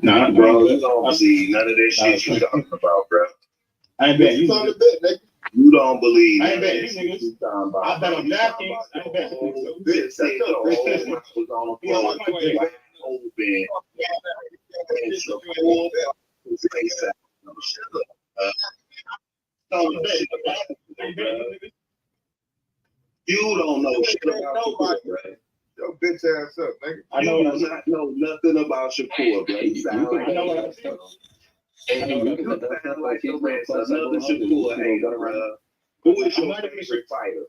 Nah, bro, you don't see none of that shit you talking about, bro. I ain't bet you. You don't believe I ain't bet that you shit niggas. you talking about. I bet on DraftKings. I ain't bet you. Bitch said your whole mouth was on the floor. Wide open. And Shakur say something. Shut up. Don't know shit about it, bro. You don't know shit about Shakur, bro. Your bitch ass up, nigga. I know not know nothing about Shakur, bro. You sound like I know what I'm saying. you sound like your ass another Shakur hater, bro. Who is your favorite fighter?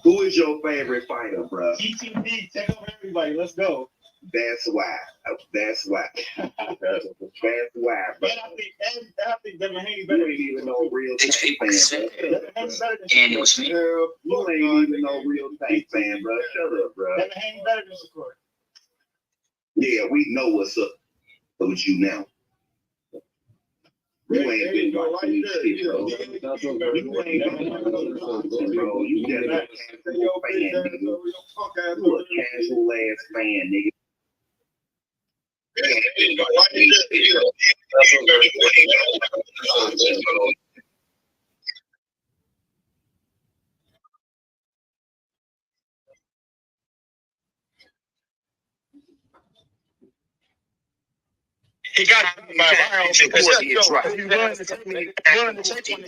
Who is your favorite fighter, bro? GTD, take over everybody. Let's go. That's why. That's why. That's why, bro. And I think Devin Haney You better. ain't even no real tank fan, bro. Devin Haney better than Annual Shakur. You ain't even no real tank fan, bro. Shut up, bro. Devin Haney better than Shakur. Yeah, we know what's up with you now. You ain't been watching this shit, bro. You ain't been watching this, bro. You just a casual fan, nigga. You a casual ass fan, nigga. He got to be my viral because He's willing to take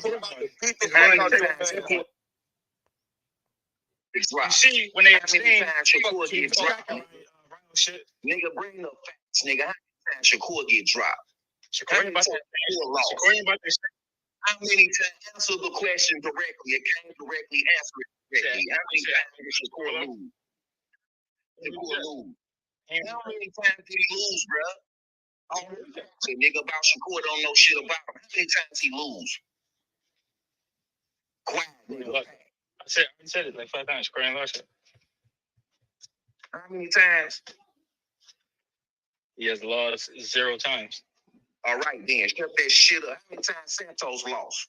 one. You see, when they abstain, Shakur get dropped. shit. Nigga, bring the facts, nigga. How many times Shakur get dropped? Shakur ain't about to How many times answer the question directly? It can't directly answer it directly. How many times did Shakur lose? How many times did he lose, bro? All the facts, nigga, about Shakur don't know shit about him. How many times he lose? Quiet, nigga. I said it like 5 times. Shakur ain't lost it. How many times? He has lost 0 times. All right, then. Shut that shit up. How many times Santos lost?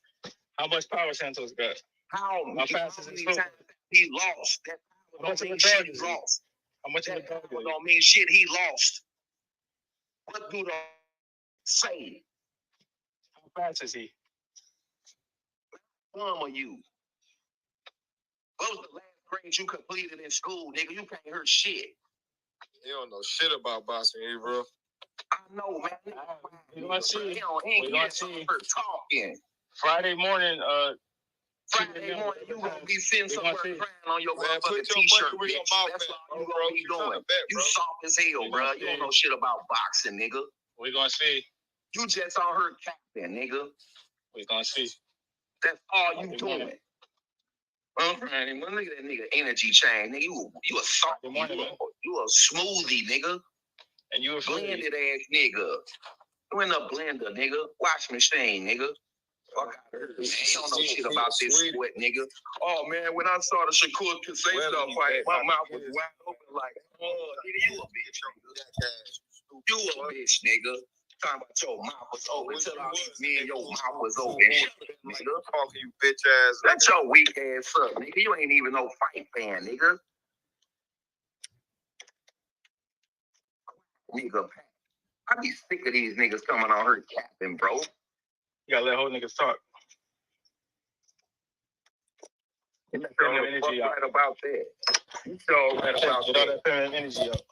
How much power Santos got? How fast is his many foot? times he lost? That How much of a mean dog shit is he he? lost. How much of a That dog is he? don't mean shit he lost. What do the say? How fast is he? Dumb are you? What was the last grade you completed in school, nigga? You can't hear shit. You don't know shit about boxing, bro. I know, man. We gonna see. We gonna see. Talking. Friday morning, Friday morning, you gonna be sitting somewhere crying on your Man, motherfucking put your t-shirt, money where your bitch. mouth That's at, all you bro. gonna be You doing. tryna bet, You bro. soft as hell, bro. You don't know shit about boxing, nigga. we gonna see. You just on her captain, nigga. We gonna see. That's all you doing. Look at that nigga energy chain, nigga. You a soft, you a smoothie, nigga. And you a Blended ass nigga. You in a blender, nigga. Wash machine, nigga. Fuck out of here, man. You don't know shit about this sweat, nigga. Oh man, when I saw the Shakur Kasey stuff fight, my mouth was wide open like, oh, nigga, you a bitch, nigga. You a bitch, nigga. Talking about your mouth was open. Tell all these men your mouth was open. Nigga. Talking you bitch ass. That's your weak ass up, nigga. You ain't even no fight fan, nigga. Nigga, I be sick of these niggas coming on her capping, bro. You gotta let whole niggas talk. Get that feminine energy out. Right about that. You so right about Get all that feminine energy out.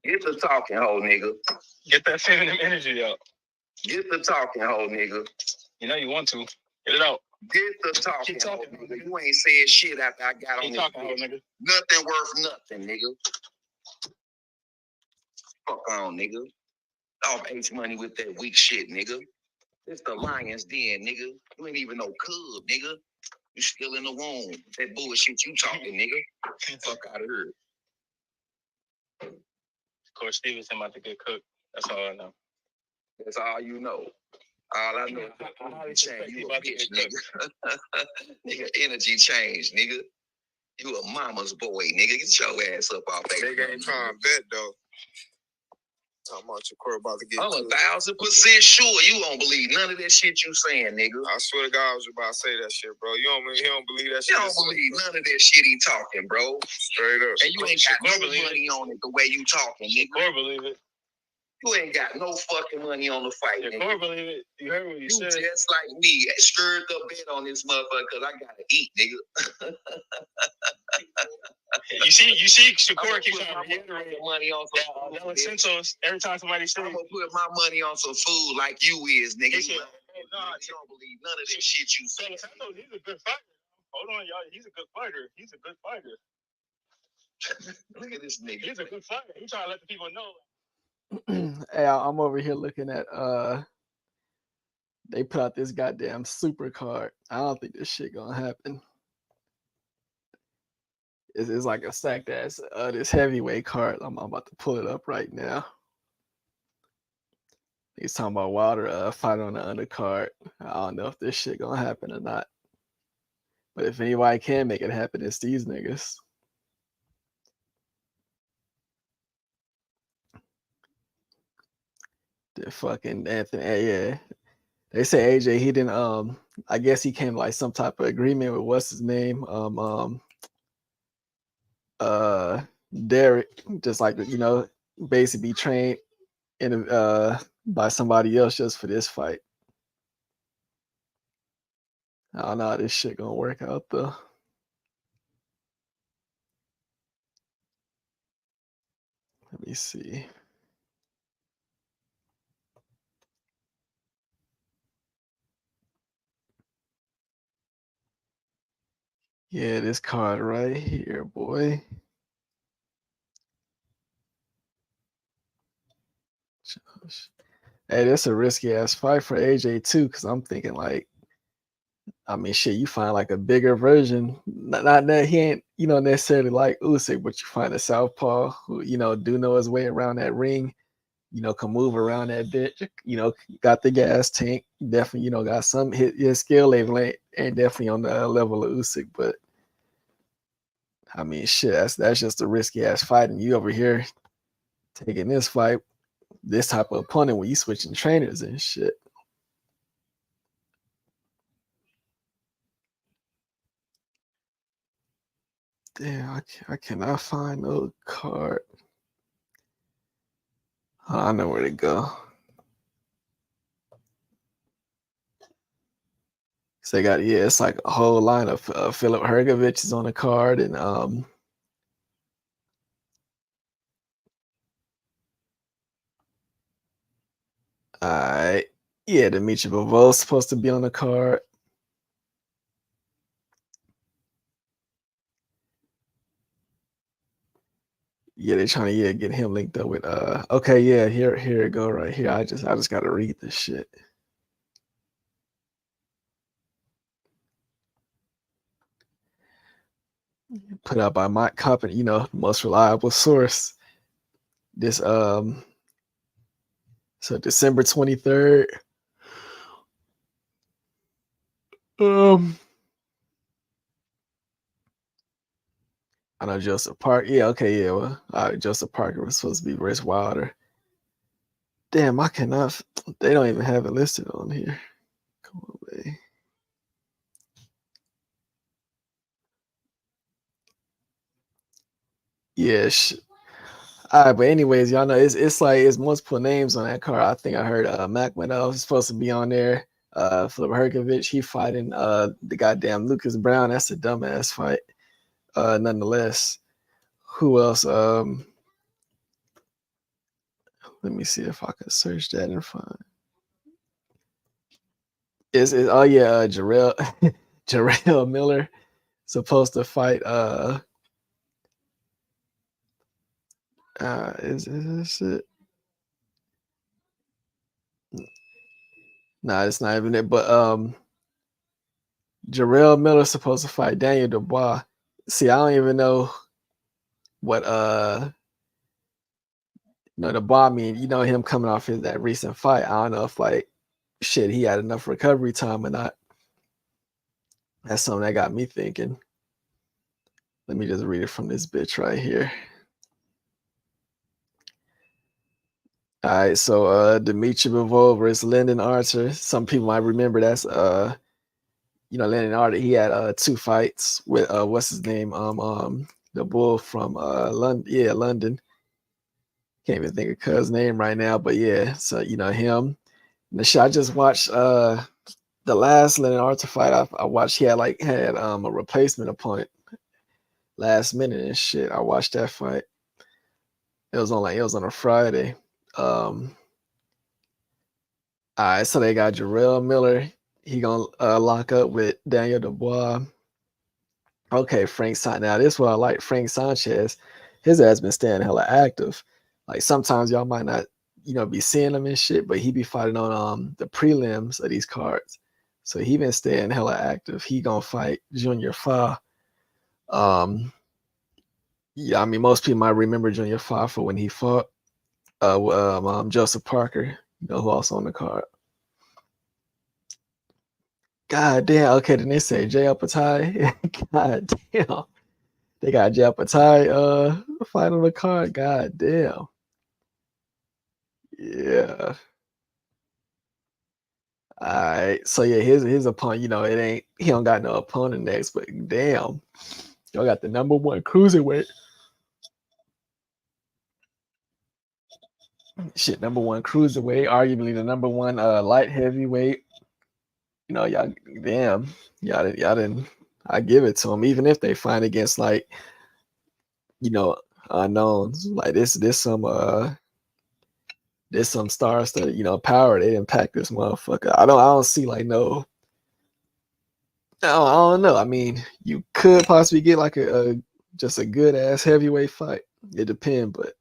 Get the talking, hoe, nigga. Get that feminine energy out. Get the talking, hoe, nigga. You know you want to. Get it out. Get the talking, Keep talking, hoe, nigga. You ain't said shit after I got on Keep this talking, bitch. nigga. Nothing worth nothing, nigga. Fuck on, nigga. Off H money with that weak shit, nigga. It's the Lions Den, nigga. You ain't even no cub, nigga. You still in the womb. That bullshit you talking, nigga. Fuck out of here. Coach Stevenson about to get cooked. That's all I know. That's all you know. All I know is that energy change. You a bitch, nigga. Nigga, energy change, nigga. You a mama's boy, nigga. Get your ass up off that. Nigga ain't trying to bet, though. Talking about Shakur about to get I'm 1,000% sure you don't believe none of that shit you saying, nigga. I swear to God I was about to say that shit, bro. He don't believe that shit. You don't believe none of that shit he talking, bro. Straight up. And you ain't got no money on it the way you talking, nigga. Shakur believe it. You ain't got no fucking money on the fight, nigga. Shakur believe it. You heard what you said. Just like me, stirred the bet on this motherfucker because I gotta eat, nigga. You see, Shakur keeps trying to reiterate money on some that was Santos. Every time somebody says, I'm gonna put my money on some food like you is, nigga. He said, you don't believe none of that shit you say. Santos, he's a good fighter. Hold on, y'all. He's a good fighter. He's a good fighter. Look at this nigga. He's a good fighter. He's trying to let the people know. Hey, I'm over here looking at they put out this goddamn super card. I don't think this shit gonna happen. It's like a stacked ass this heavyweight card. I'm about to pull it up right now. He's talking about Wilder fight on the undercard. I don't know if this shit gonna happen or not. But if anybody can make it happen, it's these niggas. The fucking Anthony, yeah. They say AJ, he didn't I guess he came to like some type of agreement with what's his name? Derek, just like, you know, basically trained in by somebody else just for this fight. I don't know how this shit gonna work out though. Let me see. Yeah, this card right here, boy. Hey, that's a risky ass fight for AJ too, because I'm thinking like, I mean, shit, you find like a bigger version. Not that he ain't, you know, necessarily like Usyk, but you find a southpaw who, you know, do know his way around that ring, you know, can move around that bitch, you know, got the gas tank, definitely, you know, got some his skill level ain't definitely on the level of Usyk, but I mean, shit, that's just a risky ass fight, and you over here taking this fight, this type of opponent when you switching trainers and shit. Damn, I cannot find no card. Oh, I know where to go. So they got, yeah, it's like a whole line of Philip Hergovich is on the card, and all right, yeah, Dimitri Bivol supposed to be on the card. Yeah, they're trying to get him linked up with okay, yeah, here it go right here. I just gotta read this shit. Put out by my company, you know, most reliable source. This so December 23rd. I know Joseph Parker. Yeah, okay, yeah. Well, Joseph Parker was supposed to be Rich Wilder. Damn, I cannot. They don't even have it listed on here. Come on, baby. Yeah. All right, but anyways, y'all know it's like it's multiple names on that card. I think I heard Makhmedov is supposed to be on there. Philip Hergovich, he fighting the goddamn Lucas Brown. That's a dumbass fight. Nonetheless, who else? Let me see if I can search that and find. Is oh yeah, Jarrell Miller supposed to fight is this it? Nah, it's not even it, but Jarrell Miller's supposed to fight Daniel Dubois. See, I don't even know what Dubois, I mean, him coming off that recent fight. I don't know if like shit he had enough recovery time or not. That's something that got me thinking. Let me just read it from this bitch right here. All right, so Dimitri Bivol versus Lyndon Archer. Some people might remember that's Lyndon Archer. He had 2 fights with what's his name? The bull from London. Yeah, London. Can't even think of cuz name right now, but yeah, so him. And the shit I just watched the last Lyndon Archer fight I watched. He had a replacement opponent last minute and shit. I watched that fight. It was on a Friday. All right, so they got Jarrell Miller. He gonna lock up with Daniel Dubois. Okay, Frank Sanchez. Now this is what I like. Frank Sanchez, his ass been staying hella active. Like sometimes y'all might not, be seeing him and shit, but he be fighting on the prelims of these cards. So he been staying hella active. He gonna fight Junior Fa. Yeah, I mean most people might remember Junior Fa for when he fought Joseph Parker, who also on the card. God damn. Okay, then they say Jay Apatai. God damn. They got Jay Apatai fight on the card. God damn. Yeah. All right. So yeah, his opponent, he don't got no opponent next, but damn. Y'all got the number 1 cruiserweight. Shit, number 1 cruiserweight, arguably the number 1 light heavyweight. Y'all damn. Y'all didn't I give it to them, even if they fight against unknowns. Like this some stars that power. They didn't pack this motherfucker. I don't see no. I don't know. I mean, you could possibly get like just a good ass heavyweight fight. It depends, but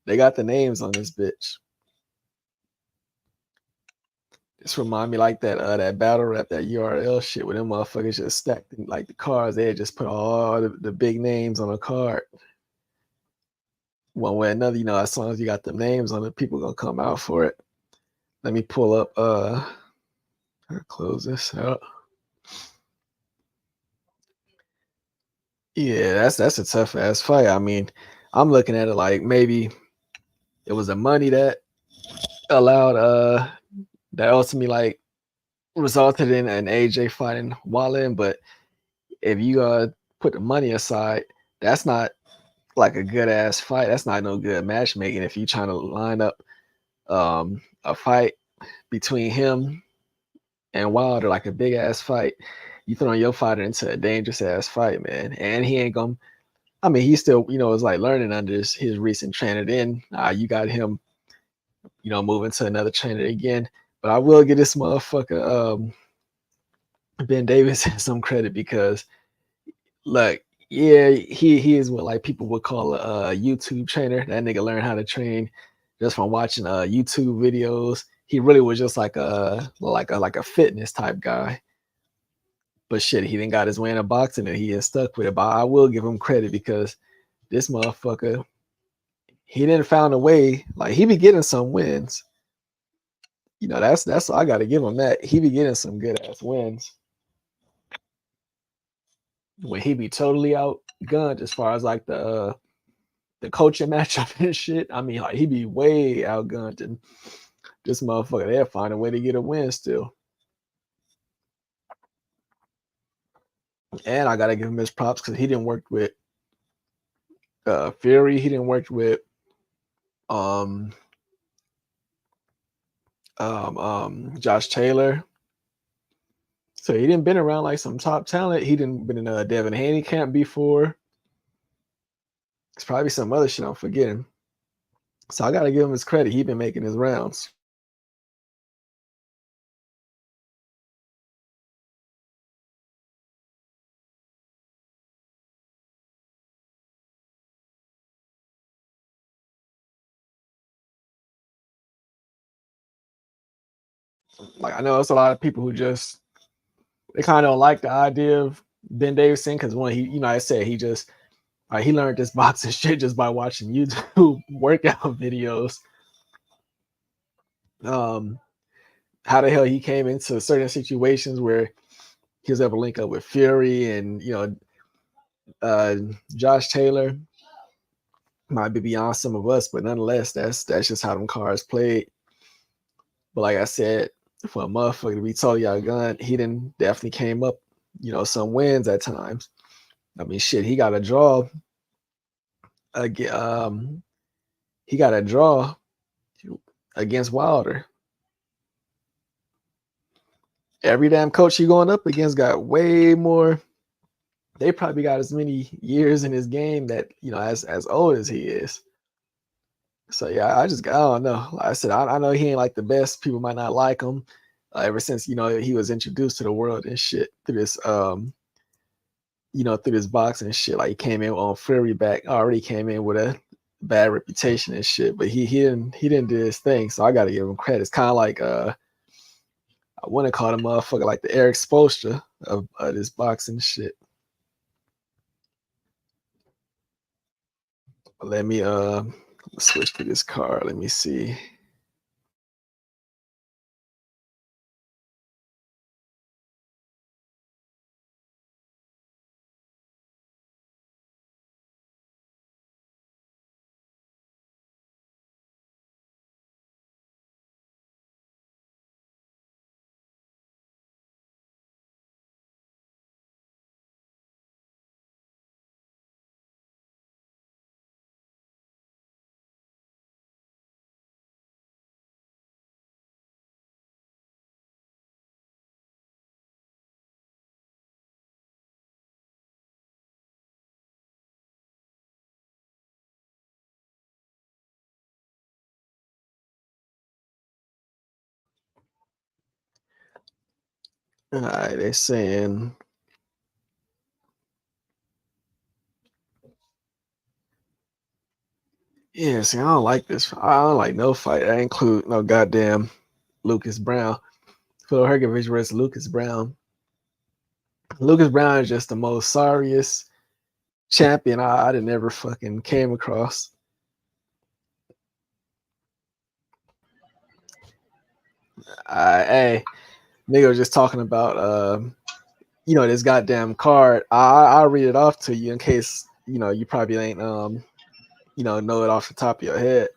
they got the names on this bitch. This remind me like that battle rap, that URL shit, where them motherfuckers just stacked in, like the cards. They just put all the big names on a card. One way or another, as long as you got the names on it, people gonna come out for it. Let me pull up I'll close this out. Yeah, that's a tough ass fight. I mean, I'm looking at it like maybe it was the money that allowed that ultimately like resulted in an AJ fighting Wallin, but if you put the money aside, that's not like a good ass fight. That's not no good matchmaking if you trying to line up a fight between him and Wilder, like a big ass fight. You throwing your fighter into a dangerous ass fight, man. And he ain't gonna, I mean, he still, is like learning under his recent trainer. Then you got him, moving to another trainer again. But I will give this motherfucker Ben Davis some credit because, look, yeah, he is what like people would call a YouTube trainer. That nigga learned how to train just from watching YouTube videos. He really was just like a fitness type guy. But shit, he didn't got his way in a boxing and he is stuck with it. But I will give him credit because this motherfucker, he didn't found a way. Like he be getting some wins. That's I got to give him that. He be getting some good ass wins. When he be totally outgunned as far as like the coaching matchup and shit. I mean, like he be way outgunned, and this motherfucker, they'll find a way to get a win still. And I gotta give him his props because he didn't work with Fury. He didn't work with Josh Taylor. So he didn't been around like some top talent. He didn't been in a Devin Haney camp before. It's probably some other shit I'm forgetting. So I gotta give him his credit. He been making his rounds. Like I know it's a lot of people who just they kind of don't like the idea of Ben Davison because when he, I said he just he learned this boxing shit just by watching YouTube workout videos. How the hell he came into certain situations where he was able to link up with Fury and Josh Taylor might be beyond some of us, but nonetheless, that's just how them cards played. But like I said, for a motherfucker to be totally outgunned, he didn't definitely came up, some wins at times. I mean, shit, he got a draw. He got a draw against Wilder. Every damn coach he going up against got way more. They probably got as many years in his game that as old as he is. So yeah, I don't know. Like I said, I know he ain't like the best. People might not like him. Ever since he was introduced to the world and shit through this through this boxing and shit. Like he came in on Fury back, already came in with a bad reputation and shit. But he didn't do his thing. So I gotta give him credit. It's kind of like I want to call him motherfucker like the Eric Spoelstra of this boxing shit. Let me switch to this card. Let me see. All right, they're saying yeah, see, I don't like this. I don't like no fight. I include no goddamn Lucas Brown. Phil Hergovich versus Lucas Brown. Lucas Brown is just the most sorriest champion I'd have never fucking came across. Hey, nigga was just talking about this goddamn card. I'll read it off to you in case you probably ain't know it off the top of your head.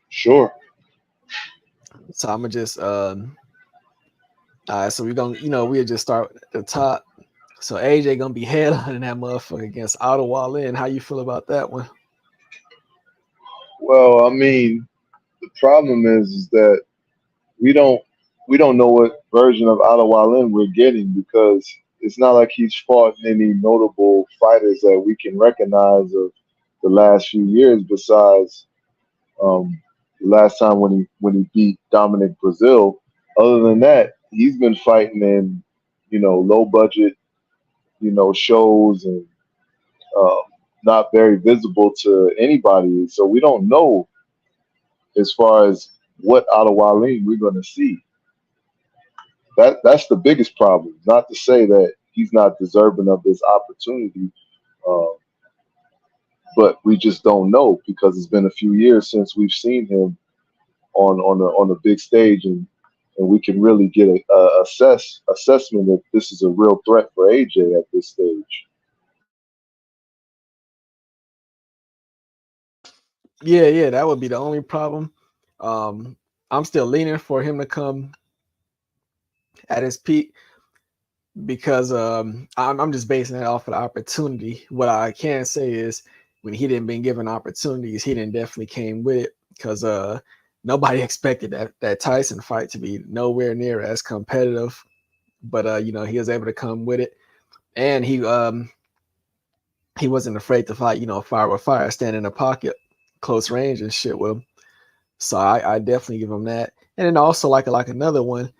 Sure. So I'm gonna just all right, so we're gonna we'll just start at the top. So AJ gonna be headlining that motherfucker against Ottawa Lynn. How you feel about that one? Well, I mean, the problem is that we don't we don't know what version of Ottawa Lynn we're getting because it's not like he's fought any notable fighters that we can recognize of the last few years besides the last time when he beat Dominic Brazil. Other than that, he's been fighting in low budget shows and uh, not very visible to anybody. So we don't know as far as what Ottawa Lane we're going to see. That's the biggest problem. Not to say that he's not deserving of this opportunity, uh, but we just don't know because it's been a few years since we've seen him on the big stage, and we can really get a assessment if this is a real threat for AJ at this stage. Yeah, that would be the only problem. I'm still leaning for him to come at his peak because I'm just basing it off of the opportunity. What I can say is when he didn't been given opportunities, he didn't definitely came with it because nobody expected that Tyson fight to be nowhere near as competitive. But he was able to come with it, and he wasn't afraid to fight. Fire with fire, stand in the pocket, close range and shit with him. So I definitely give him that. And then also like another one,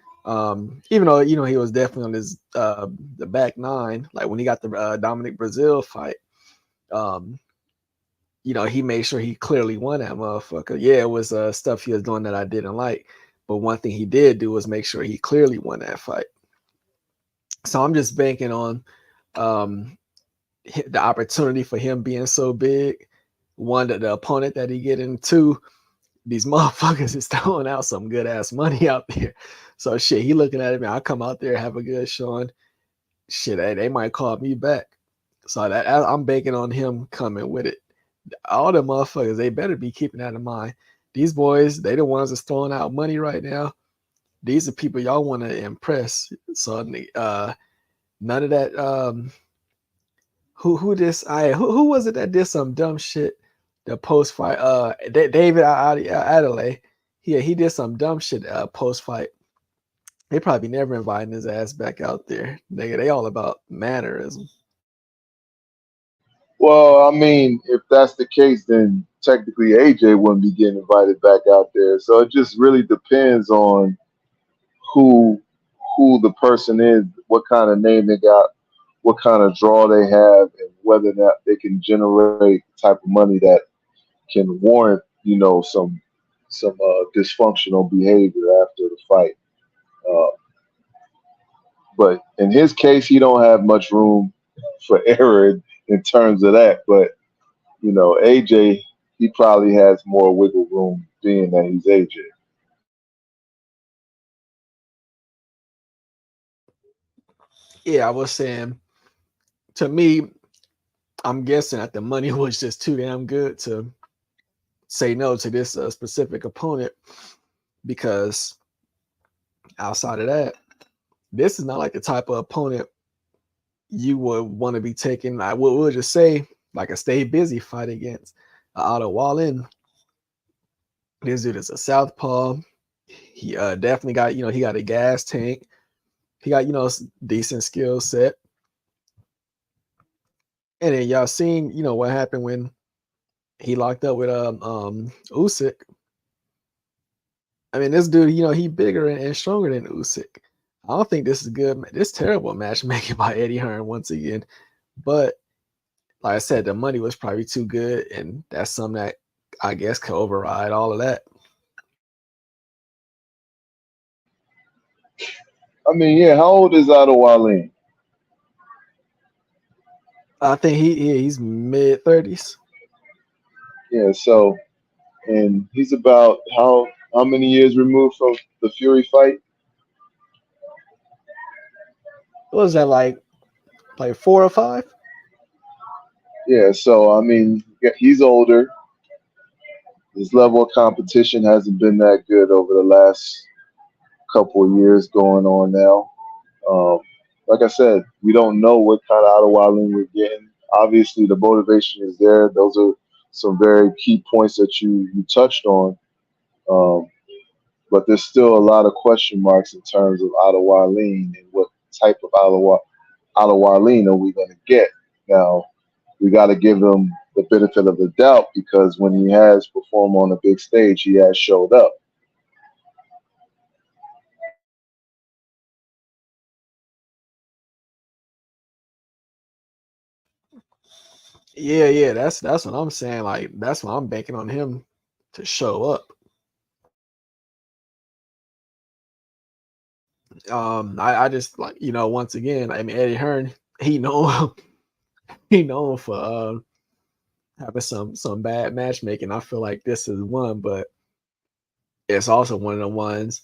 even though he was definitely on his the back nine, like when he got the Dominic Brazil fight, um, he made sure he clearly won that motherfucker. Yeah, it was stuff he was doing that I didn't like, But one thing he did do was make sure he clearly won that fight. So I'm just banking on the opportunity for him being so big. One, that the opponent that he get in. Two, these motherfuckers is throwing out some good ass money out there. So shit, he looking at it, man. I come out there, have a good showing. Shit, they might call me back. So that I'm banking on him coming with it. All the motherfuckers, they better be keeping that in mind. These boys, they the ones that's throwing out money right now. These are people y'all want to impress. So none of that. Who was it that did some dumb shit? The post fight. David Adelaide. He did some dumb shit. Post fight. They probably never inviting his ass back out there. They all about mannerism. Well, I mean, if that's the case, then technically AJ wouldn't be getting invited back out there. So it just really depends on who who the person is, what kind of name they got, what kind of draw they have, and whether or not they can generate the type of money that can warrant, some dysfunctional behavior after the fight. Uh, but in his case, he don't have much room for error in terms of that. But AJ, he probably has more wiggle room being that he's AJ. Yeah, I was saying, to me, I'm guessing that the money was just too damn good to say no to this specific opponent, because outside of that, this is not like the type of opponent you would want to be taking. I would just say like a stay busy fight against Otto Wallin. This dude is a southpaw. He definitely got, he got a gas tank. He got, decent skill set. And then y'all seen, what happened when he locked up with Usyk. I mean, this dude, he bigger and stronger than Usyk. I don't think this is good. This terrible matchmaking by Eddie Hearn once again. But like I said, the money was probably too good, and that's something that I guess could override all of that. I mean, yeah, how old is Otto Wallin? I think he's mid-30s. Yeah, so and he's about how many years removed from the Fury fight? What was that, like 4 or 5? Yeah, so I mean, yeah, he's older. His level of competition hasn't been that good over the last couple of years going on now. Um, like I said, we don't know what kind of Ottawa we're getting. Obviously, the motivation is there. Those are some very key points that you touched on. Um, but there's still a lot of question marks in terms of Ottawa and what type of Ottawa are we going to get. Now, we got to give him the benefit of the doubt because when he has performed on a big stage, he has showed up. Yeah, that's what I'm saying. Like, that's what I'm banking on him to show up. I just, like, once again, I mean, Eddie Hearn, he know he known for having some bad matchmaking. I feel like this is one, but it's also one of the ones.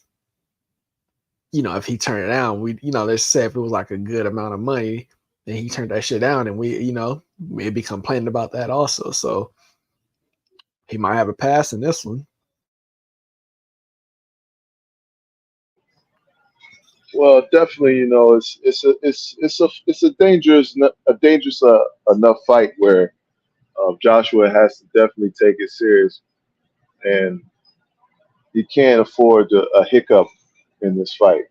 If he turned it down, let's say if it was like a good amount of money, and he turned that shit down, and we'd be complaining about that also. So he might have a pass in this one. Well, definitely, it's a dangerous enough fight where Joshua has to definitely take it serious, and he can't afford a hiccup in this fight.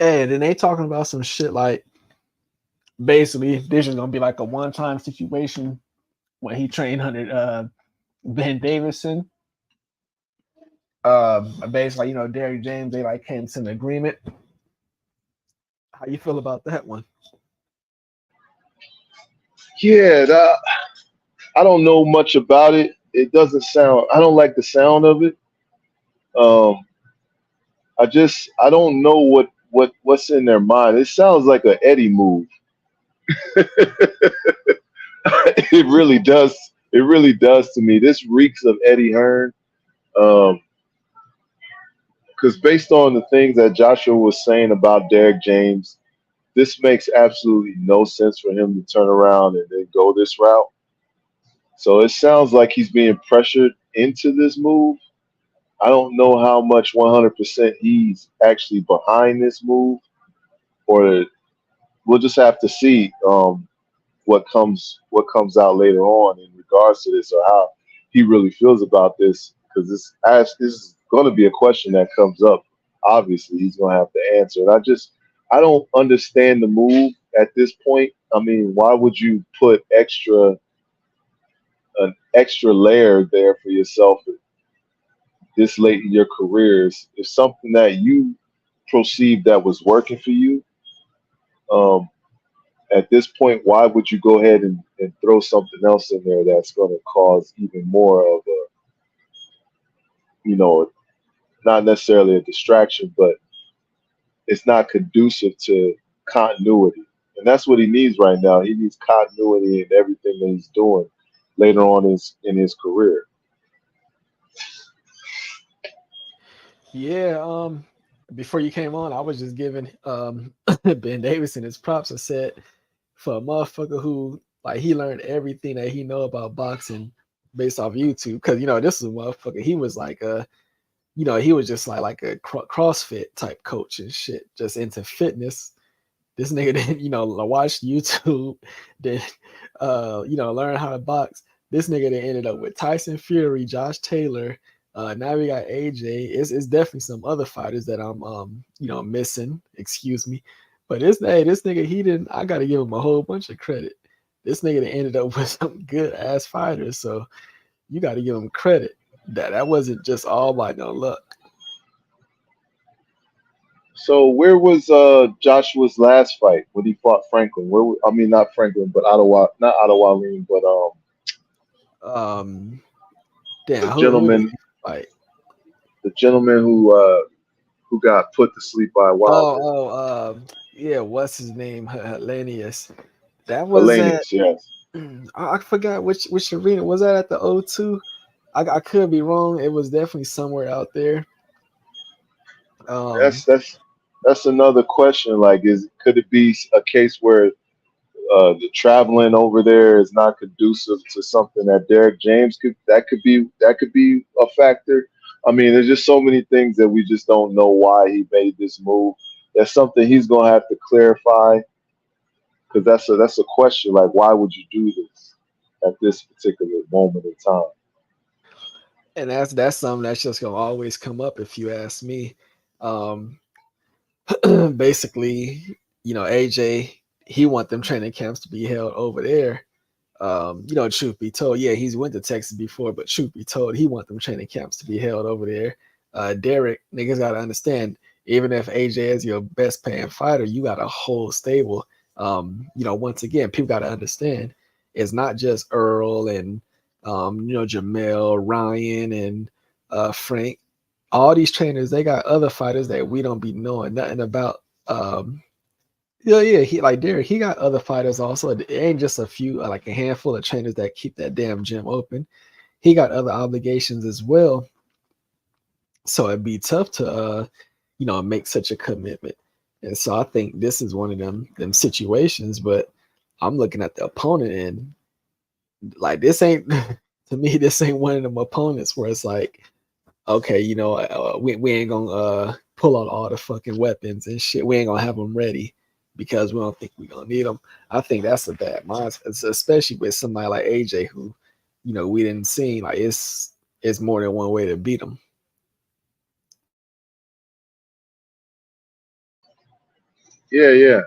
And then they talking about some shit like, basically this is gonna be like a one-time situation when he trained under Ben Davison. Basically, Derrick James, they like came to an agreement. How you feel about that one? Yeah, I don't know much about it. It doesn't sound. I don't like the sound of it. Um, I don't know what's in their mind. It sounds like a Eddie move. It really does. It really does to me. This reeks of Eddie Hearn. Um, because based on the things that Joshua was saying about Derek James, this makes absolutely no sense for him to turn around and then go this route. So it sounds like he's being pressured into this move. I don't know how much 100% he's actually behind this move, or we'll just have to see what comes out later on in regards to this, or how he really feels about this. Because this is going to be a question that comes up. Obviously, he's going to have to answer. And I don't understand the move at this point. I mean, why would you put an extra layer there for yourself this late in your careers? If something that you perceived that was working for you, um, at this point, why would you go ahead and throw something else in there that's going to cause even more of a, you know, not necessarily a distraction, but it's not conducive to continuity. And that's what he needs right now. He needs continuity in everything that he's doing later on in his career. Yeah, before you came on, I was just giving Ben Davidson his props. I said for a motherfucker who like he learned everything that he know about boxing based off YouTube, because this is a motherfucker. He was like he was just like a CrossFit type coach and shit, just into fitness. This nigga didn't, watch YouTube, then learn how to box. This nigga then ended up with Tyson Fury, Josh Taylor. Now we got AJ. It's definitely some other fighters that I'm missing. Excuse me. But this nigga, he didn't. I gotta give him a whole bunch of credit. This nigga that ended up with some good ass fighters. So you got to give him credit. That wasn't just all by no luck. So where was Joshua's last fight when he fought Franklin? I mean, not Franklin, but Ottawa, not Ottawa Lean, but Um, the damn, who did gentleman, he fight? the gentleman who got put to sleep by Oh, Wilder, yeah. What's his name? Hellenius. That was at. Hellenius. Yes, I forgot which arena was that at the O2. I could be wrong. It was definitely somewhere out there. that's Um, that's that's another question. Like, could it be a case where the traveling over there is not conducive to something that Derek James could be a factor. I mean, there's just so many things that we just don't know why he made this move. That's something he's gonna have to clarify, because that's a question. Like, why would you do this at this particular moment in time? and that's something that's just gonna always come up if you ask me. Um, basically, AJ, he want them training camps to be held over there. Truth be told, yeah, he's went to Texas before, but truth be told, he want them training camps to be held over there. Derek, niggas gotta understand, even if AJ is your best paying fighter, you got a whole stable. Once again, people gotta understand, it's not just Earl and Jamel, Ryan, and Frank. All these trainers, they got other fighters that we don't be knowing nothing about. Yeah, he like Derek. He got other fighters also. It ain't just a few, like a handful of trainers that keep that damn gym open. He got other obligations as well, so it'd be tough to, make such a commitment. And so I think this is one of them situations. But I'm looking at the opponent and like this ain't to me. This ain't one of them opponents where it's like, okay, we ain't gonna pull out all the fucking weapons and shit. We ain't gonna have them ready because we don't think we're gonna need them. I think that's a bad mindset, especially with somebody like AJ who, we didn't see. Like it's more than one way to beat them. Yeah, yeah.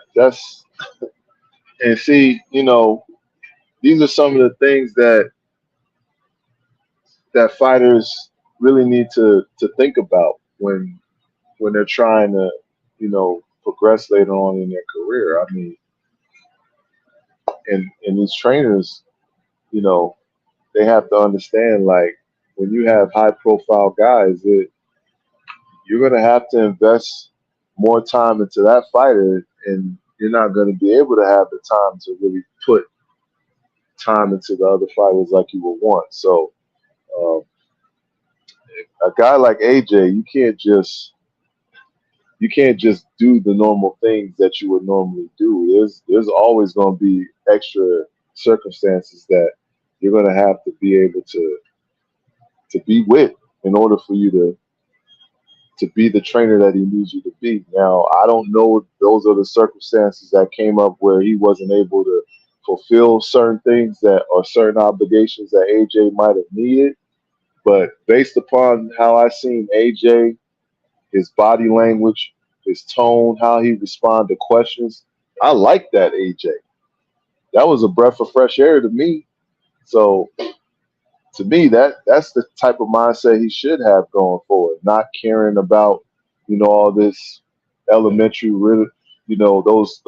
And see, these are some of the things that fighters really need to think about when they're trying to, progress later on in their career. I mean, and these trainers, you know, they have to understand, like, when you have high profile guys, you're gonna have to invest more time into that fighter, and you're not gonna be able to have the time to really put time into the other fighters like you would want. So um, a guy like AJ, you can't just do the normal things that you would normally do. There's always going to be extra circumstances that you're going to have to be able to be with in order for you to be the trainer that he needs you to be. Now, I don't know if those are the circumstances that came up where he wasn't able to fulfill certain things that or certain obligations that AJ might have needed. But based upon how I seen AJ, his body language, his tone, how he responded to questions, I like that AJ. That was a breath of fresh air to me. So to me, that's the type of mindset he should have going forward, not caring about, all this elementary, really, those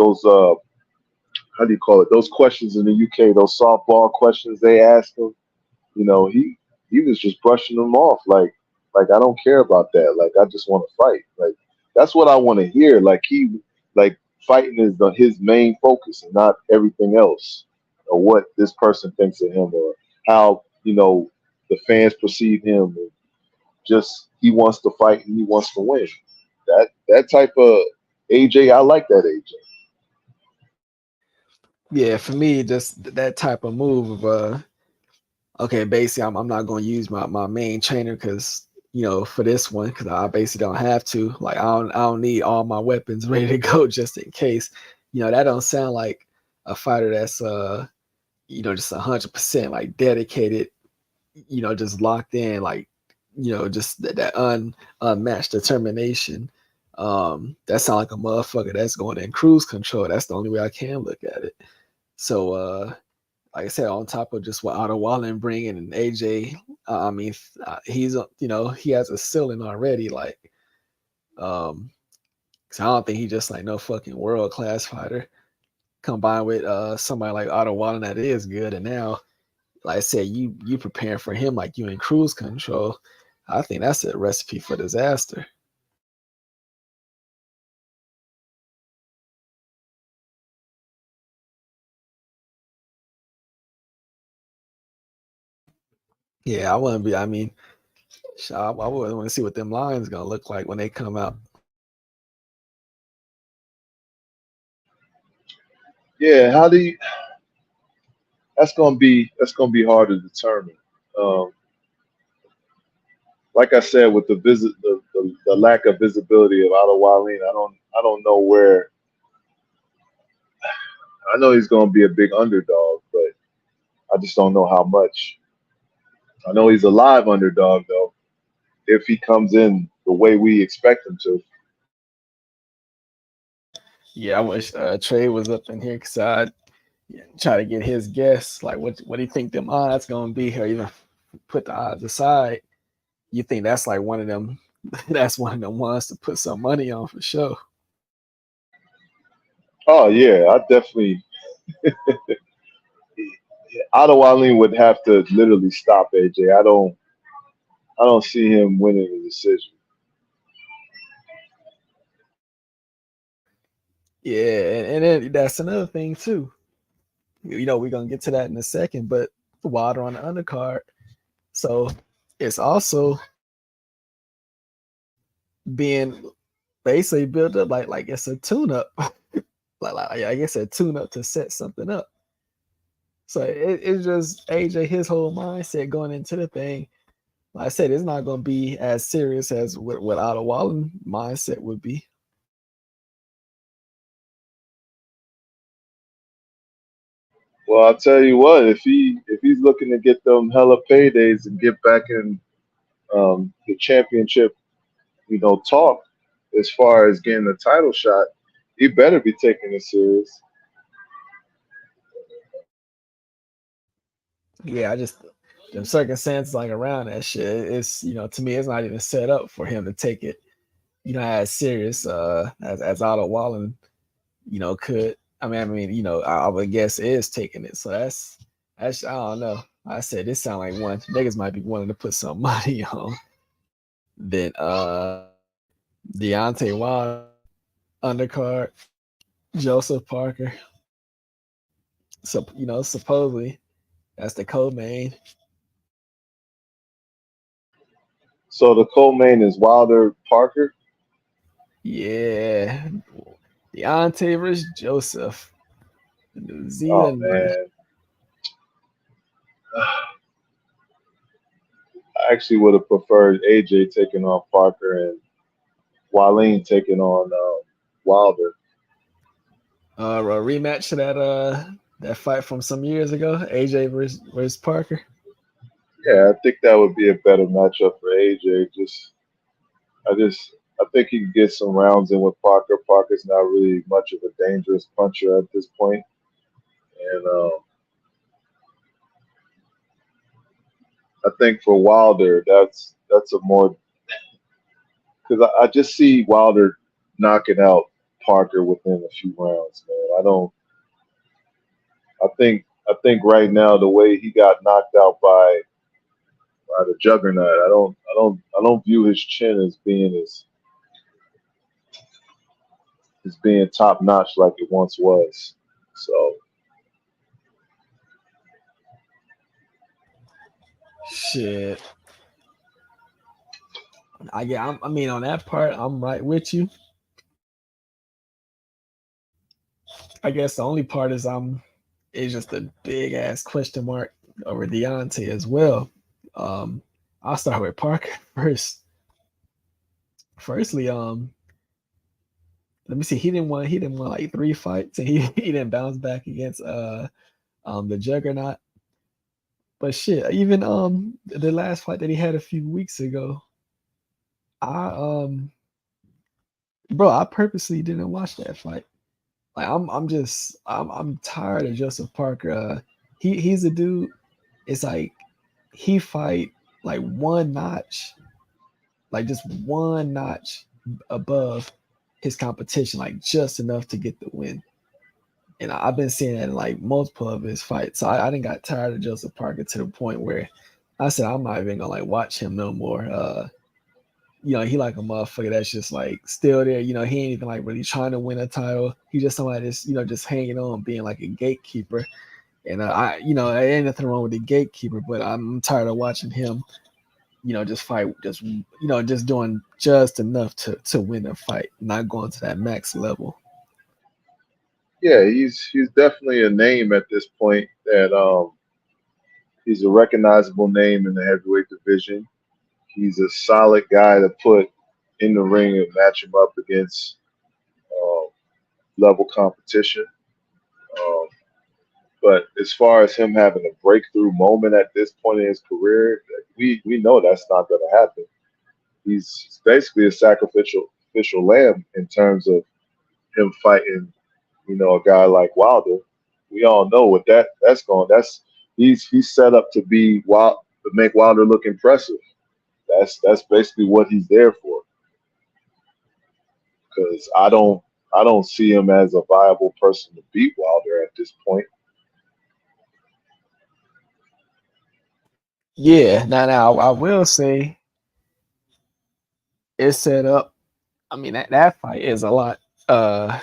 how do you call it? Those questions in the UK, those softball questions they ask him. He was just brushing them off like I don't care about that. Like, I just want to fight. Like, that's what I want to hear. Like fighting is his main focus and not everything else, or what this person thinks of him, or how the fans perceive him. And just he wants to fight and he wants to win. That type of AJ, I like that AJ. Yeah, for me, just that type of move of okay, basically I'm not gonna use my main trainer because for this one because I basically don't have to. Like I don't need all my weapons ready to go just in case. That don't sound like a fighter that's just 100% like dedicated, just locked in, like just that unmatched determination. That sound like a motherfucker that's going in cruise control. That's the only way I can look at it. So like I said, on top of just what Otto Wallen bringing and AJ, I mean, he's he has a ceiling already. Like, 'cause I don't think he's just like no fucking world class fighter. Combined with somebody like Otto Wallen that is good, and now, like I said, you preparing for him like you in cruise control. I think that's a recipe for disaster. Yeah, I wouldn't be. I mean, I would want to see what them lines gonna look like when they come out. Yeah, that's gonna be hard to determine. Um, like I said, with the lack of visibility of Otto Wallin, I don't know where. I know he's gonna be a big underdog, but I just don't know how much. I know he's a live underdog though. If he comes in the way we expect him to. Yeah, I wish Trey was up in here because I try to get his guess. Like, what do you think them odds gonna be? Or even put the odds aside. You think that's like one of them? That's one of them ones to put some money on for sure. Oh yeah, I definitely. Otto Wallin would have to literally stop AJ. I don't see him winning the decision. Yeah, and then that's another thing too. We're gonna get to that in a second, but Wilder on the undercard. So it's also being basically built up like it's a tune up. like I guess a tune up to set something up. So it's just AJ, his whole mindset going into the thing. Like I said, it's not going to be as serious as what Otto Wallen mindset would be. Well, I'll tell you what, if he's looking to get them hella paydays and get back in the championship, talk as far as getting a title shot, he better be taking it serious. Yeah, I just the circumstances like around that shit. It's to me, it's not even set up for him to take it as serious as Otto Wallen could. I mean, I would guess is taking it. So that's I don't know. I said this sound like one niggas might be wanting to put some money on. Then Deontay Wilder undercard, Joseph Parker. So supposedly that's the co-main. So the co-main is Wilder Parker. Yeah, Deontay versus Joseph, New Oh Zealander. man, I actually would have preferred AJ taking on Parker and Wallin taking on Wilder. A rematch to that fight from some years ago, AJ versus Parker. Yeah, I think that would be a better matchup for AJ. I think he can get some rounds in with Parker. Parker's not really much of a dangerous puncher at this point, and I think for Wilder, that's a more because I just see Wilder knocking out Parker within a few rounds, man. I don't. I think right now the way he got knocked out by the Juggernaut, I don't view his chin as being top notch like it once was. So Shit. I mean, on that part, I'm right with you. I guess the only part is just a big ass question mark over Deontay as well. Um, I'll start with Parker first. Firstly, let me see. He didn't win like 3 fights, and he didn't bounce back against the Juggernaut. But shit, even the last fight that he had a few weeks ago, I bro, I purposely didn't watch that fight. Like I'm tired of Joseph Parker. He's a dude. It's like he fight like one notch, like just one notch above his competition, like just enough to get the win. And I've been seeing that in like multiple of his fights. So I didn't got tired of Joseph Parker to the point where I said I'm not even gonna like watch him no more. He like a motherfucker that's just like still there. He ain't even like really trying to win a title. He just somebody that's just hanging on, being like a gatekeeper. And there ain't nothing wrong with the gatekeeper, but I'm tired of watching him, just fight, just doing just enough to win a fight, not going to that max level. yeah, he's definitely a name at this point that he's a recognizable name in the heavyweight division. He's a solid guy to put in the ring and match him up against uh, level competition. Um, but as far as him having a breakthrough moment at this point in his career, we know that's not going to happen. He's basically a sacrificial lamb in terms of him fighting, a guy like Wilder. We all know what that's going. He's set up to be Wild to make Wilder look impressive. That's basically what he's there for. Because I don't see him as a viable person to beat Wilder at this point. Yeah, now I will say it's set up. I mean that fight is a lot uh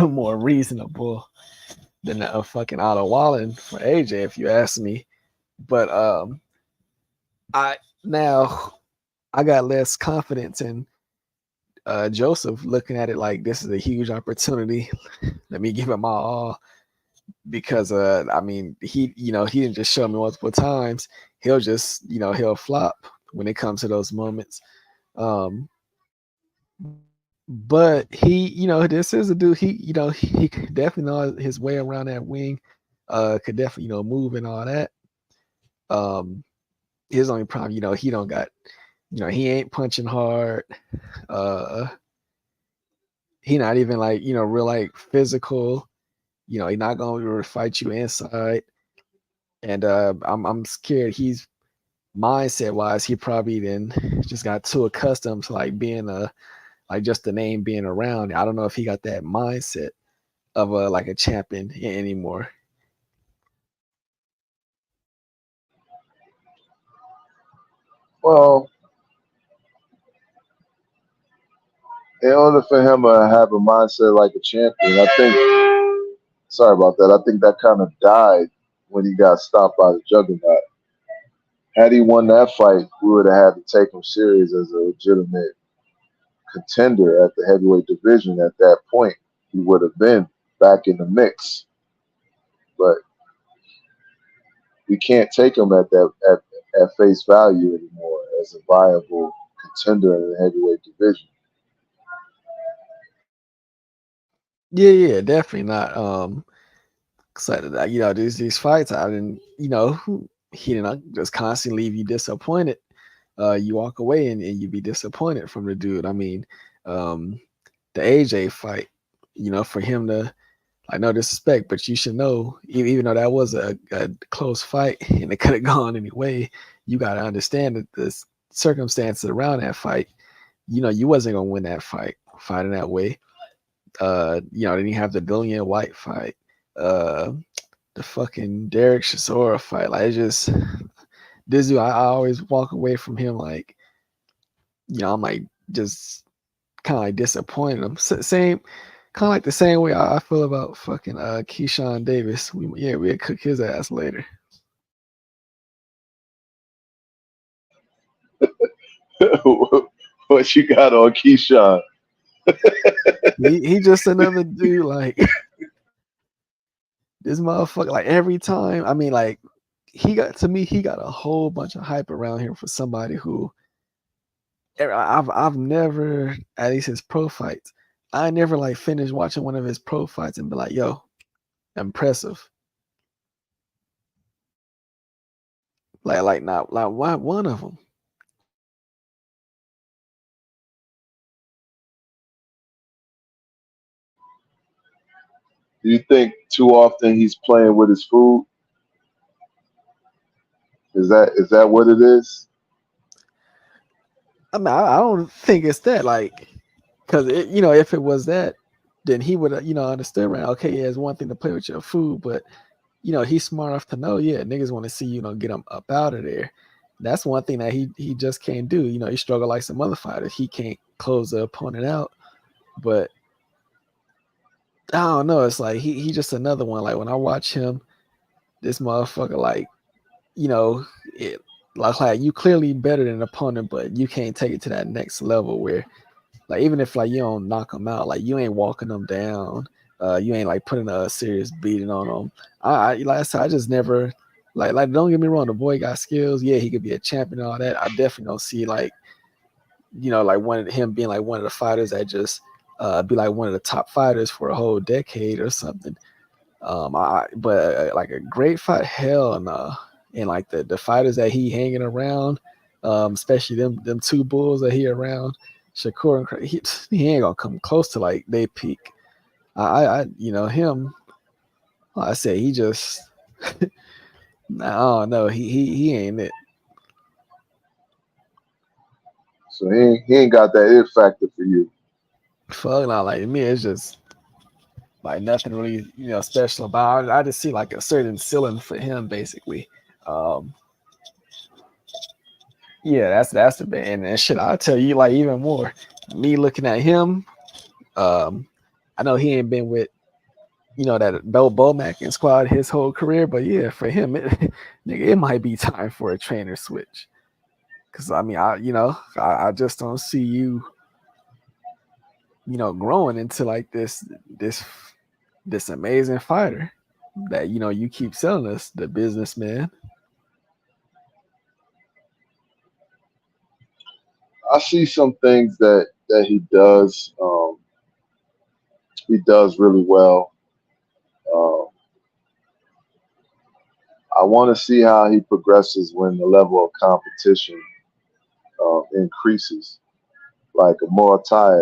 more reasonable than a fucking Otto Wallen for AJ, if you ask me. But I now I got less confidence in Joseph, looking at it like this is a huge opportunity. Let me give it my all, because I mean he didn't just show me multiple times. He'll flop when it comes to those moments. Um, but this is a dude. He could definitely know his way around that wing. Could definitely move and all that. Um, his only problem, he don't got, he ain't punching hard. Uh, he not even like real like physical. He's not gonna fight you inside. And I'm scared he's mindset wise, he probably then just got too accustomed to like being like just the name being around. I don't know if he got that mindset of like a champion anymore. Well, in order for him to have a mindset like a champion, I think. Sorry about that. I think that kind of died when he got stopped by the Juggernaut. Had he won that fight, we would have had to take him serious as a legitimate contender at the heavyweight division. At that point, he would have been back in the mix. But we can't take him at face value anymore as a viable contender in the heavyweight division. Yeah, definitely not. Excited that these fights, I didn't, he didn't just constantly leave you disappointed. You walk away and you be disappointed from the dude. I mean, the AJ fight, for him to, like, no disrespect, but you should know, even though that was a close fight and it could have gone anyway, you got to understand that the circumstances around that fight, you wasn't gonna win that fighting that way. Then you have the Dillian White fight, the fucking Derek Chisora fight. Like, it's just this dude, I always walk away from him like, I'm like just kind of like disappointed. I'm same, kind of like the same way I feel about fucking Keyshawn Davis. We'll cook his ass later. What you got on Keyshawn? He just another dude like this motherfucker. Like, every time, I mean, like, he got a whole bunch of hype around here for somebody who I've never, at least his pro fights, I never like finished watching one of his pro fights and be like, yo, impressive. Like not like one of them. Do you think too often he's playing with his food? Is that what it is? I mean, I don't think it's that, like, because if it was that, then he would understood, right? Okay, yeah, it's one thing to play with your food, but he's smart enough to know, yeah, niggas want to see get him up out of there. That's one thing that he just can't do. He struggle like some other fighters. He can't close the opponent out. But I don't know. It's like he just another one. Like, when I watch him, this motherfucker, like, it like you clearly better than an opponent, but you can't take it to that next level where, like, even if, like, you don't knock them out, like, you ain't walking them down, you ain't like putting a serious beating on them. Like I said, I just never like don't get me wrong, the boy got skills. Yeah, he could be a champion and all that. I definitely don't see like like him being like one of the fighters that just be like one of the top fighters for a whole decade or something. But like a great fight, hell no. And like the fighters that he hanging around, especially them two bulls that he around, Shakur and he ain't gonna come close to like they peak. Him. Like I said, he just I don't know. He ain't it. So he ain't got that it factor for you. Fuck, not like me. It's just like nothing really special about it. I just see like a certain ceiling for him, basically. Yeah, that's the band and shit. I'll tell you, like, even more. Me looking at him, I know he ain't been with that Bell Bomac and squad his whole career, but yeah, for him, nigga, it might be time for a trainer switch. Cause I mean, I just don't see you, growing into like this amazing fighter that you keep selling us, the businessman. I see some things that he does. He does really well. Um, I want to see how he progresses when the level of competition increases. Like a Muay Thai,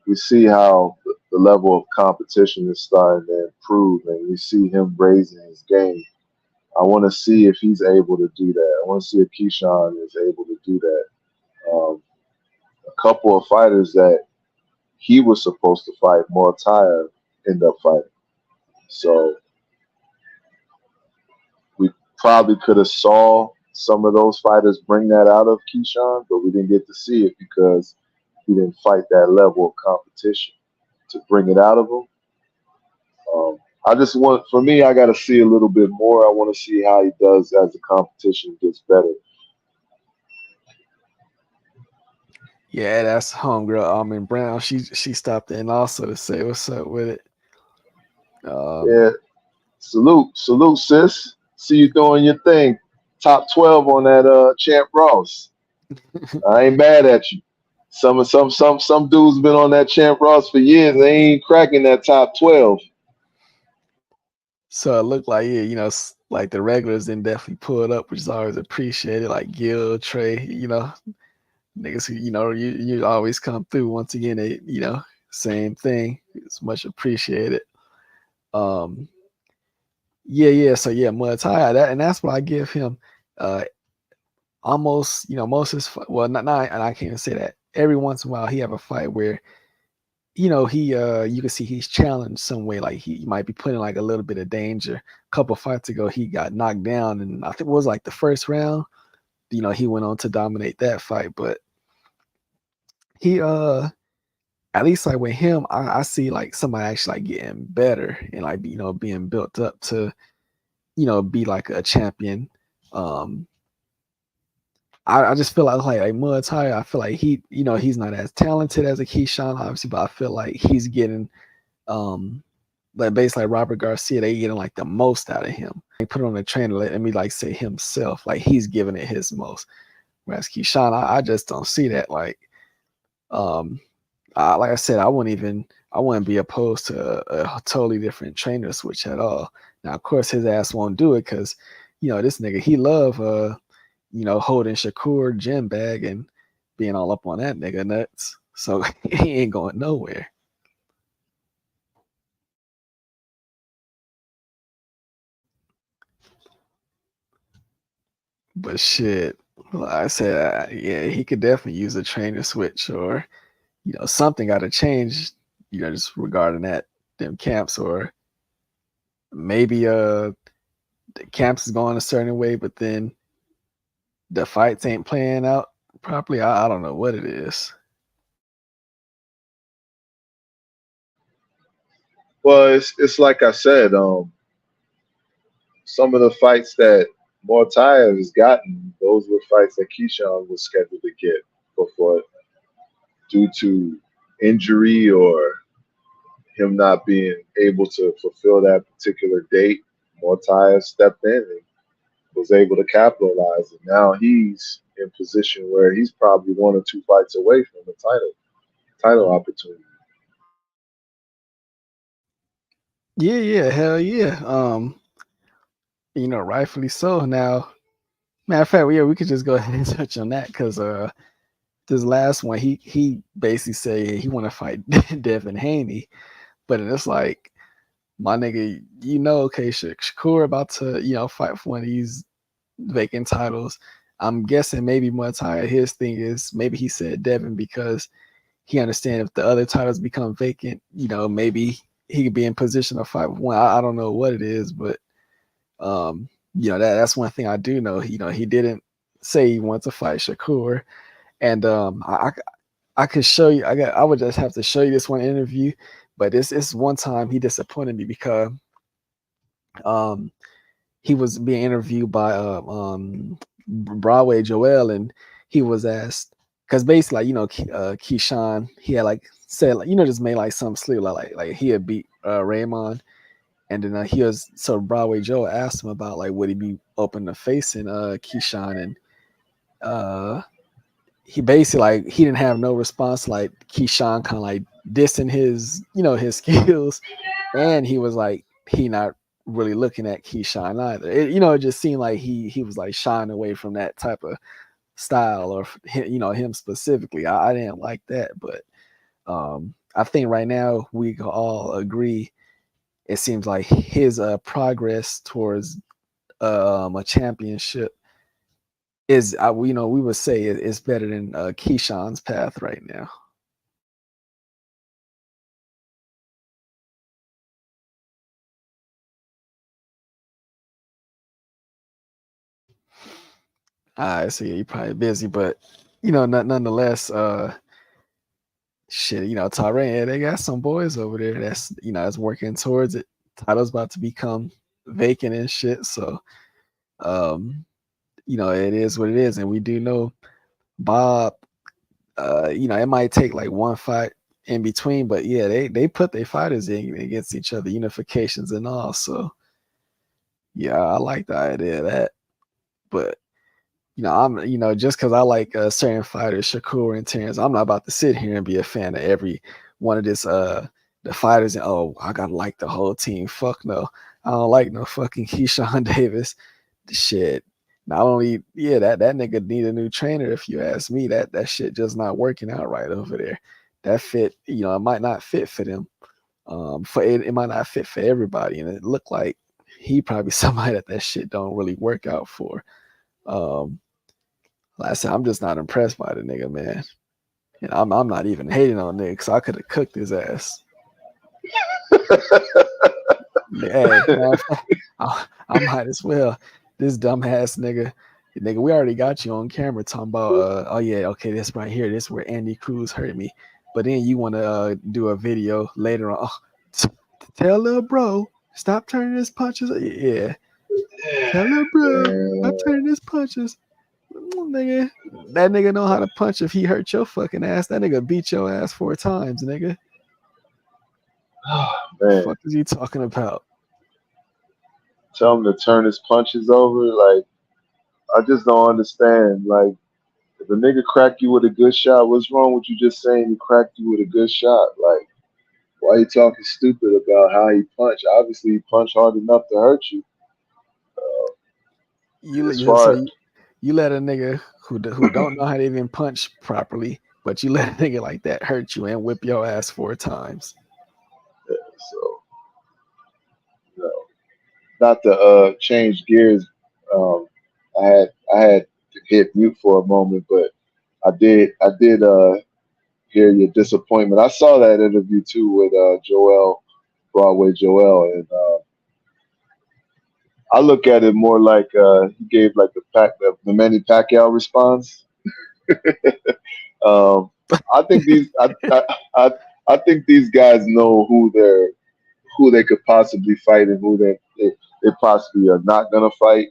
we see how the level of competition is starting to improve, and we see him raising his game. I want to see if he's able to do that. I want to see if Keyshawn is able to do that. A couple of fighters that he was supposed to fight, Muay Thai, end up fighting. So we probably could have saw some of those fighters bring that out of Keyshawn, but we didn't get to see it because he didn't fight that level of competition to bring it out of him. I just want, for me, I got to see a little bit more. I want to see how he does as the competition gets better. Yeah, that's homegirl Almond Brown. She stopped in also to say what's up with it. Yeah, salute, sis. See you doing your thing. Top 12 on that Champ Ross. I ain't mad at you. Some dudes been on that Champ Ross for years. They ain't cracking that top 12. So it looked like, yeah, like the regulars didn't definitely pull it up, which is always appreciated. Like Gil, Trey, niggas who, you always come through. Once again, they, same thing. It's much appreciated. Yeah. So yeah, Mud Tie, that's what I give him. Almost, most of his well, not, and I can't even say that. Every once in a while, he have a fight where, he you can see he's challenged some way, like he might be putting like a little bit of danger. A couple fights ago, he got knocked down, and I think it was like the first round. He went on to dominate that fight, but he at least like with him, I see like somebody actually like getting better and like being built up to be like a champion. I just feel like Muay Thai, I feel like he's not as talented as a Keyshawn, obviously, but I feel like he's getting like basically like Robert Garcia, they getting like the most out of him. They put on a trainer, let me like say himself, like he's giving it his most. Whereas Keyshawn, I just don't see that. Like like I said, I wouldn't be opposed to a totally different trainer switch at all. Now, of course, his ass won't do it because, this nigga, he love, holding Shakur gym bag and being all up on that nigga nuts. So he ain't going nowhere. But shit, like I said, yeah, he could definitely use a trainer switch or, something got to change, just regarding them camps, or maybe the camps is going a certain way, but then the fights ain't playing out properly. I don't know what it is. Well, it's like I said, some of the fights that Mortaia has gotten, those were fights that Keyshawn was scheduled to get before, due to injury or him not being able to fulfill that particular date. Mortaia stepped in and was able to capitalize, and now he's in position where he's probably 1 or 2 fights away from the title opportunity. Yeah, hell yeah. Rightfully so. Now, matter of fact, yeah, we could just go ahead and touch on that because this last one, he basically said he want to fight Devin Haney, but it's like, my nigga, okay, Shakur about to fight for one of these vacant titles. I'm guessing maybe Muay his thing is maybe he said Devin because he understands if the other titles become vacant, maybe he could be in position to fight with one. I don't know what it is, but that's one thing I do know. He didn't say he wants to fight Shakur, and I could show you. I would just have to show you this one interview, but this one time he disappointed me because um he was being interviewed by Broadway Joel, and he was asked because basically, like, Keyshawn, he had like said, like, just made like some sleep like he had beat Raymond, and then so Broadway Joel asked him about like would he be open to facing Keyshawn, and he basically, like, he didn't have no response, like Keyshawn kind of like dissing his his skills, and he was like he not really looking at Keyshawn either. It just seemed like he was like shying away from that type of style, or him specifically. I didn't like that, but I think right now we can all agree it seems like his progress towards a championship is, we would say it's better than Keyshawn's path right now. I see you're probably busy, but nonetheless, shit, Tyran, yeah, they got some boys over there that's working towards it. Title's about to become vacant and shit, so it is what it is, and we do know Bob. It might take like one fight in between, but yeah, they put their fighters in against each other, unifications and all. So yeah, I like the idea of that. But I'm just because I like certain fighters, Shakur and Terrence, I'm not about to sit here and be a fan of every one of the fighters and I gotta like the whole team. Fuck no, I don't like no fucking Keyshawn Davis. Shit. Not only that nigga need a new trainer if you ask me. That shit just not working out right over there. That fit, it might not fit for them. For it might not fit for everybody, and it looked like he probably somebody that shit don't really work out for. Like I said, I'm just not impressed by the nigga, man. And I'm not even hating on nigga because I could have cooked his ass. Hey, I might as well. This dumbass nigga, we already got you on camera talking about, oh yeah, okay, this right here, this where Andy Cruz hurt me. But then you want to do a video later on. Tell little bro, stop turning his punches. Yeah. Tell little bro, stop turning his punches. Nigga, that nigga know how to punch if he hurt your fucking ass. That nigga beat your ass 4 times, nigga. Oh, man. What the fuck is he talking about? Tell him to turn his punches over. Like, I just don't understand. Like, if a nigga crack you with a good shot, what's wrong with you just saying he cracked you with a good shot? Like, why you talking stupid about how he punched? Obviously, he punched hard enough to hurt you. You let a nigga who don't know how to even punch properly, but you let a nigga like that hurt you and whip your ass 4 times. Yeah, so, not to change gears. I had to hit mute for a moment, but I did hear your disappointment. I saw that interview too with Broadway Joel, and I look at it more like he gave like the Manny Pacquiao response. I think I think these guys know who they could possibly fight and who they possibly are not gonna fight,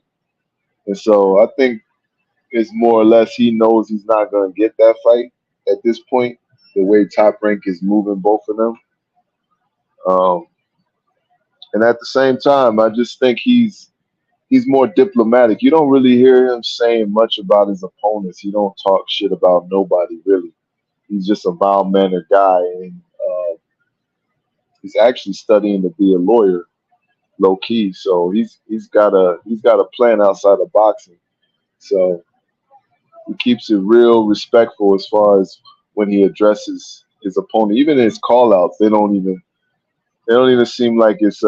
and so I think it's more or less he knows he's not gonna get that fight at this point. The way Top Rank is moving both of them, and at the same time, I just think he's more diplomatic. You don't really hear him saying much about his opponents. He don't talk shit about nobody really. He's just a mild mannered guy, and he's actually studying to be a lawyer, low key. So he's got a plan outside of boxing. So he keeps it real respectful as far as when he addresses his opponent. Even in his call outs, they don't even seem like it's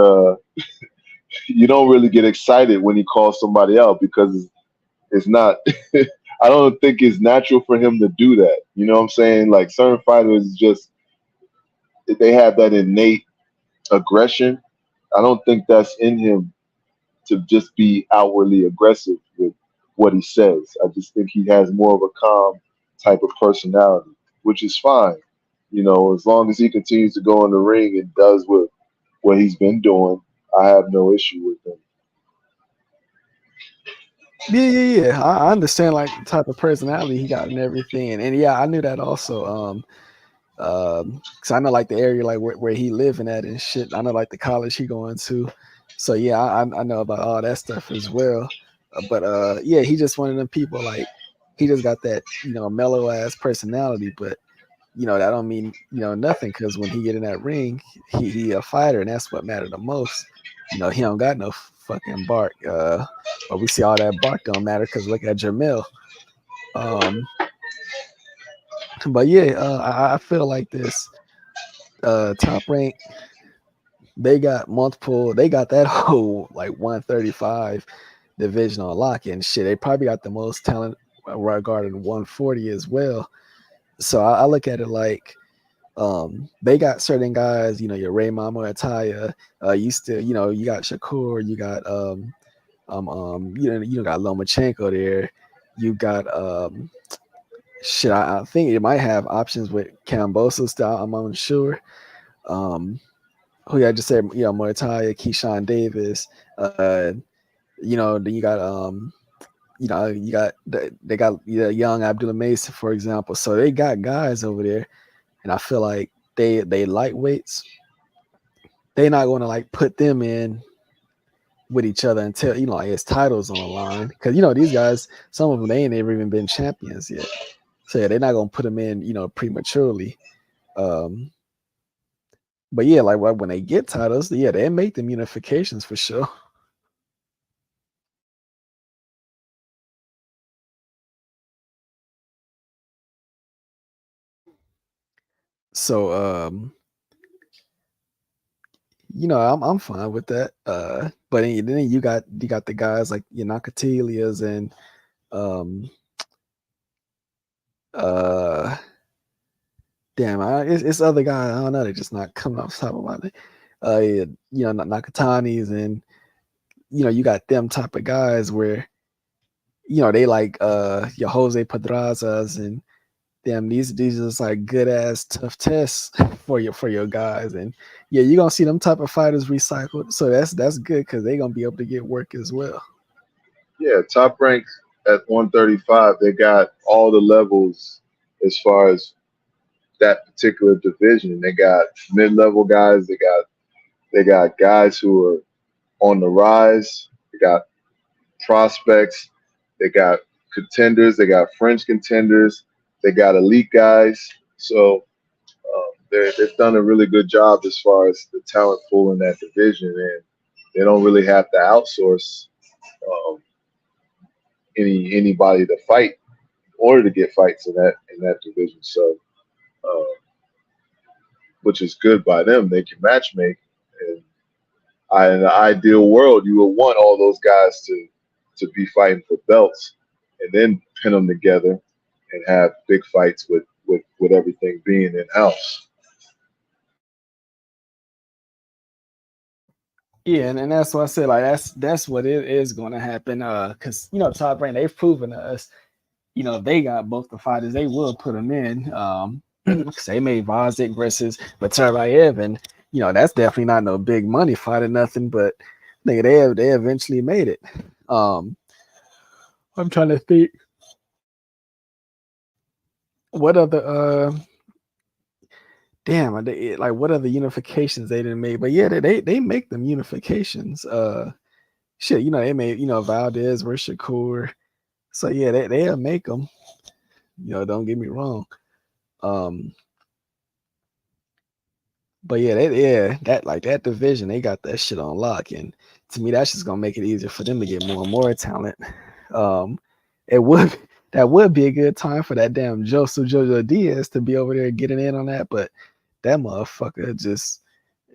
you don't really get excited when he calls somebody out because it's not I don't think it's natural for him to do that. You know what I'm saying? Like certain fighters just they have that innate aggression. I don't think that's in him to just be outwardly aggressive with what he says. I just think he has more of a calm type of personality, which is fine. As long as he continues to go in the ring and does what he's been doing, I have no issue with him. Yeah. I understand like the type of personality he got and everything, and yeah, I knew that also. Cause I know like the area like where he living at and shit. I know like the college he going to, so yeah, I know about all that stuff as well. But yeah, he just one of them people like he just got that mellow ass personality, but that don't mean nothing because when he get in that ring, he a fighter and that's what mattered the most. He don't got no fucking bark. But we see all that bark don't matter because look at Jamil. But yeah, I feel like this Top Rank, they got that whole like 135 division on lock and shit. They probably got the most talent regarding 140 as well. So I look at it like they got certain guys, your Ray Mama Ataya, you still, you got Shakur, you got you got Lomachenko there. You got shit. I think it might have options with Cambosa style. I'm unsure. Um, who I just said, Muay Thai, Keyshawn Davis. Then you got they got young Abdullah Mason, for example. So they got guys over there, and I feel like they lightweights. They're not going to like put them in with each other until like his titles on the line, because these guys, some of them they ain't ever even been champions yet. So yeah, they're not gonna put them in prematurely. Um, but yeah, like when they get titles, yeah, they make them unifications for sure. So I'm fine with that. But then you got the guys like your Nakatilias and um uh damn, it's other guys. I don't know. They're just not coming off the top of my head. Nakatanis, and you got them type of guys where they like your Jose Pedrazas, and damn, these are just like good ass tough tests for your guys. And yeah, you're gonna see them type of fighters recycled. So that's good because they're gonna be able to get work as well. Yeah, top rank at 135. They got all the levels as far as that particular division. They got mid-level guys. They got guys who are on the rise. They got prospects. They got contenders. They got fringe contenders. They got elite guys. So they've done a really good job as far as the talent pool in that division, and they don't really have to outsource um, anybody to fight in order to get fights in that division. So, uh, which is good by them. They can match make, and in the ideal world, you would want all those guys to be fighting for belts, and then pin them together and have big fights with everything being in house. Yeah, and that's what I said. Like that's what it is going to happen. Because Top Rank, they've proven to us, if they got both the fighters, they will put them in. Cause they made Vazik versus Batarayev, and that's definitely not no big money fight or nothing. But nigga, they eventually made it. I'm trying to think what other damn, like what other unifications they didn't make. But yeah, they make them unifications. Shit, they made Valdez versus Shakur. So yeah, they'll make them. Don't get me wrong. Um, but yeah, that like that division, they got that shit on lock, and to me, that's just gonna make it easier for them to get more and more talent. Um, it would that would be a good time for that damn Joseph Jojo Diaz to be over there getting in on that, but that motherfucker just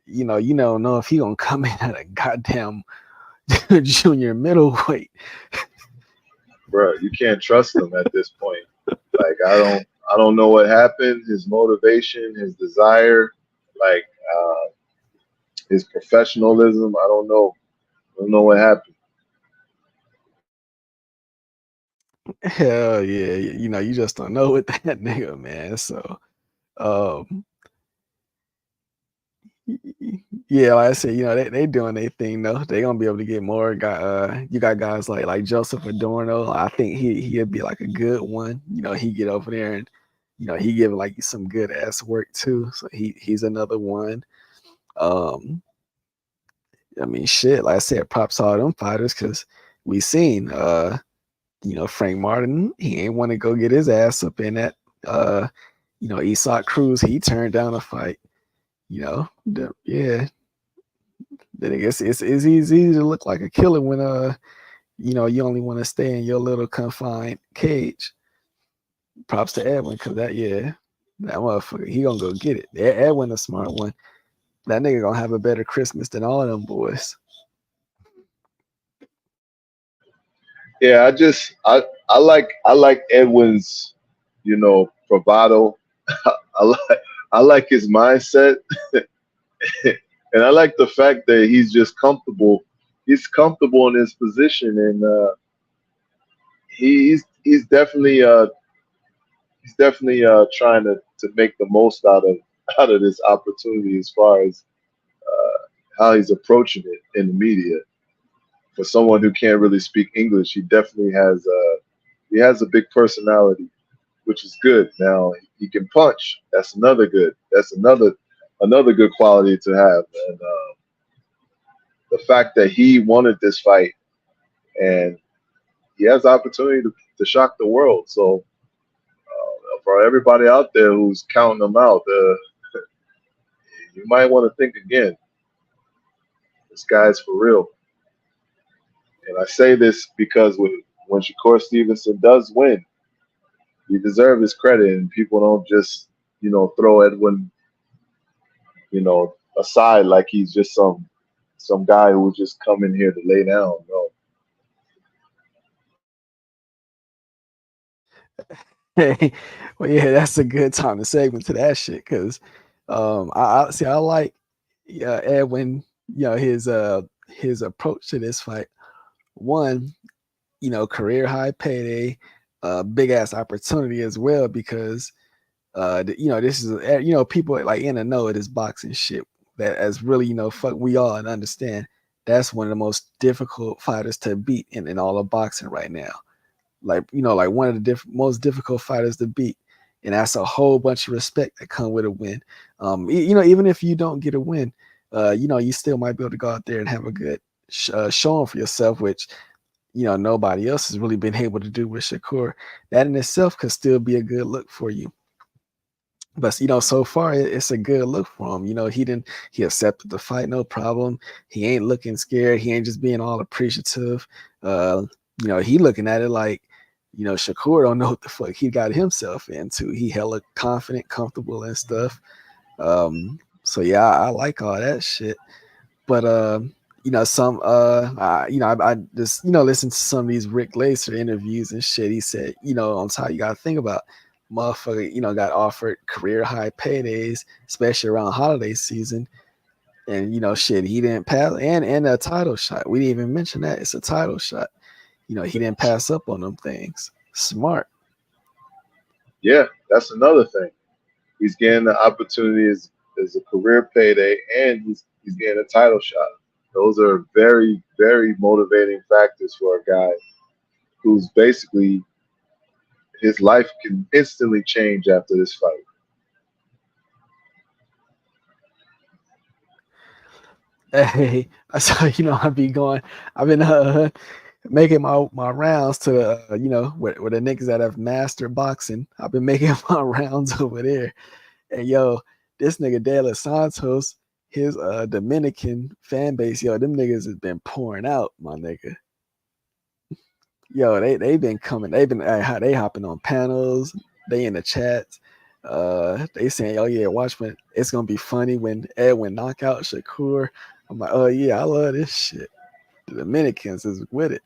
you don't know if he gonna come in at a goddamn junior middleweight. Bro, you can't trust them at this point. Like I don't know what happened. His motivation, his desire, like his professionalism. I don't know. I don't know what happened. Hell yeah, you just don't know with that nigga, man. So, um, yeah, like I said, they doing their thing though. They gonna be able to get more. You got guys like Joseph Adorno. I think he'd be like a good one. He get over there and he give like some good ass work too. So he's another one. Um, I mean, shit, like I said, props to all them fighters because we seen Frank Martin, he ain't want to go get his ass up in that Isak Cruz, he turned down a fight. Yeah. Then I guess it's easy to look like a killer when you only want to stay in your little confined cage. Props to Edwin, because that motherfucker, he gonna go get it. Edwin a smart one. That nigga gonna have a better Christmas than all of them boys. Yeah, I like Edwin's, bravado. I like his mindset, and I like the fact that he's just comfortable. He's comfortable in his position, and he's definitely trying to make the most out of this opportunity as far as how he's approaching it in the media. For someone who can't really speak English, he has a big personality, which is good. Now he can punch. That's another good. That's another good quality to have. And the fact that he wanted this fight and he has the opportunity to shock the world. So for everybody out there who's counting him out, you might want to think again. This guy's for real. And I say this because when Shakur Stevenson does win, he deserves his credit, and people don't just throw Edwin aside like he's just some guy who just come in here to lay down. No, Hey, well, yeah, that's a good time to segment to that shit because I see I like Edwin, his approach to this fight. One, career high payday, big ass opportunity as well because this is people like in the know of this boxing shit that as really fuck we all and understand that's one of the most difficult fighters to beat in all of boxing right now. Like like one of the most difficult fighters to beat, and that's a whole bunch of respect that come with a win. Even if you don't get a win, you still might be able to go out there and have a good showing for yourself, which nobody else has really been able to do with Shakur. That in itself could still be a good look for you. But so far it's a good look for him. He accepted the fight, no problem. He ain't looking scared. He ain't just being all appreciative. He looking at it like, Shakur don't know what the fuck he got himself into. He hella confident, comfortable and stuff. So yeah, I like all that shit. But I just listen to some of these Rick Lacer interviews and shit. He said, on top you gotta think about motherfucker, got offered career high paydays, especially around holiday season. And shit, he didn't pass and a title shot. We didn't even mention that. It's a title shot. He didn't pass up on them things. Smart. yeah, that's another thing. He's getting the opportunity as a career payday, and he's getting a title shot. Those are very, very motivating factors for a guy who's basically his life can instantly change after this fight. Hey, so I've been making my rounds to the where the niggas that have mastered boxing. I've been making my rounds over there. And yo, this nigga De Los Santos, his Dominican fan base, them niggas has been pouring out, my nigga. Yo, they been coming. They hopping on panels. They in the chats. They saying, "Oh yeah, watch when it's gonna be funny when Edwin knock out Shakur." I'm like, "Oh yeah, I love this shit." The Dominicans is with it.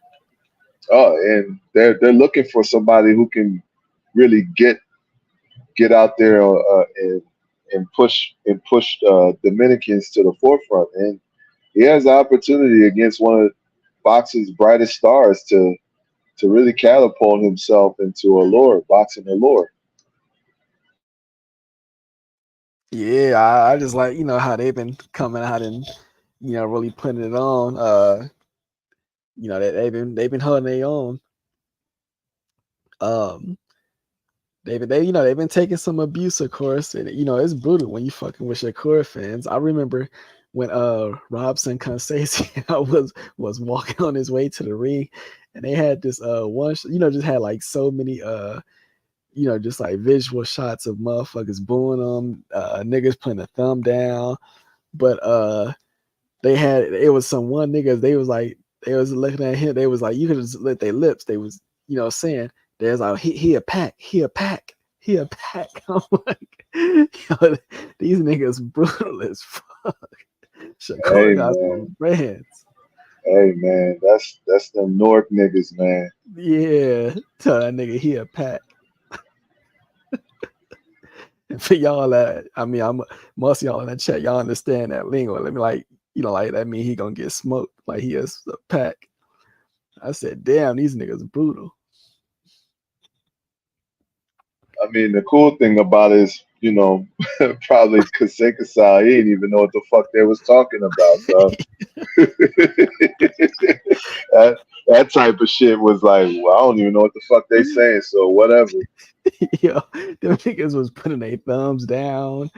Oh, and they're looking for somebody who can really get out there and push Dominicans to the forefront. And he has the opportunity against one of boxing's brightest stars to really catapult himself into boxing allure. Yeah, I just like how they've been coming out and really putting it on. They've been holding their own. Um, they've been taking some abuse, of course, and it's brutal when you fucking with Shakur fans. I remember when Robson Conceição was walking on his way to the ring, and they had this one, just had like so many just like visual shots of motherfuckers booing them, niggas putting a thumb down, but it was some one niggas, they was looking at him, they was like, you could just let their lips, they was saying there's like he a pack, he a pack, he a pack. I'm like, these niggas brutal as fuck. Shakur Hey got some man, friends. hey man, that's them North niggas, man. Yeah, tell that nigga he a pack. And for y'all that, I mean, most of y'all in the chat, y'all understand that lingo. Let me like, like that mean he gonna get smoked like he is a pack. I said, damn, these niggas brutal. I mean, the cool thing about it is, probably Kaseka, he didn't even know what the fuck they was talking about. So that type of shit was like, well, I don't even know what the fuck they saying. So whatever. Yo, them niggas was putting their thumbs down,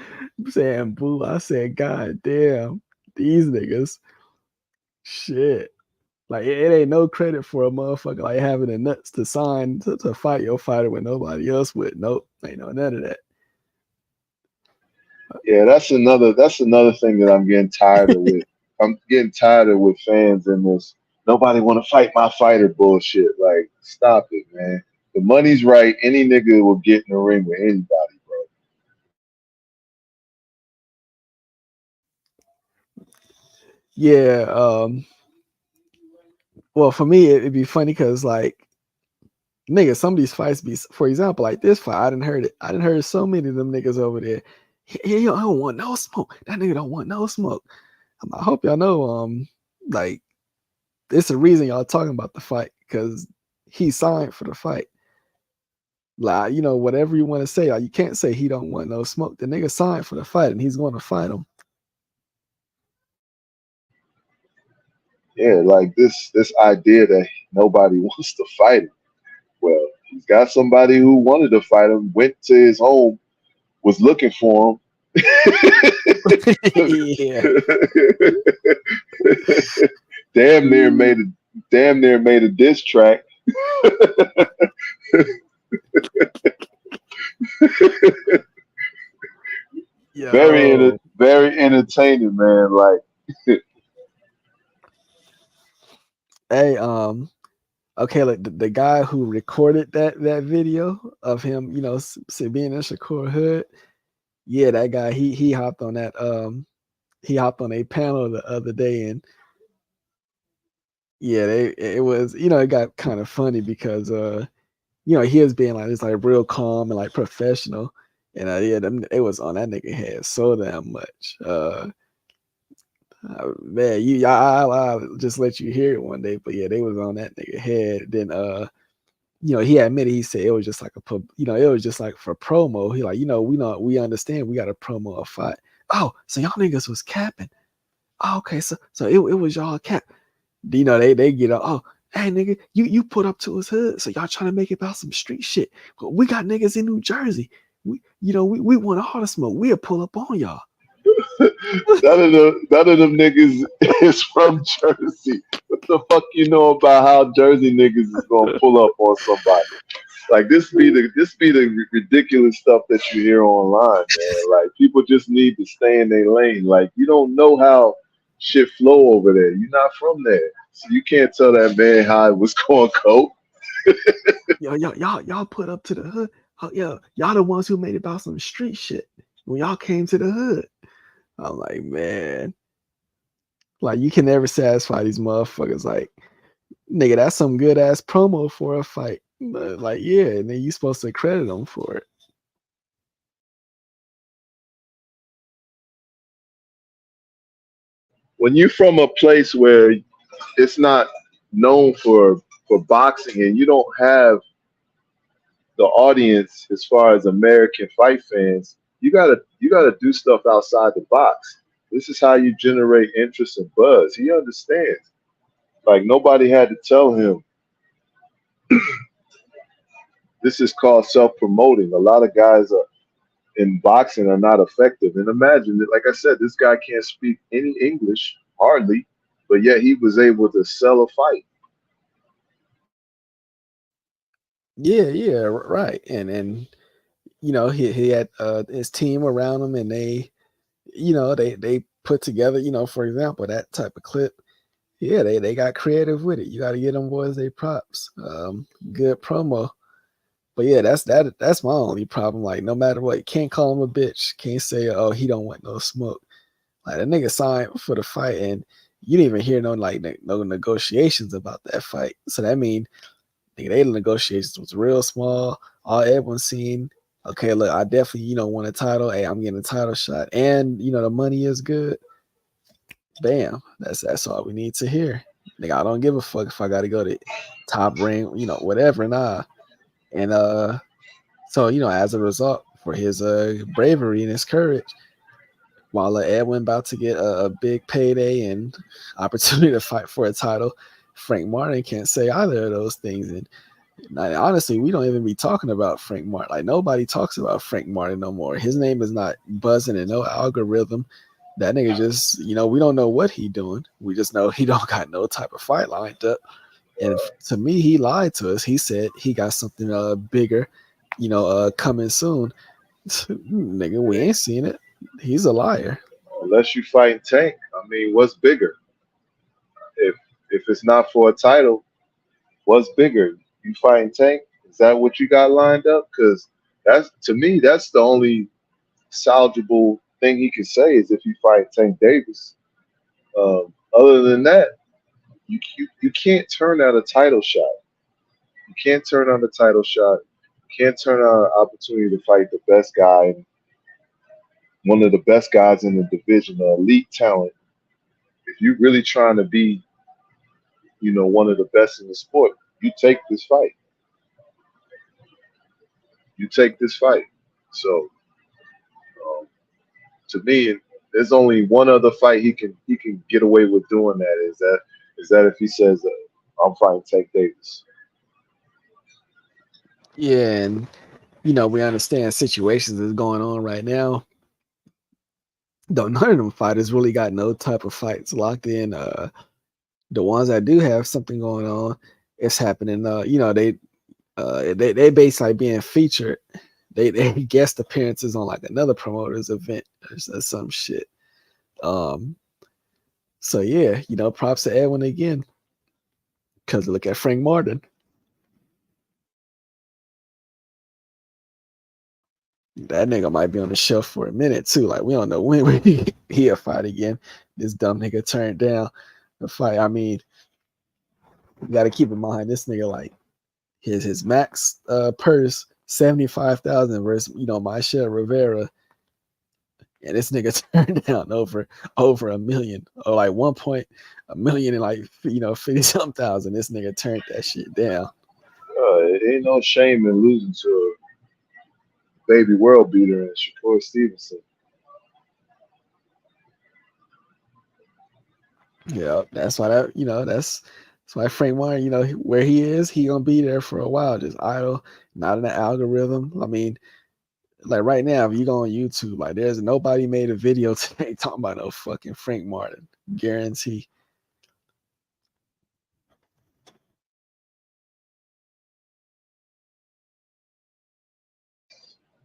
saying boo. I said, God damn, these niggas, shit. Like it ain't no credit for a motherfucker like having the nuts to sign to fight your fighter when nobody else would. Nope, ain't no none of that. Yeah, that's another thing that I'm getting tired of with. I'm getting tired of with fans in this. Nobody want to fight my fighter bullshit. Like, stop it, man. The money's right. Any nigga will get in the ring with anybody, bro. Yeah. Well, for me, it'd be funny because like, nigga, some of these fights be, for example, like this fight. I didn't heard it. I didn't heard so many of them niggas over there. He don't want no smoke. That nigga don't want no smoke. I hope y'all know. Like it's a reason y'all talking about the fight because he signed for the fight. Like, whatever you want to say, like, you can't say he don't want no smoke. The nigga signed for the fight and he's going to fight him. Yeah, like this idea that nobody wants to fight him. Well, he's got somebody who wanted to fight him, went to his home, was looking for him. Yeah. damn near made a diss track. Yo. Very entertaining, man. Like, Hey, okay, like the guy who recorded that video of him, being in Shakur hood, yeah, that guy, he hopped on that he hopped on a panel the other day, and yeah, it was, it got kind of funny because he was being like it's like real calm and like professional, and yeah, it was on that nigga head so damn much. Man, I'll just let you hear it one day, but yeah, they was on that nigga head. Then he admitted, he said it was just like it was just like for promo. He like, we understand we got to promo a fight. Oh, so y'all niggas was capping. Oh, okay, so it was y'all cap. They get up. Oh, hey nigga, you put up to his hood, so y'all trying to make it about some street shit. But we got niggas in New Jersey. We want all the smoke. We'll pull up on y'all. none of them niggas is from Jersey. What the fuck you know about how Jersey niggas is gonna pull up on somebody? Like this be the ridiculous stuff that you hear online, man. Like people just need to stay in their lane. Like you don't know how shit flow over there. You're not from there, so you can't tell that man how it was going to go. Y'all put up to the hood. Oh, yeah, y'all the ones who made it about some street shit when y'all came to the hood. I'm like, man, like you can never satisfy these motherfuckers. Like, nigga, that's some good ass promo for a fight. But like, yeah, and then you supposed to credit them for it. When you're from a place where it's not known for boxing and you don't have the audience as far as American fight fans, you gotta do stuff outside the box. This is how you generate interest and buzz. He understands. Like nobody had to tell him this is called self-promoting. A lot of guys in boxing are not effective. And imagine that, like I said, this guy can't speak any English, hardly, but yet he was able to sell a fight. Yeah, right. And he had his team around him, and they put together, for example, that type of clip. Yeah, they got creative with it. You got to get them boys their props. Good promo. But yeah, that's my only problem. Like, no matter what, you can't call him a bitch. Can't say, oh, he don't want no smoke. Like, the nigga signed for the fight, and you didn't even hear no negotiations about that fight. So that mean, nigga, the negotiations was real small. All everyone's seen. Okay, look, I definitely want a title. Hey, I'm getting a title shot, and the money is good. Bam, that's all we need to hear. Nigga, I don't give a fuck if I got to go to top ring, whatever. Nah, and So, as a result, for his bravery and his courage, while Edwin about to get a big payday and opportunity to fight for a title, Frank Martin can't say either of those things. And honestly, we don't even be talking about Frank Martin. Like, nobody talks about Frank Martin no more. His name is not buzzing in no algorithm. That nigga just, we don't know what he doing. We just know he don't got no type of fight lined up. And to me, he lied to us. He said he got something bigger, coming soon. Nigga, we ain't seen it. He's a liar. Unless you fight Tank, I mean, what's bigger? If if it's not for a title, what's bigger? You fighting Tank? Is that what you got lined up? Because that's to me, that's the only salvageable thing he could say is if you fight Tank Davis. Other than that, you can't turn out a title shot. You can't turn on the title shot. You can't turn on an opportunity to fight the best guy, one of the best guys in the division, the elite talent. If you're really trying to be, one of the best in the sport, you take this fight. You take this fight. So um, to me, there's only one other fight he can get away with doing that. Is that if he says I'm fighting Tank Davis. Yeah, and we understand situations that's going on right now. Though none of them fighters really got no type of fights locked in. The ones that do have something going on, it's happening. They basically being featured. They guest appearances on like another promoter's event or some shit. So yeah, props to Edwin again. Because look at Frank Martin. That nigga might be on the shelf for a minute too. Like we don't know when he'll fight again. This dumb nigga turned down the fight. I mean, you got to keep in mind this nigga like his max purse 75,000 versus Michelle Rivera, and this nigga turned down over a million or like 1.1 million and like 50 something thousand. This nigga turned that shit down. It ain't no shame in losing to a baby world beater and Shakur Stevenson. Yeah, that's why that's why Frank Martin, where he is, he gonna be there for a while, just idle, not in the algorithm. I mean, like right now, if you go on YouTube, like there's nobody made a video today talking about no fucking Frank Martin. Guarantee.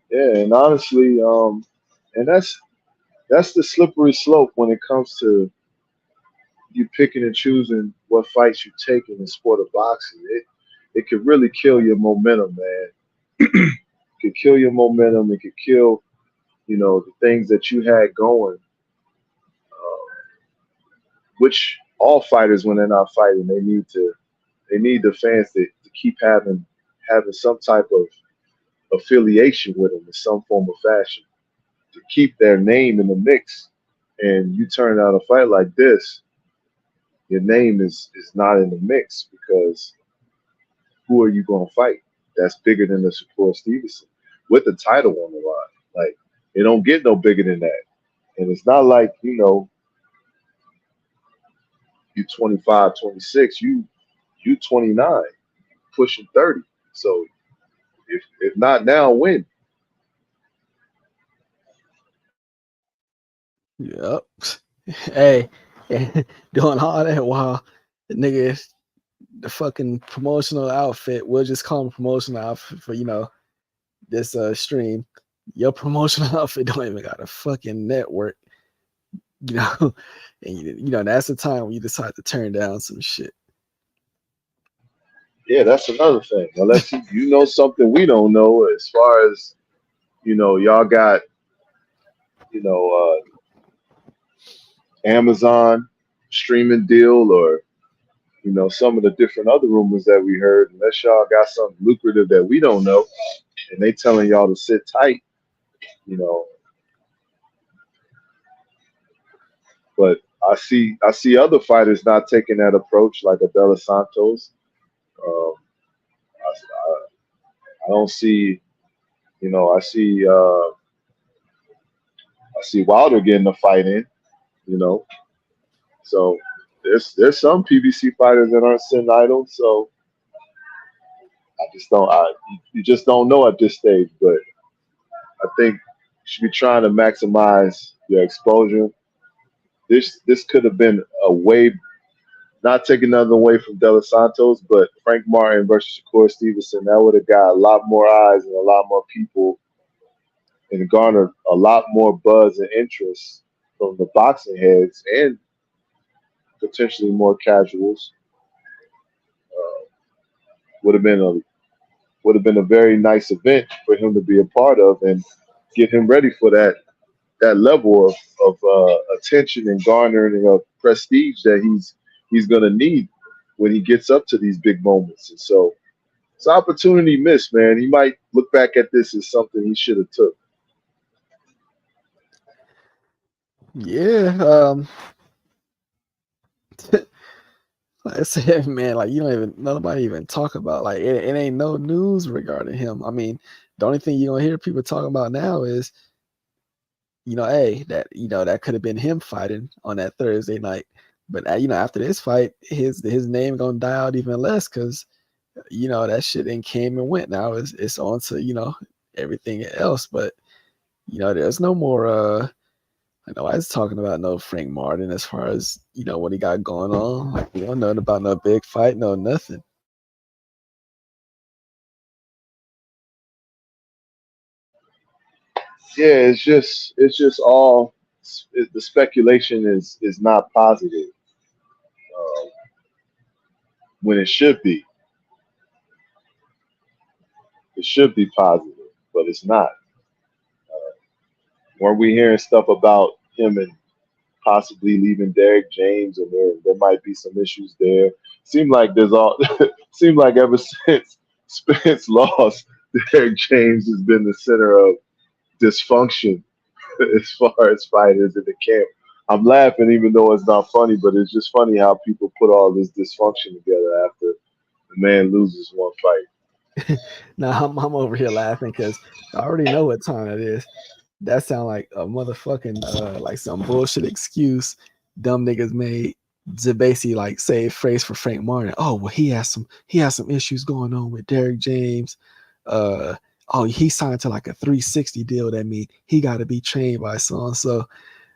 Yeah, and honestly, and that's the slippery slope when it comes to you picking and choosing what fights you take in the sport of boxing. It could really kill your momentum, man. It could kill your momentum. It could kill, the things that you had going. Which all fighters, when they're not fighting, they need the fans to keep having some type of affiliation with them in some form of fashion to keep their name in the mix. And you turn out a fight like this, your name is not in the mix because who are you going to fight that's bigger than the Shakur Stevenson with the title on the line? Like, it don't get no bigger than that. And it's not like, you 25, 26, you 29, pushing 30. So if not now, when? Yep. Hey, doing all that while the nigga the fucking promotional outfit, we'll just call him promotional outfit for this stream. Your promotional outfit don't even got a fucking network, you know, and that's the time when you decide to turn down some shit. Yeah, that's another thing. Unless you know something we don't know as far as, y'all got, you know, Amazon streaming deal or, some of the different other rumors that we heard, unless y'all got something lucrative that we don't know and they telling y'all to sit tight, you know. But I see other fighters not taking that approach, like Adela Santos. Um, I don't see You know, I see Wilder getting a fight in. You know, so there's some PBC fighters that aren't sitting idle. So I just don't. You just don't know at this stage. But I think you should be trying to maximize your exposure. This could have been a way, not taking nothing away from De Los Santos, but Frank Martin versus Shakur Stevenson, that would have got a lot more eyes and a lot more people and garnered a lot more buzz and interest from the boxing heads and potentially more casuals. Uh, would have been a very nice event for him to be a part of and get him ready for that level of attention and garnering of prestige that he's going to need when he gets up to these big moments. And so it's an opportunity missed, man. He might look back at this as something he should have took. Yeah, I said, man, like you don't even nobody even talk about like it ain't no news regarding him. I mean, the only thing you're gonna hear people talking about now is, hey, that that could have been him fighting on that Thursday night. But after this fight, his name gonna die out even less because that shit then came and went. Now it's on to everything else. But there's no more. I know I was talking about no Frank Martin as far as what he got going on. Like we don't know about no big fight, no nothing. Yeah, it's just all the speculation is not positive uh, when it should be. It should be positive, but it's not. Weren't we hearing stuff about him and possibly leaving Derek James, and there might be some issues there. Seemed like there's all seemed like ever since Spence lost, Derek James has been the center of dysfunction as far as fighters in the camp. I'm laughing even though it's not funny, but it's just funny how people put all this dysfunction together after the man loses one fight. Now I'm over here laughing because I already know what time it is. That sound like a motherfucking like some bullshit excuse dumb niggas made to basically like say a phrase for Frank Martin. Oh well, he has some issues going on with Derek James. Uh oh, he signed to like a 360 deal. That means he got to be trained by so and so.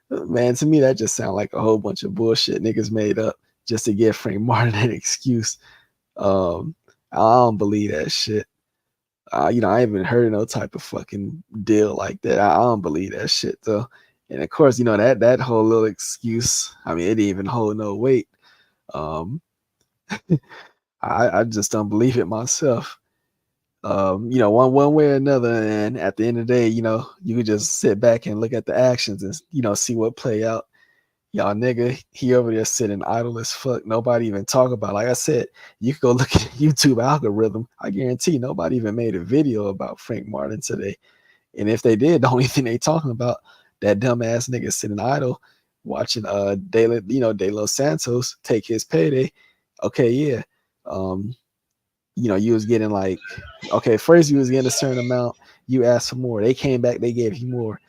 Man, to me that just sounds like a whole bunch of bullshit niggas made up just to give Frank Martin an excuse. Um, I don't believe that shit. I haven't heard no type of fucking deal like that. I don't believe that shit though. And of course, that whole little excuse. I mean, it didn't even hold no weight. Um, I just don't believe it myself. One way or another, and at the end of the day, you could just sit back and look at the actions and see what play out. Y'all nigga, he over there sitting idle as fuck. Nobody even talk about. Like I said, you could go look at the YouTube algorithm. I guarantee nobody even made a video about Frank Martin today. And if they did, the only thing they talking about that dumbass nigga sitting idle, watching De Los Santos take his payday. Okay, yeah. Um, you was getting like, okay, first you was getting a certain amount. You asked for more. They came back, they gave you more.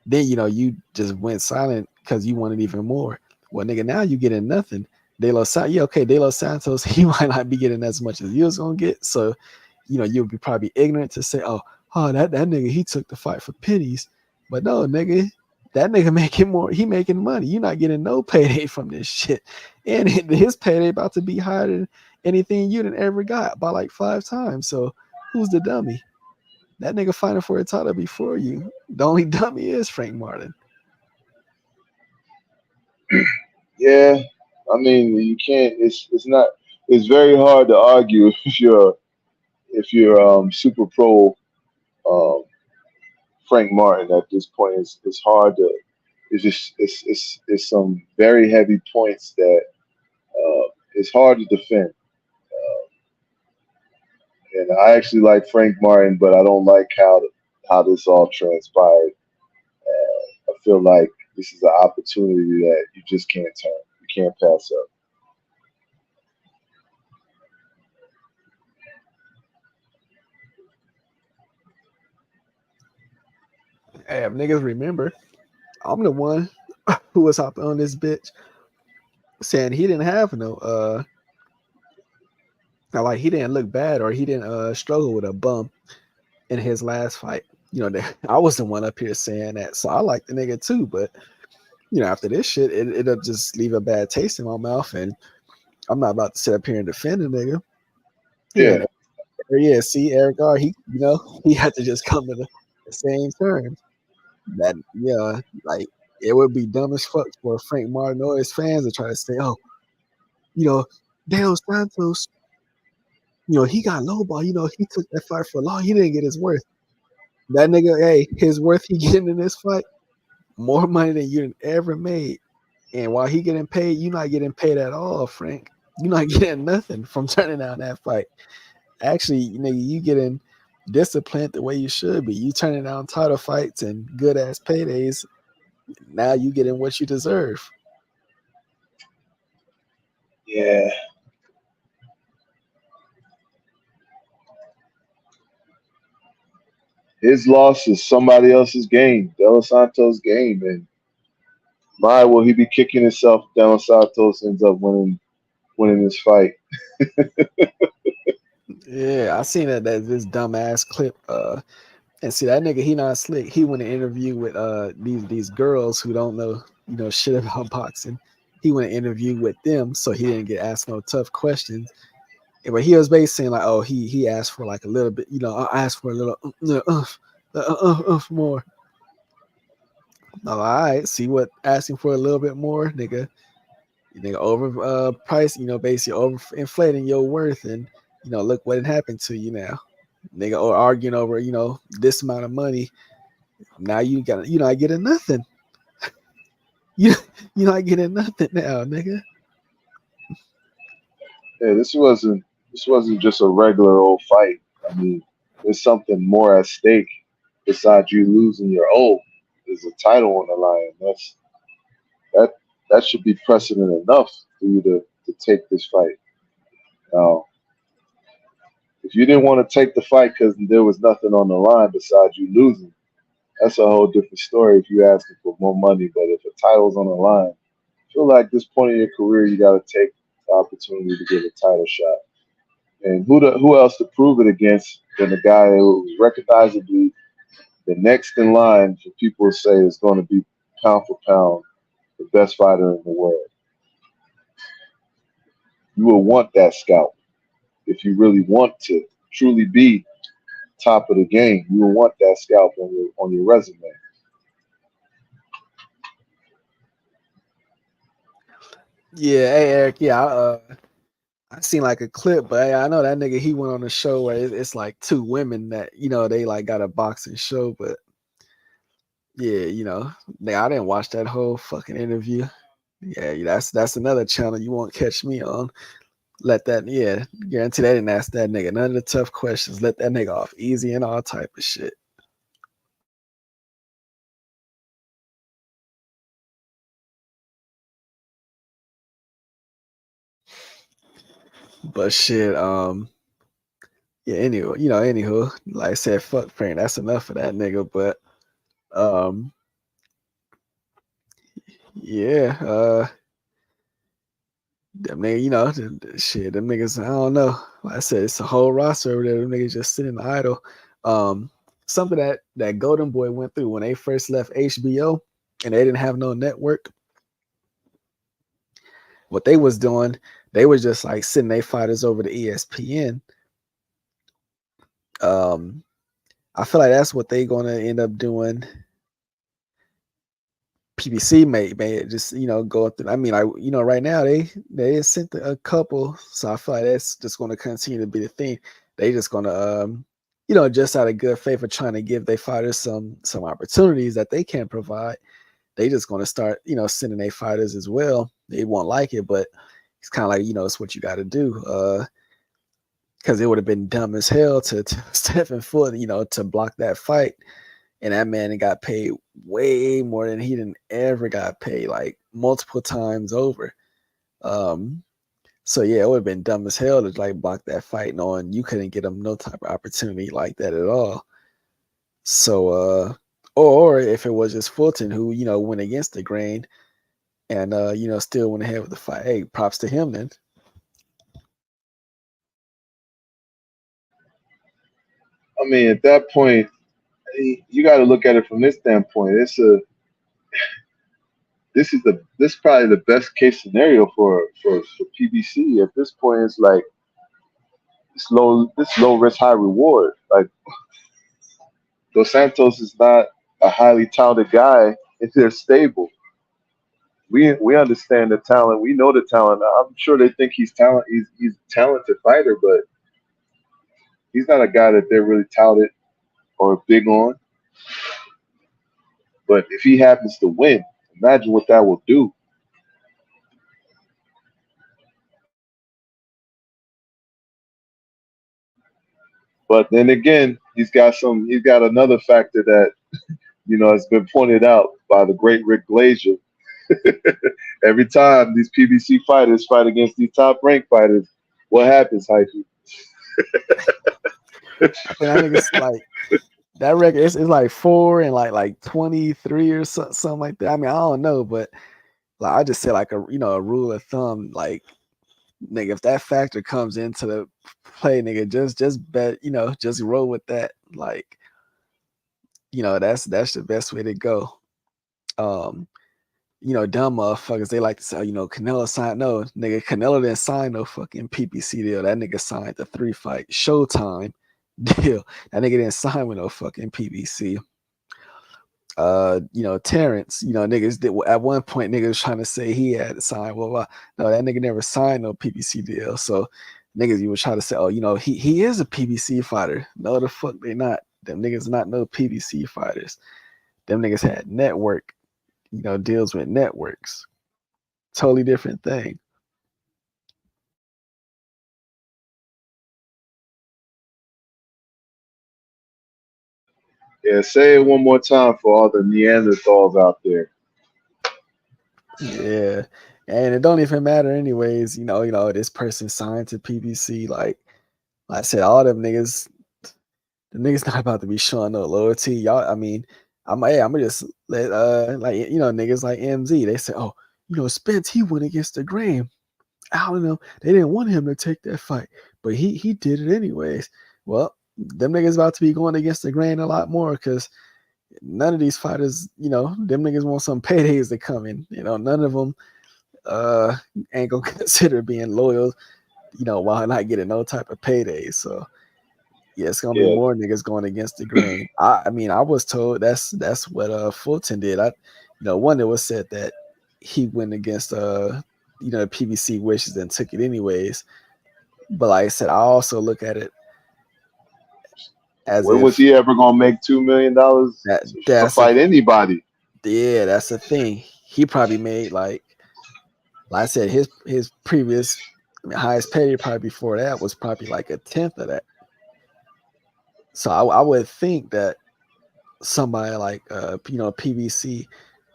Then you just went silent because you wanted even more. Well, nigga, now you getting nothing. De Los Santos, he might not be getting as much as you was gonna get. So, you'll be probably ignorant to say, oh, that nigga, he took the fight for pennies. But no, nigga, that nigga making more. He making money. You're not getting no payday from this shit, and his payday about to be higher than anything you done ever got by like 5 times. So, who's the dummy? That nigga fighting for a title before you. The only dummy is Frank Martin. Yeah, I mean you can't. It's not. It's very hard to argue if you're super pro um, Frank Martin at this point. It's hard to. It's just it's some very heavy points that it's hard to defend. And I actually like Frank Martin, but I don't like how this all transpired. I feel like this is an opportunity that you just can't turn. You can't pass up. Hey, if niggas remember, I'm the one who was hopping on this bitch saying he didn't have no like he didn't look bad or he didn't struggle with a bum in his last fight. You know, I was the one up here saying that. So I like the nigga too, but you know, after this shit, it'll just leave a bad taste in my mouth, and I'm not about to sit up here and defend the nigga. Yeah. Yeah. See, Eric R. He, you know, he had to just come to the same terms. That yeah, like it would be dumb as fuck for Frank Martino's fans to try to say, oh, you know, Dale Santos, you know, he got lowball. You know, he took that fight for long. He didn't get his worth. That nigga, hey, his worth he getting in this fight more money than you ever made. And while he getting paid, you're not getting paid at all, Frank. You're not getting nothing from turning down that fight. Actually, you know, you getting disciplined the way you should be. You turning down title fights and good ass paydays. Now you getting what you deserve. Yeah. His loss is somebody else's game, De Los Santos' game, and my will he be kicking himself? De Los Santos ends up winning this fight. Yeah, I seen that this dumbass clip. And see that nigga, he not slick. He went to interview with these girls who don't know shit about boxing. He went to interview with them, so he didn't get asked no tough questions. But he was basically saying like, oh, he asked for like a little bit, I asked for a little more. All right, see what asking for a little bit more, nigga. Over price, basically over inflating your worth, and look what had happened to you now, nigga, or arguing over this amount of money. Now you not getting nothing. You not getting nothing now, nigga. Yeah, this wasn't just a regular old fight. I mean, there's something more at stake besides you losing your oath. There's a title on the line. That that should be precedent enough for you to take this fight. Now, if you didn't want to take the fight because there was nothing on the line besides you losing, that's a whole different story. If you asking for more money, but if a title's on the line, I feel like this point in your career, you got to take the opportunity to get a title shot. And who else to prove it against than the guy who was recognizably the next in line for people to say is going to be pound for pound the best fighter in the world. You will want that scalp if you really want to truly be top of the game. You will want that scalp on your resume. Yeah, hey Eric. Yeah, I seen like a clip, but I know that nigga. He went on a show where it's like two women that they like got a boxing show, but yeah, I didn't watch that whole fucking interview. Yeah, that's another channel you won't catch me on. Let that, yeah, guarantee they didn't ask that nigga none of the tough questions. Let that nigga off easy and all type of shit. But shit, yeah, anywho, like I said, fuck Frank, that's enough of that nigga. But um, yeah, them nigga, shit, them niggas, I don't know. Like I said, it's a whole roster over there. Them niggas just sitting idle. Something that Golden Boy went through when they first left HBO and they didn't have no network. What they was doing, they was just like sending their fighters over to ESPN. I feel like that's what they gonna end up doing. PBC may just go through. I mean, right now they sent a couple, so I feel like that's just going to continue to be the thing. They just going to just out of good faith of trying to give their fighters some opportunities that they can't provide. They just going to start sending their fighters as well. They won't like it, but it's kind of like it's what you got to do. Because it would have been dumb as hell to Stephen Foot to block that fight. And that man got paid way more than he didn't ever got paid, like multiple times over. So yeah, it would have been dumb as hell to like block that fight, knowing you couldn't get him no type of opportunity like that at all. So or if it was just Fulton who went against the grain and still went ahead with the fight. Hey, props to him then. I mean, at that point, you got to look at it from this standpoint. This is probably the best case scenario for PBC at this point. It's like this low risk, high reward. Like Dos Santos is not a highly talented guy if they're stable. We understand the talent. We know the talent. I'm sure they think he's talent. He's a talented fighter, but he's not a guy that they're really touted or big on. But if he happens to win, imagine what that will do. But then again, he's got another factor that has been pointed out by the great Rick Glazier. Every time these PBC fighters fight against these top ranked fighters, what happens, Hyphy? I think that nigga's like that record is like 4 and like 23 or something like that. I mean, I don't know, but like I just say like a rule of thumb, like nigga, if that factor comes into the play, nigga, just bet, just roll with that. Like, that's the best way to go. Dumb motherfuckers, they like to say, Canelo signed. No, nigga, Canelo didn't sign no fucking PPC deal. That nigga signed the 3-fight Showtime deal. That nigga didn't sign with no fucking PPC. Terrence, niggas did at one point niggas was trying to say he had to sign, blah, blah. No, that nigga never signed no PBC deal. So niggas you would try to say, oh, he is a PBC fighter. No, the fuck they not. Them niggas not no PBC fighters. Them niggas had network, deals with networks. Totally different thing. Yeah, say it one more time for all the Neanderthals out there. Yeah. And it don't even matter anyways, this person signed to PBC. Like I said, all them niggas, the niggas not about to be showing no loyalty. Y'all, I mean, I'm gonna just let niggas like MZ, they say, oh, Spence, he went against the grain. I don't know. They didn't want him to take that fight, but he did it anyways. Well, them niggas about to be going against the grain a lot more because none of these fighters, them niggas want some paydays to come in. None of them ain't gonna consider being loyal, while not getting no type of paydays. So yeah, it's gonna be more niggas going against the grain. I mean, I was told that's what Fulton did. One that was said that he went against PBC wishes and took it anyways. But like I said, I also look at it as when was he ever gonna make $2 million to fight anybody? Yeah, that's the thing. He probably made like I said, his previous highest pay probably before that was probably like a tenth of that. So I would think that somebody like PBC,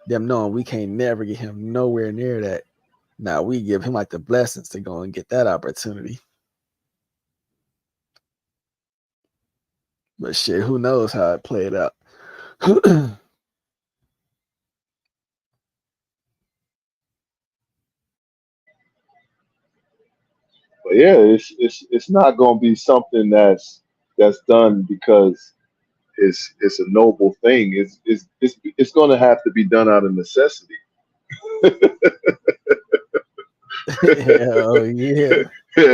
them knowing we can't never get him nowhere near that. Now we give him like the blessings to go and get that opportunity. But shit, who knows how it played out. But yeah, it's not gonna be something that's done because it's a noble thing. It's gonna have to be done out of necessity. Hell yeah.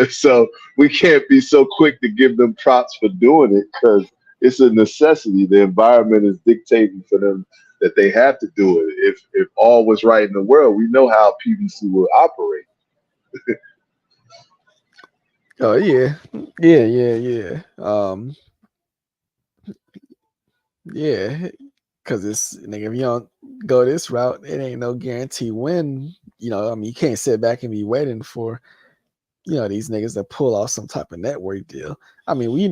So we can't be so quick to give them props for doing it because it's a necessity. The environment is dictating for them that they have to do it. If all was right in the world, we know how PBC will operate. Oh yeah. Yeah. Yeah. Cause it's nigga, if you don't go this route, it ain't no guarantee win. I mean, you can't sit back and be waiting for these niggas to pull off some type of network deal. I mean, we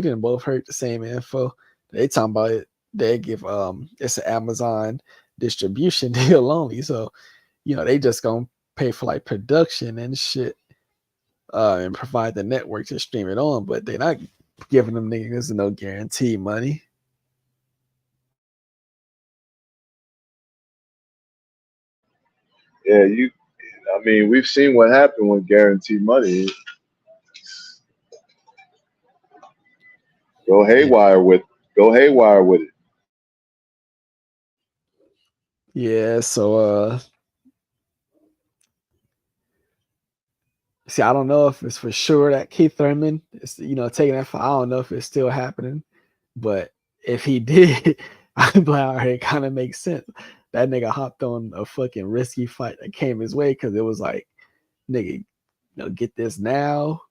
didn't both heard the same info. They talking about it. They give it's an Amazon distribution deal only. So, they just gonna pay for like production and shit, and provide the network to stream it on, but they're not giving them niggas no guarantee money. Yeah, I mean, we've seen what happened with guaranteed money. Go Yeah. haywire with Go haywire with it. Yeah, so see, I don't know if it's for sure that Keith Thurman is, taking that. I don't know if it's still happening, but if he did, I'm like, all right, it kind of makes sense. That nigga hopped on a fucking risky fight that came his way because it was like, nigga, get this now.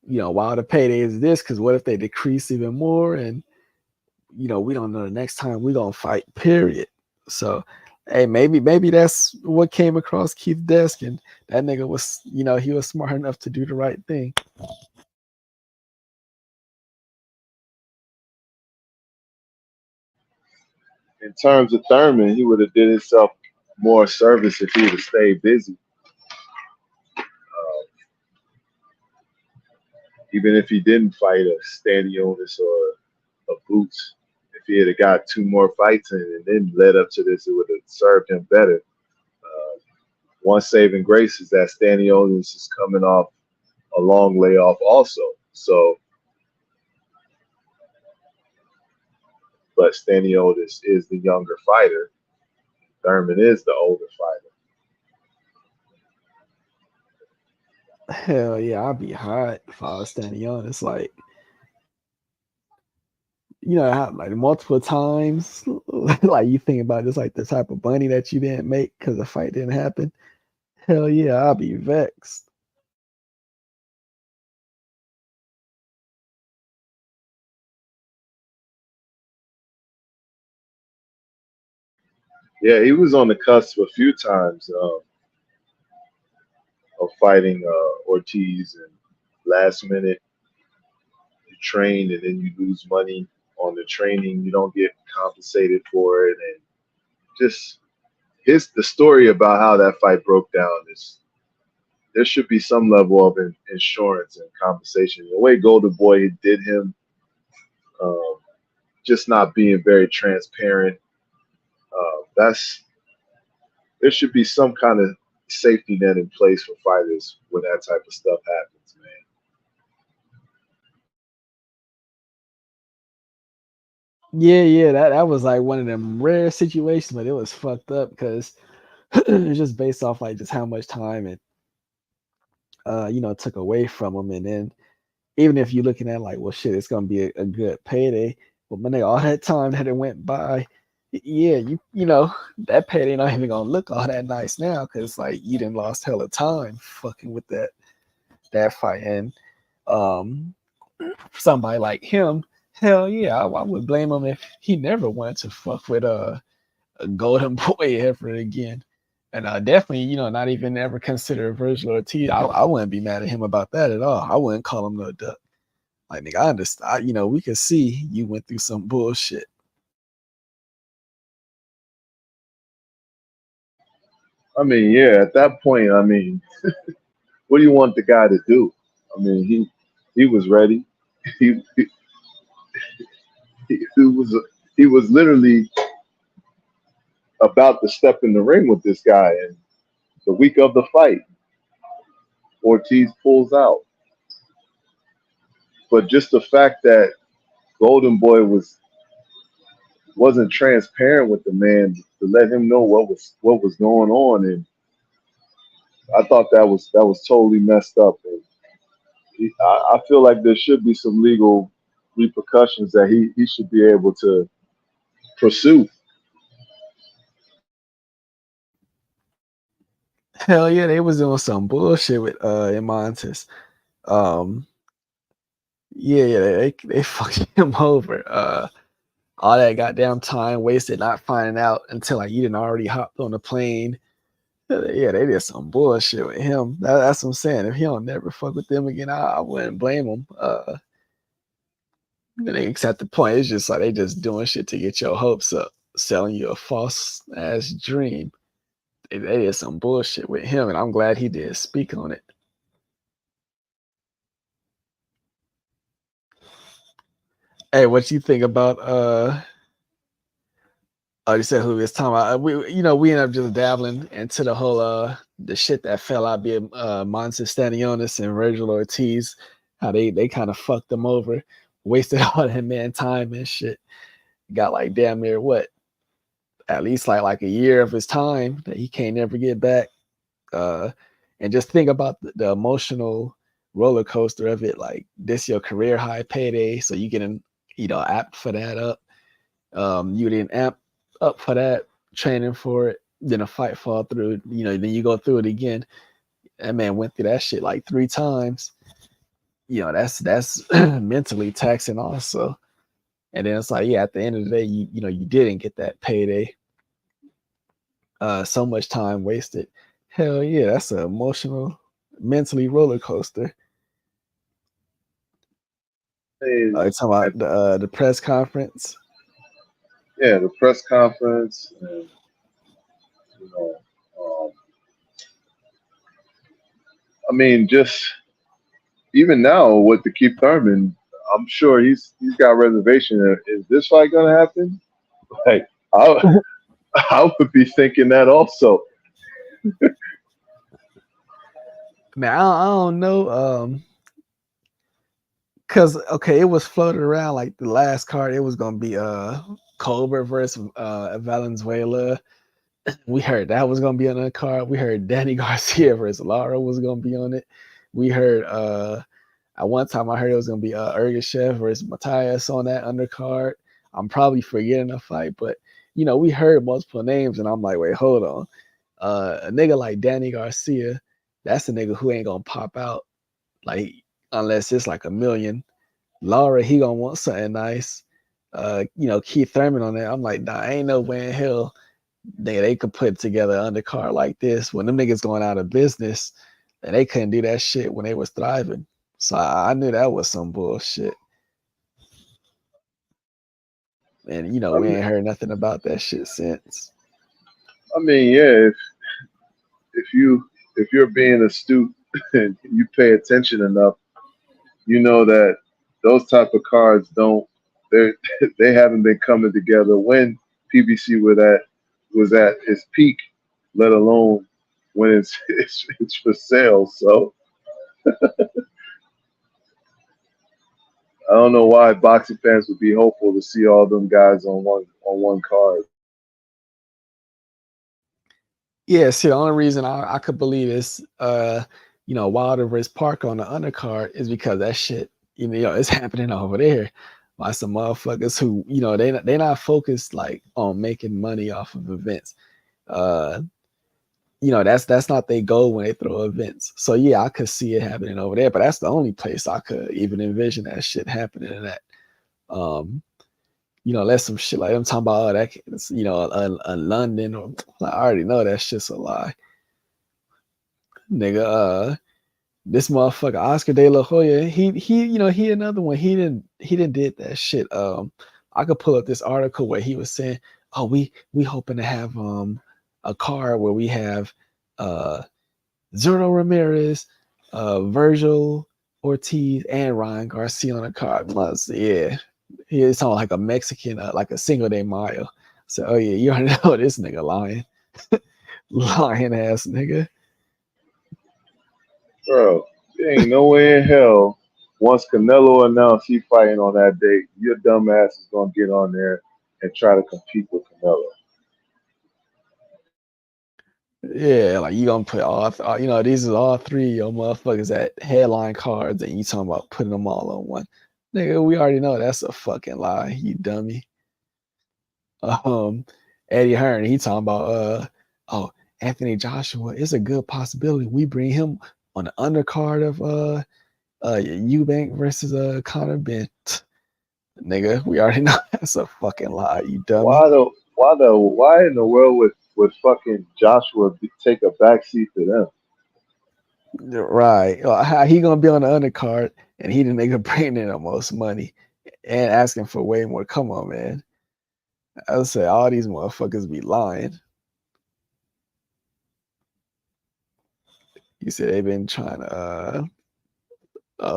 While the payday is this, because what if they decrease even more? And we don't know the next time we gonna fight. Period. So, hey, maybe that's what came across Keith's desk, and that nigga was, he was smart enough to do the right thing. In terms of Thurman, he would have did himself more service if he would have stayed busy. Even if he didn't fight a Stanionis or a Boots, if he had got two more fights in and then led up to this, it would have served him better. One saving grace is that Stanionis is coming off a long layoff also. So, but Staniotis is the younger fighter. Thurman is the older fighter. Hell yeah, I'd be hot if I was standing on. It's like, how, like multiple times, like you think about just like the type of money that you didn't make because the fight didn't happen. Hell yeah, I'll be vexed. Yeah, he was on the cusp a few times of fighting Ortiz, and last minute you train and then you lose money on the training. You don't get compensated for it, and just the story about how that fight broke down is there should be some level of insurance and compensation. The way Golden Boy did him, um, just not being very transparent. That's There should be some kind of safety net in place for fighters when that type of stuff happens, man. Yeah, that was like one of them rare situations, but it was fucked up because it's just based off like just how much time it took away from them. And then even if you're looking at like, well shit, it's gonna be a good payday, but when they all that time that it went by, yeah, that payday not even gonna look all that nice now because like you didn't lost hella time fucking with that fight. And um somebody like him, hell yeah, I would blame him if he never wanted to fuck with a golden boy ever again. And definitely, not even ever consider Virgil Ortiz. I wouldn't be mad at him about that at all. I wouldn't call him no duck. Like, nigga, I understand. We could see you went through some bullshit. I mean, yeah, at that point, I mean, what do you want the guy to do? I mean, he was ready. He he, he was literally about to step in the ring with this guy, and the week of the fight, Ortiz pulls out. But just the fact that Golden Boy wasn't transparent with the man to let him know what was going on, and I thought that was totally messed up. And I feel like there should be some legal repercussions that he should be able to pursue. Hell yeah, they was doing some bullshit with Imontis. Um, yeah, they fucked him over. All that goddamn time wasted not finding out until like you didn't already hopped on the plane. Yeah, they did some bullshit with him. That's what I'm saying. If he don't never fuck with them again, I wouldn't blame him. Except the point, it's just like they just doing shit to get your hopes up, selling you a false ass dream. They did some bullshit with him, and I'm glad he did speak on it. Hey, what you think about Oh, you said who it's talking about? We end up just dabbling into the whole the shit that fell out being Montes Stanionis and Virgil Ortiz, how they kind of fucked them over, wasted all that man time and shit. Got like damn near what, at least like a year of his time that he can't never get back. Uh, and just think about the emotional roller coaster of it. Like this your career high payday, so you getting apt for that up. You didn't amp up for that, training for it, then a fight fall through, then you go through it again. That man went through that shit like 3 times. That's mentally taxing also. And then it's like, yeah, at the end of the day, you didn't get that payday. So much time wasted. Hell yeah, that's an emotional, mentally roller coaster. And, You talking about the press conference? yeah, the press conference, and you know, um, I mean, just even now with the Keith Thurman, I'm sure he's got reservation. Is this fight gonna happen? Like, I I would be thinking that also. Man, I don't know. Cause okay, it was floated around like the last card. It was gonna be Colbert versus Valenzuela. We heard that was gonna be on the card. We heard Danny Garcia versus Lara was gonna be on it. We heard at one time I heard it was gonna be Ergashev versus Matthias on that undercard. I'm probably forgetting a fight, but we heard multiple names, and I'm like, wait, hold on. A nigga like Danny Garcia, that's a nigga who ain't gonna pop out like unless it's like a million. Laura, he gonna want something nice. Keith Thurman on there. I'm like, nah, ain't no way in hell they could put together an undercard like this when them niggas going out of business, and they couldn't do that shit when they was thriving. So I knew that was some bullshit. And I we mean, ain't heard nothing about that shit since. yeah, if you're being astute and you pay attention enough, you know that those type of cards they they haven't been coming together when PBC was at its peak, let alone when it's for sale. So I don't know why boxing fans would be hopeful to see all them guys on one card. Yeah, see, the only reason I could believe this, Wilder versus Parker on the undercard is because that shit, it's happening over there by some motherfuckers who, they not focused like on making money off of events. Uh, that's not their goal when they throw events. So yeah, I could see it happening over there, but that's the only place I could even envision that shit happening in that. Um, that's some shit like I'm talking about. Oh, that a London or I already know that shit's a lie, nigga. This motherfucker Oscar De La Hoya, he another one. He didn't did that shit. I could pull up this article where he was saying, oh, we hoping to have a card where we have Zurdo Ramirez, Virgil Ortiz, and Ryan Garcia on a card. Yeah, he sound like a Mexican, like a single day Mayo. So, oh yeah, you already know this nigga lying, lying ass nigga. Bro, there ain't no way in hell once Canelo announced he fighting on that date, your dumb ass is gonna get on there and try to compete with Canelo. Yeah, like you gonna put these is all three of your motherfuckers at headline cards, and you talking about putting them all on one. Nigga, we already know that's a fucking lie, you dummy. Um, Eddie Hearn, he talking about oh, Anthony Joshua. It's a good possibility we bring him on the undercard of Eubank versus Conor Ben. Nigga, we already know that's a fucking lie, you dummy. Why in the world would fucking Joshua take a backseat to them? Right. Well, how he gonna be on the undercard and he the nigga bringing in the most money and asking for way more? Come on, man. I would say all these motherfuckers be lying. You said they've been trying to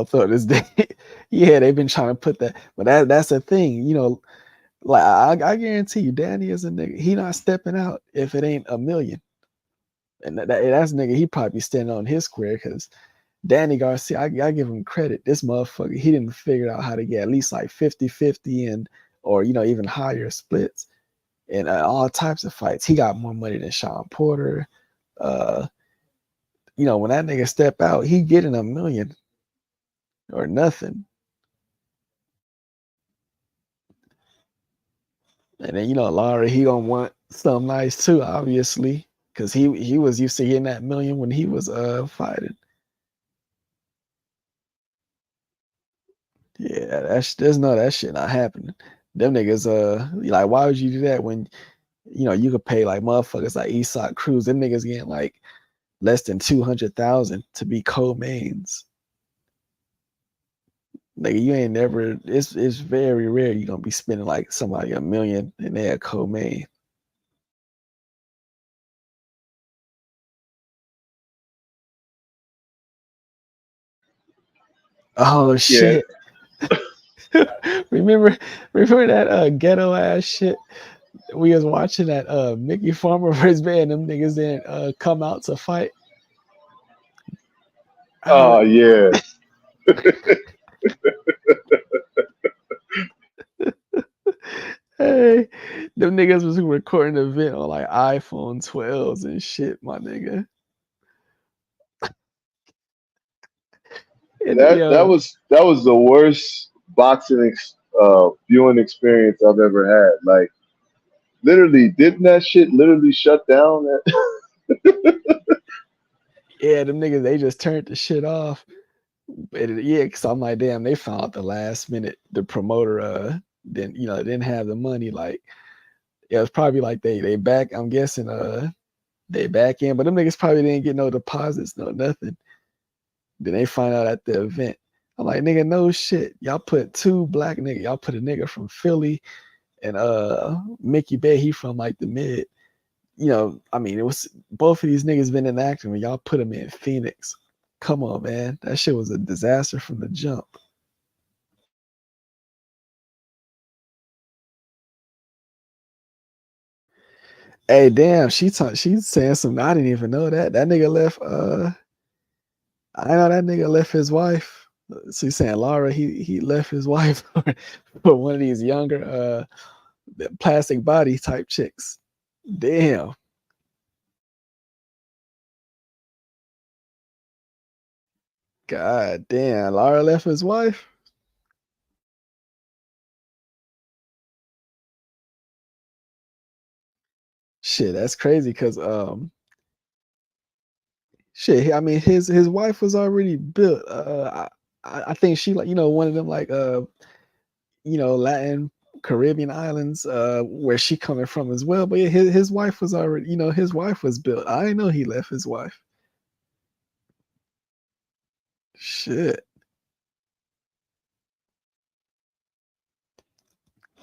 throw this day. Yeah, they've been trying to put that, but that's the thing, Like I guarantee you, Danny is a nigga. He not stepping out if it ain't $1 million. And that's a nigga. He probably standing on his square because Danny Garcia, I give him credit. This motherfucker, he didn't figure out how to get at least like 50-50 and or even higher splits in all types of fights. He got more money than Sean Porter. Uh, when that nigga step out, he getting $1 million or nothing. And then Laurie, he gonna want something nice too, obviously, because he was used to getting that $1 million when he was fighting. Yeah, there's no that shit not happening. Them niggas, like, why would you do that when you could pay like motherfuckers like Isak Cruz? Them niggas getting like less than 200,000 to be co-mains. Nigga, you ain't never. It's very rare you gonna be spending like somebody $1 million and they a co-main. Oh shit! remember that ghetto ass shit we was watching that Mickey Farmer versus Van. Them niggas didn't come out to fight. Oh yeah. Hey, them niggas was recording the event on like iPhone 12s and shit, my nigga. And, That was the worst boxing viewing experience I've ever had. Like, literally, didn't that shit literally shut down? Yeah, them niggas, they just turned the shit off. Yeah, because I'm like, damn, they found out the last minute the promoter didn't have the money. Like, yeah, it was probably like they back. I'm guessing they back in, but them niggas probably didn't get no deposits, no nothing. Then they find out at the event. I'm like, nigga, no shit. Y'all put two black niggas. Y'all put a nigga from Philly and Mickey Bay. He from like the mid. I mean, it was both of these niggas been in acting when y'all put them in Phoenix. Come on, man. That shit was a disaster from the jump. Hey, damn, she's saying something. I didn't even know that. That nigga left I know that nigga left his wife. She's saying Laura, he left his wife for one of these younger plastic body type chicks. Damn. God damn. Laura left his wife? Shit, that's crazy because shit, I mean his wife was already built. I think she like, one of them like Latin Caribbean islands where she coming from as well. But yeah, his wife was already, his wife was built. I didn't know he left his wife. Shit.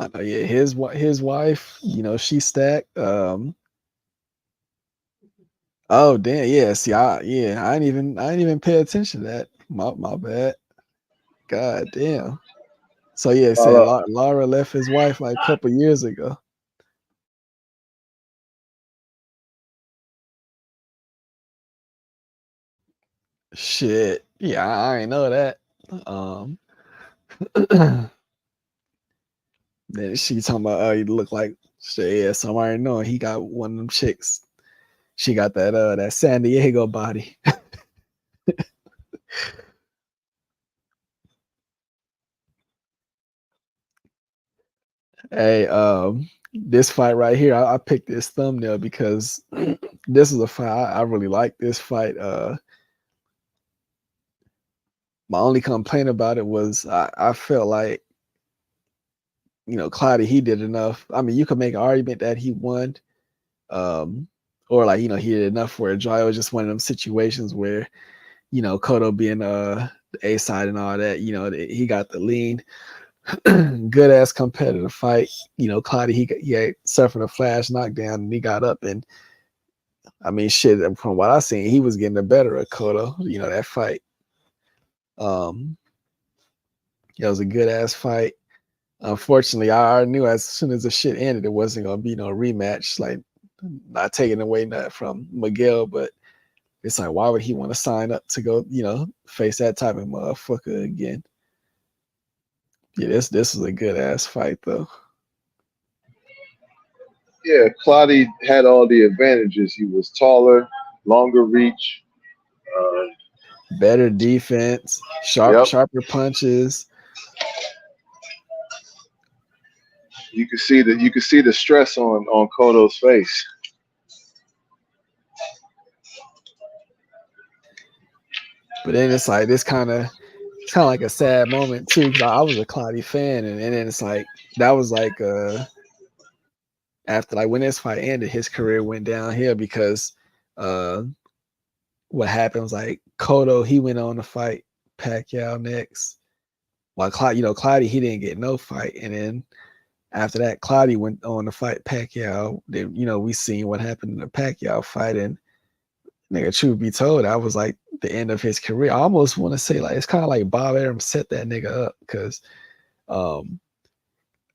I know, yeah, his wife, she stacked. Oh damn, yeah. See, I didn't even pay attention to that. My bad. God damn. So yeah, saying Uh, Laura left his wife like a couple years ago. Shit. Yeah, I ain't know that. Um then she talking about you look like shit, yeah, so I already know he got one of them chicks. She got that San Diego body. Hey, this fight right here, I picked this thumbnail because this is a fight I really like. This fight. My only complaint about it was I felt like Cloudy he did enough. I mean, you could make an argument that he won, or like he did enough where draw. It was just one of them situations where Cotto being the A side and all that, he got the lean. Good ass competitive fight. Cloudy he had suffered a flash knockdown and he got up and I mean shit from what I seen he was getting the better of Cotto. That fight. It was a good ass fight. Unfortunately, I already knew as soon as the shit ended, it wasn't gonna be no rematch. Like, not taking away that from Miguel, but it's like, why would he want to sign up to go, face that type of motherfucker again? Yeah, this was a good ass fight though. Yeah, Clottey had all the advantages. He was taller, longer reach. Uh, Better defense, yep, sharper punches. you could see the stress on Cotto's face. But then it's like it's kind of like a sad moment too, because I was a Clottey fan, and then it's like that was like after like when this fight ended, his career went downhill because uh what happened was like Cotto, he went on to fight Pacquiao next. While Clottey, he didn't get no fight, and then after that, Clottey went on to fight Pacquiao. Then we seen what happened in the Pacquiao fight, and nigga, truth be told, that was like the end of his career. I almost want to say like it's kind of like Bob Arum set that nigga up because, um,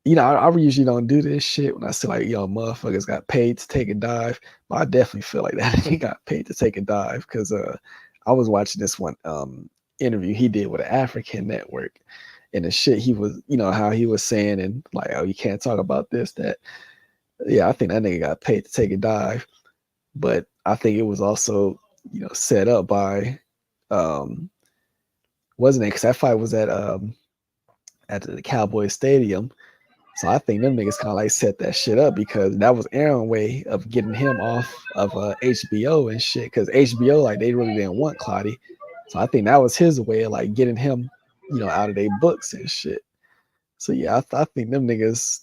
I usually don't do this shit when I say like motherfuckers got paid to take a dive, but I definitely feel like that he got paid to take a dive because I was watching this one interview he did with an African network, and the shit he was how he was saying and like, oh, you can't talk about this that. Yeah, I think that nigga got paid to take a dive, but I think it was also set up by wasn't it? Because that fight was at the Cowboy Stadium, so I think them niggas kind of like set that shit up because that was Aaron's way of getting him off of HBO and shit. Because HBO like they really didn't want Clottey, so I think that was his way of like getting him out of their books and shit. So yeah, I think them niggas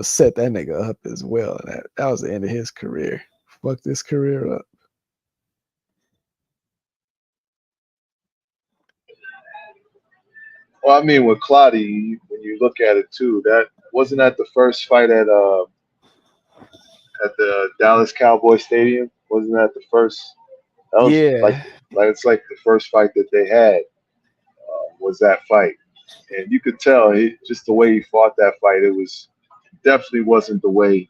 set that nigga up as well. And that was the end of his career. Fucked his career up. Well, I mean, with Clottey, when you look at it too, that wasn't that the first fight at the Dallas Cowboy Stadium. Wasn't that the first? That was Yeah. like it's like the first fight that they had was that fight, and you could tell just the way he fought that fight. It was definitely wasn't the way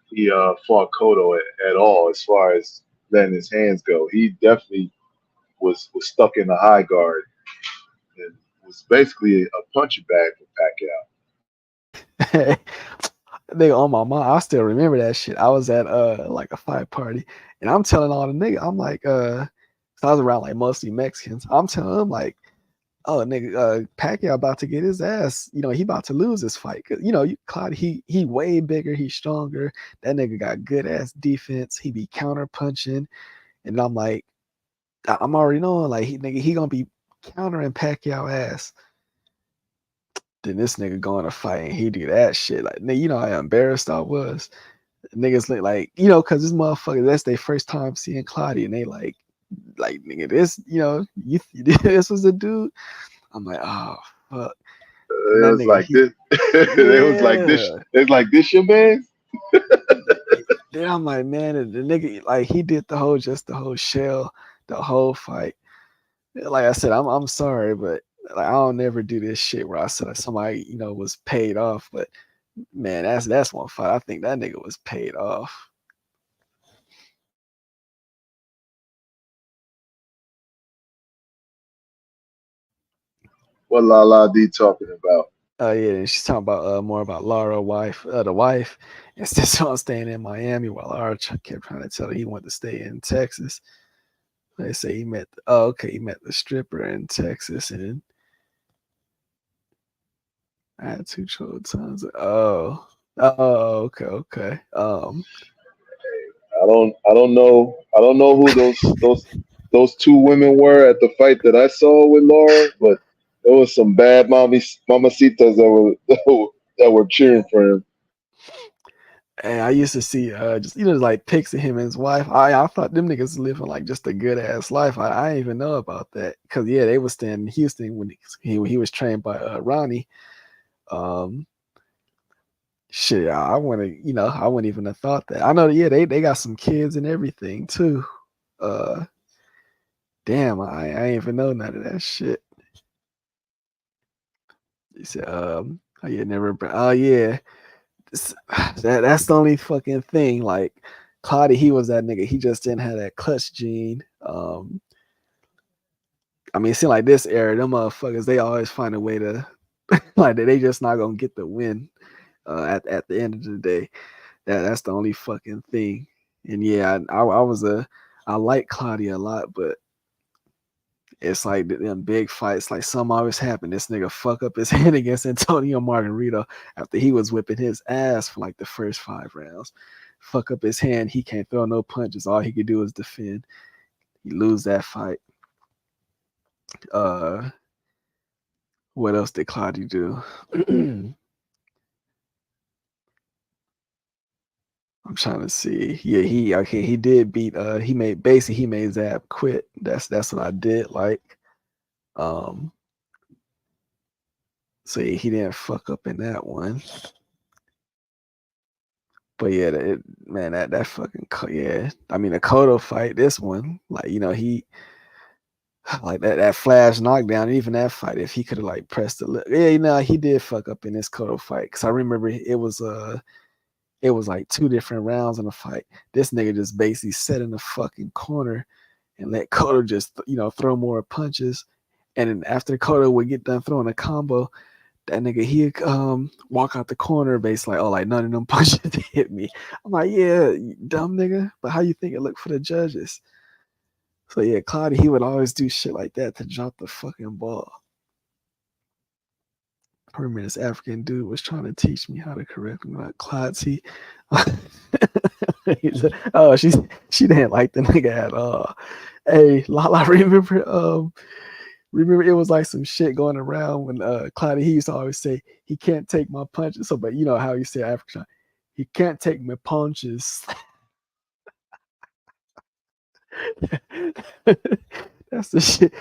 he fought Cotto at all, as far as letting his hands go. He definitely was stuck in the high guard and was basically a punching bag for Pacquiao. Nigga on my mind, I still remember that shit. I was at like a fight party and I'm telling all the nigga, I'm like, so I was around like mostly Mexicans. I'm telling them like, oh nigga, Pacquiao about to get his ass, he about to lose this fight. Cause Cloud, he way bigger, he's stronger. That nigga got good ass defense, he be counter punching. And I'm like, I'm already knowing like he gonna be countering Pacquiao ass. Then this nigga going to fight and he do that shit. Like, nigga, how embarrassed I was. Niggas like, cause this motherfucker, that's their first time seeing Claudia, and they like nigga, this, you this was a dude. I'm like, oh fuck. And It that was nigga, like this. It was like this. yeah. It's like this, your man. Then I'm like, man, the nigga, like he did just the whole shell, the whole fight. Like I said, I'm sorry, but like I don't never do this shit where I said like, somebody, was paid off. But man, that's one fight. I think that nigga was paid off. What La La D talking about? Yeah, she's talking about more about Laura, the wife, instead on staying in Miami while Laura kept trying to tell her he wanted to stay in Texas. They say he met the stripper in Texas and I had two children tons. Okay. I don't know who those two women were at the fight that I saw with Laura, but there was some bad mamacitas that were cheering for him. And I used to see just like pics of him and his wife. I thought them niggas living like just a good ass life. I didn't even know about that because yeah, they was staying in Houston when he was trained by Ronnie. Um, shit, I wouldn't I wouldn't even have thought that. I know, yeah, they got some kids and everything too. Uh, damn, I ain't even know none of that shit. He said, Oh yeah, never. Oh yeah, that's the only fucking thing. Like Clottey, he was that nigga. He just didn't have that clutch gene. I mean, it seemed like this era, them motherfuckers, they always find a way to like they just not gonna get the win. At the end of the day, that's the only fucking thing. And yeah, I like Claudia a lot, but it's like them big fights, like some always happen. This nigga fuck up his hand against Antonio Margarito after he was whipping his ass for like the first 5 rounds. Fuck up his hand, he can't throw no punches. All he could do is defend. He lose that fight. What else did Claudia do? I'm trying to see. Yeah, he did beat he made Zab quit. That's what I did like. Um so yeah, he didn't fuck up in that one. But yeah, that fucking yeah. I mean the Cotto fight, this one, like he like that flash knockdown, even that fight, if he could have like pressed the yeah, he did fuck up in this Cotto fight. Cause I remember it was like 2 different rounds in the fight. This nigga just basically sat in the fucking corner and let Cotto just throw more punches. And then after Cotto would get done throwing a combo, that nigga he'd walk out the corner basically like, oh, like none of them punches hit me. I'm like, yeah, you dumb nigga. But how you think it looked for the judges? So yeah, Claudia, he would always do shit like that to drop the fucking ball. I remember this African dude was trying to teach me how to correct me about Claudia. Oh, she didn't like the nigga at all. Hey, Lala, remember it was like some shit going around when Claudia, he used to always say he can't take my punches. So, but you know how you say African, he can't take my punches. That's the shit.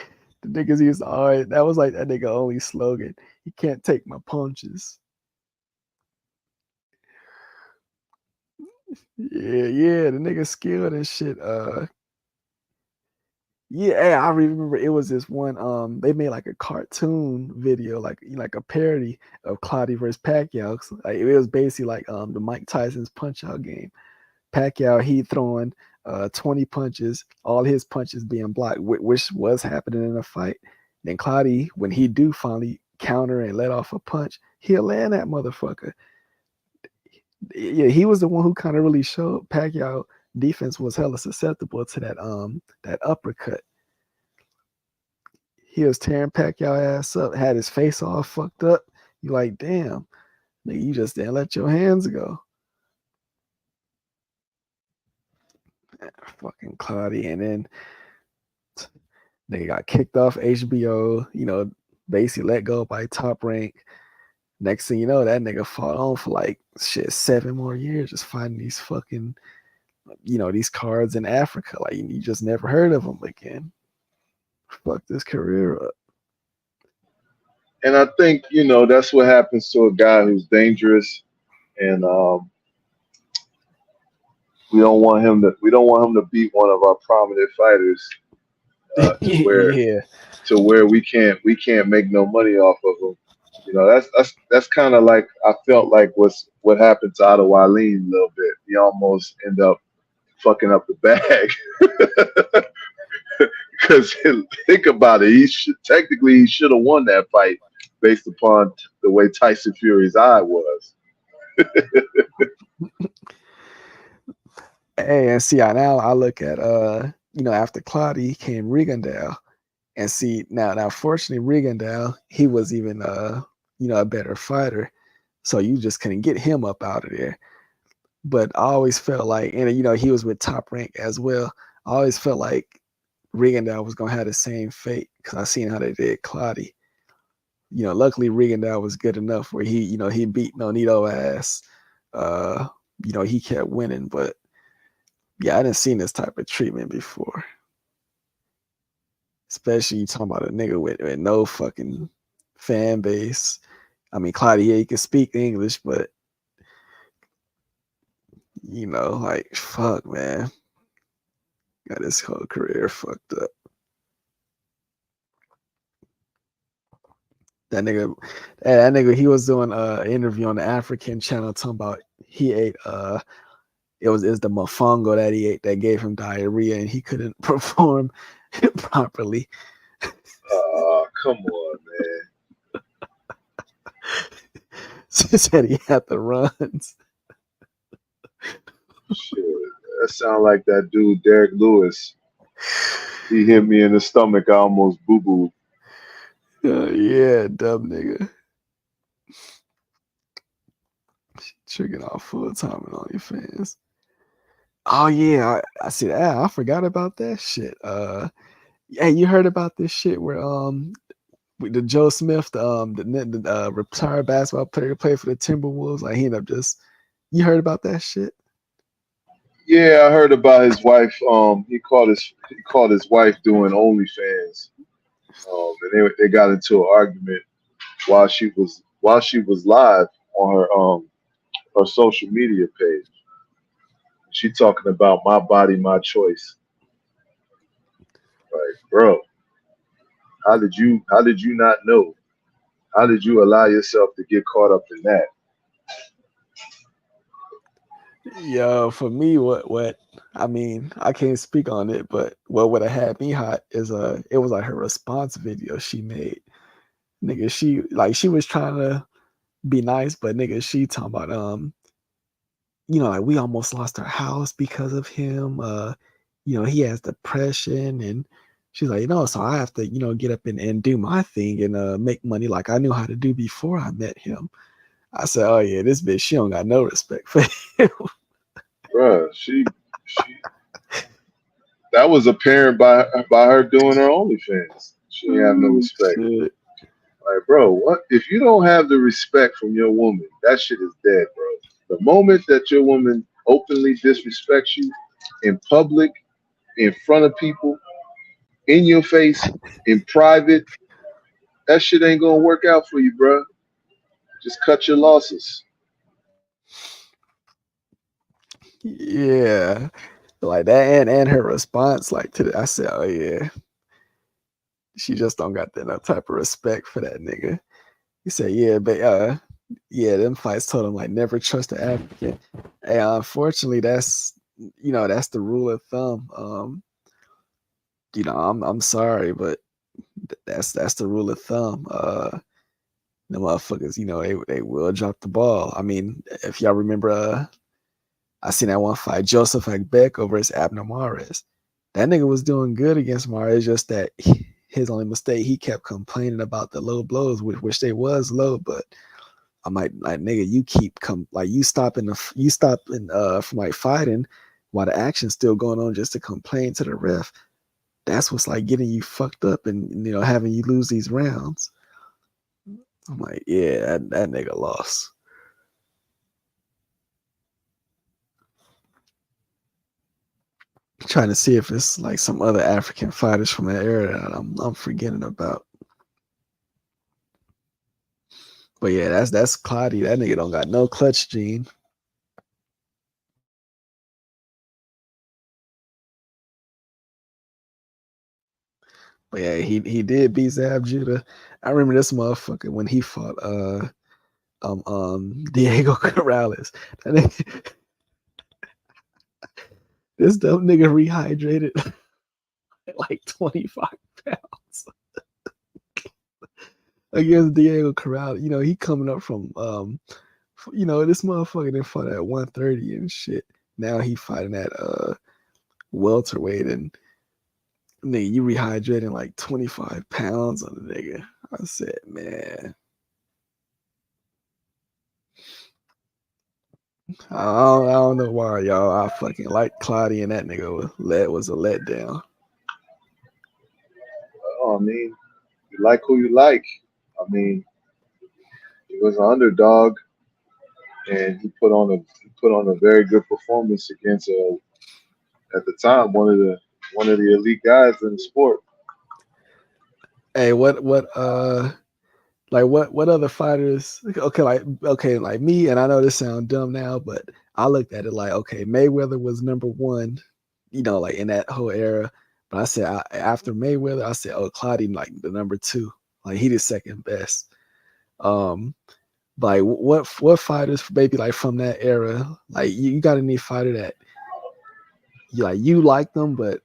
The niggas used to always, that was like that nigga only slogan. He can't take my punches. Yeah, the nigga skilled and shit. Yeah, I remember it was this one. They made like a cartoon video, like a parody of Clottey versus Pacquiao. Like it was basically like the Mike Tyson's Punch Out game. Pacquiao, he throwing 20 punches, all his punches being blocked, which was happening in a fight. Then Clottey, when he do finally counter and let off a punch, he'll land that motherfucker. Yeah, he was the one who kind of really showed Pacquiao defense was hella susceptible to that uppercut. He was tearing Pacquiao ass up, had his face all fucked up. You like, damn, nigga, you just didn't let your hands go. Fucking Cloudy, and then they got kicked off HBO. Basically let go by Top Rank. Next thing you know, that nigga fought on for like 7 more years, just fighting these fucking, these cards in Africa. Like you just never heard of them again. Fuck this career up. And I think that's what happens to a guy who's dangerous, and we don't want him to beat one of our prominent fighters Yeah. to where we can't make no money off of him. That's kind of like I felt like what happened to Otto Wallin a little bit. He almost end up fucking up the bag. Because think about it, he should have won that fight based upon the way Tyson Fury's eye was. Hey, and see, now I look at after Clottey came Rigondeaux, and see now fortunately Rigondeaux, he was even a better fighter, so you just couldn't get him up out of there. But I always felt like, and he was with Top Rank as well. I always felt like Rigondeaux was gonna have the same fate because I seen how they did Clottey. Luckily Rigondeaux was good enough where he beat Nonito ass. He kept winning, but yeah, I didn't seen this type of treatment before. Especially you talking about a nigga with no fucking fan base. I mean, Clottey, yeah, he can speak English, but like fuck, man. Got his whole career fucked up. that nigga, he was doing an interview on the African channel talking about he ate it's the mofongo that he ate that gave him diarrhea and he couldn't perform properly. Oh, come on, man. He said he had the runs. Shit. That sound like that dude, Derek Lewis. He hit me in the stomach. I almost boo-booed. Yeah, dumb nigga. Tricking off full time and OnlyFans. Oh yeah, I see that. I forgot about that shit. Hey, you heard about this shit where with the Joe Smith, the retired basketball player who played for the Timberwolves, like he ended up just. You heard about that shit? Yeah, I heard about his wife. He caught his wife doing OnlyFans. And they got into an argument while she was live on her social media page. She talking about my body, my choice. Like, bro, how did you not know? How did you allow yourself to get caught up in that? Yo, for me, what I mean, I can't speak on it, but what would have had me hot is it was like her response video she made. Nigga, she was trying to be nice, but nigga, she talking about like we almost lost our house because of him. He has depression and she's like, so I have to, get up and do my thing and make money like I knew how to do before I met him. I said, oh yeah, this bitch, she don't got no respect for him. Bruh, she that was apparent by her doing her OnlyFans. She ain't have no respect. Shit. Like, bro, what if you don't have the respect from your woman? That shit is dead, bro. The moment that your woman openly disrespects you in public, in front of people, in your face, in private, that shit ain't gonna work out for you, bro. Just cut your losses. Yeah. Like that and her response, like I said, oh yeah. She just don't got that no type of respect for that nigga. He said, yeah, but them fights told him like never trust an African. And unfortunately, that's the rule of thumb. I'm sorry, but that's the rule of thumb. The motherfuckers, they will drop the ball. I mean, if y'all remember, I seen that one fight, Joseph Beck over his Abner Mares. That nigga was doing good against Mares, just that his only mistake, he kept complaining about the low blows, which they was low, but I'm like nigga, you stopping from like fighting while the action's still going on just to complain to the ref. That's what's like getting you fucked up and having you lose these rounds. I'm like, yeah, that nigga lost. Trying to see if it's like some other African fighters from that era that I'm forgetting about. But yeah, that's Cloudy. That nigga don't got no clutch gene. But yeah, he did beat Zab Judah. I remember this motherfucker when he fought Diego Corrales. This dumb nigga rehydrated like 25 pounds against Diego Corrales. He coming up from this motherfucker then fought at 130 and shit. Now he fighting at welterweight and nigga, you rehydrating like 25 pounds on the nigga. I said, man. I don't know why, y'all. I fucking like Claudia and that nigga was a letdown. I mean, you like who you like. I mean, he was an underdog, and he put on a very good performance against at the time one of the elite guys in the sport. Hey, what other fighters? Okay, like me, and I know this sounds dumb now, but I looked at it like, okay, Mayweather was number one, like in that whole era. But I said after Mayweather, I said, oh, Claudia like the number two, like he the second best. Like what fighters maybe like from that era? Like you got any fighter that you like them, but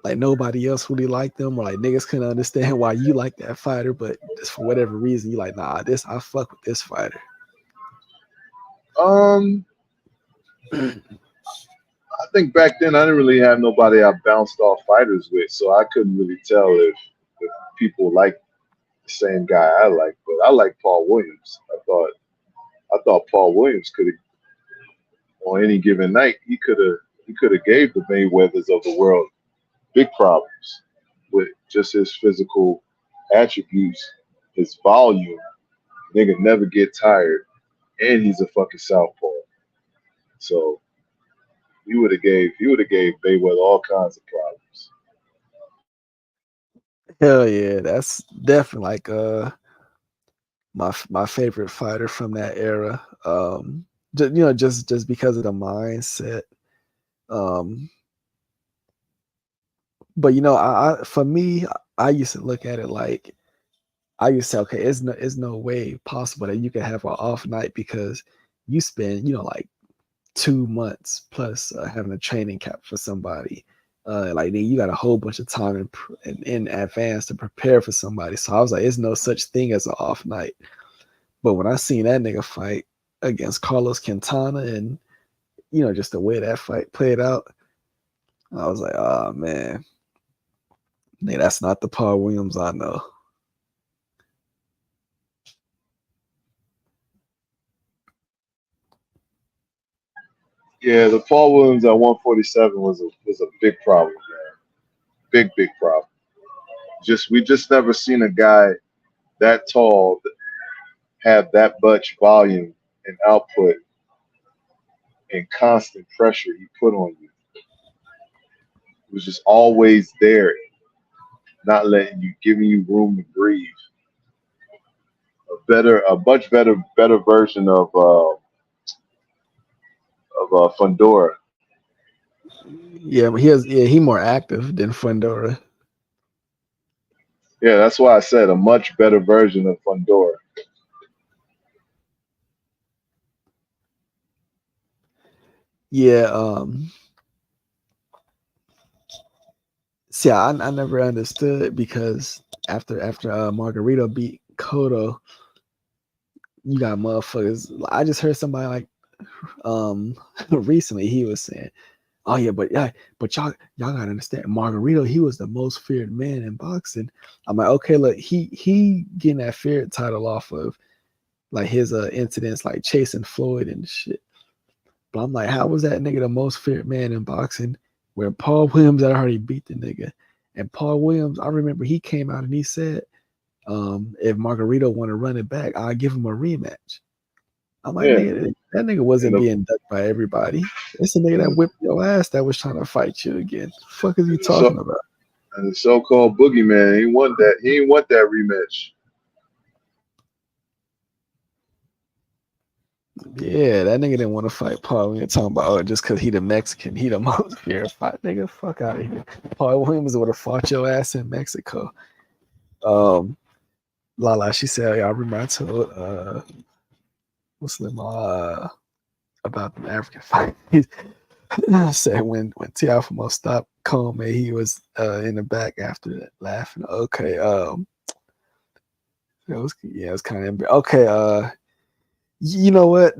like nobody else really liked them, or like niggas couldn't understand why you like that fighter, but just for whatever reason you like, nah, I fuck with this fighter. I think back then I didn't really have nobody I bounced off fighters with, so I couldn't really tell if people like the same guy I like. But I like Paul Williams. I thought Paul Williams could have, on any given night, he could have gave the Mayweathers of the world big problems with just his physical attributes, his volume. Nigga never get tired, and he's a fucking southpaw. So he would have gave Mayweather all kinds of problems. Hell yeah, that's definitely like my favorite fighter from that era. Just because of the mindset. Um, but I for me, I used to look at it like I used to say, okay, it's no way possible that you can have an off night because you spend like 2 months plus having a training camp for somebody. Like then you got a whole bunch of time in advance to prepare for somebody. So I was like, it's no such thing as an off night. But when I seen that nigga fight against Carlos Quintana and just the way that fight played out, I was like, oh man, nigga, that's not the Paul Williams I know. Yeah, the Paul Williams at 147 was a big problem, man. Big problem. We just never seen a guy that tall have that much volume and output and constant pressure he put on you. It was just always there, not letting you, giving you room to breathe. A much better version of Fundora. Yeah, but he more active than Fundora. Yeah, that's why I said a much better version of Fundora. Yeah, see, I never understood because after Margarito beat Cotto, you got motherfuckers. I just heard somebody like recently he was saying, oh yeah, but y'all gotta understand, Margarito, he was the most feared man in boxing. I'm like, okay, look, he getting that feared title off of like his incidents like chasing Floyd and shit. But I'm like, how was that nigga the most feared man in boxing where Paul Williams had already beat the nigga? And Paul Williams, I remember he came out and he said, if Margarito want to run it back, I'll give him a rematch. I'm like, Yeah, nigga, that nigga and wasn't being ducked by everybody. It's a nigga that whipped your ass that was trying to fight you again. The fuck is you so talking about? and the so-called boogeyman, he won that. He didn't want that rematch. Yeah, that nigga didn't want to fight Paul. We ain't talking about just because he the Mexican, he the most feared fight. Nigga, fuck out of here. Paul Williams would have fought your ass in Mexico. Lala, she said, I remember I told Muslim about the African fight. He said when Tiafimo stopped Coleman, he was in the back after that laughing. Okay, it was kind of okay. You know what?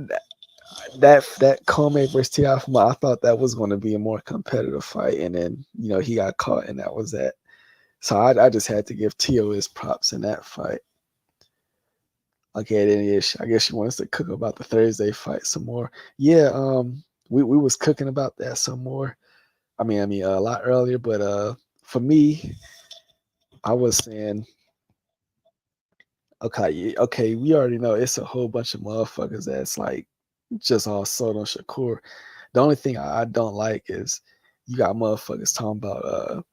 That Coleman versus Tiafimo, I thought that was going to be a more competitive fight, and then he got caught, and that was that. So I just had to give Tio his props in that fight. Okay, then I guess she wants to cook about the Thursday fight some more. Yeah, we was cooking about that some more. I mean, a lot earlier, but for me, I was saying, okay, we already know it's a whole bunch of motherfuckers that's like just all sold on Shakur. The only thing I don't like is you got motherfuckers talking about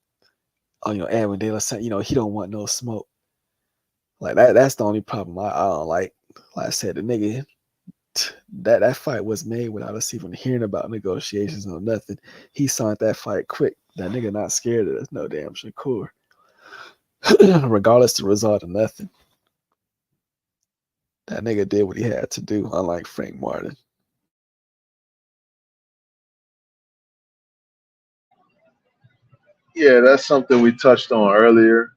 Edwin De La Salle, he don't want no smoke. Like that's the only problem I don't like. Like I said, the nigga that fight was made without us even hearing about negotiations or nothing. He signed that fight quick. That nigga not scared of us, no damn Shakur. Regardless the result of nothing. That nigga did what he had to do, unlike Frank Martin. Yeah, that's something we touched on earlier.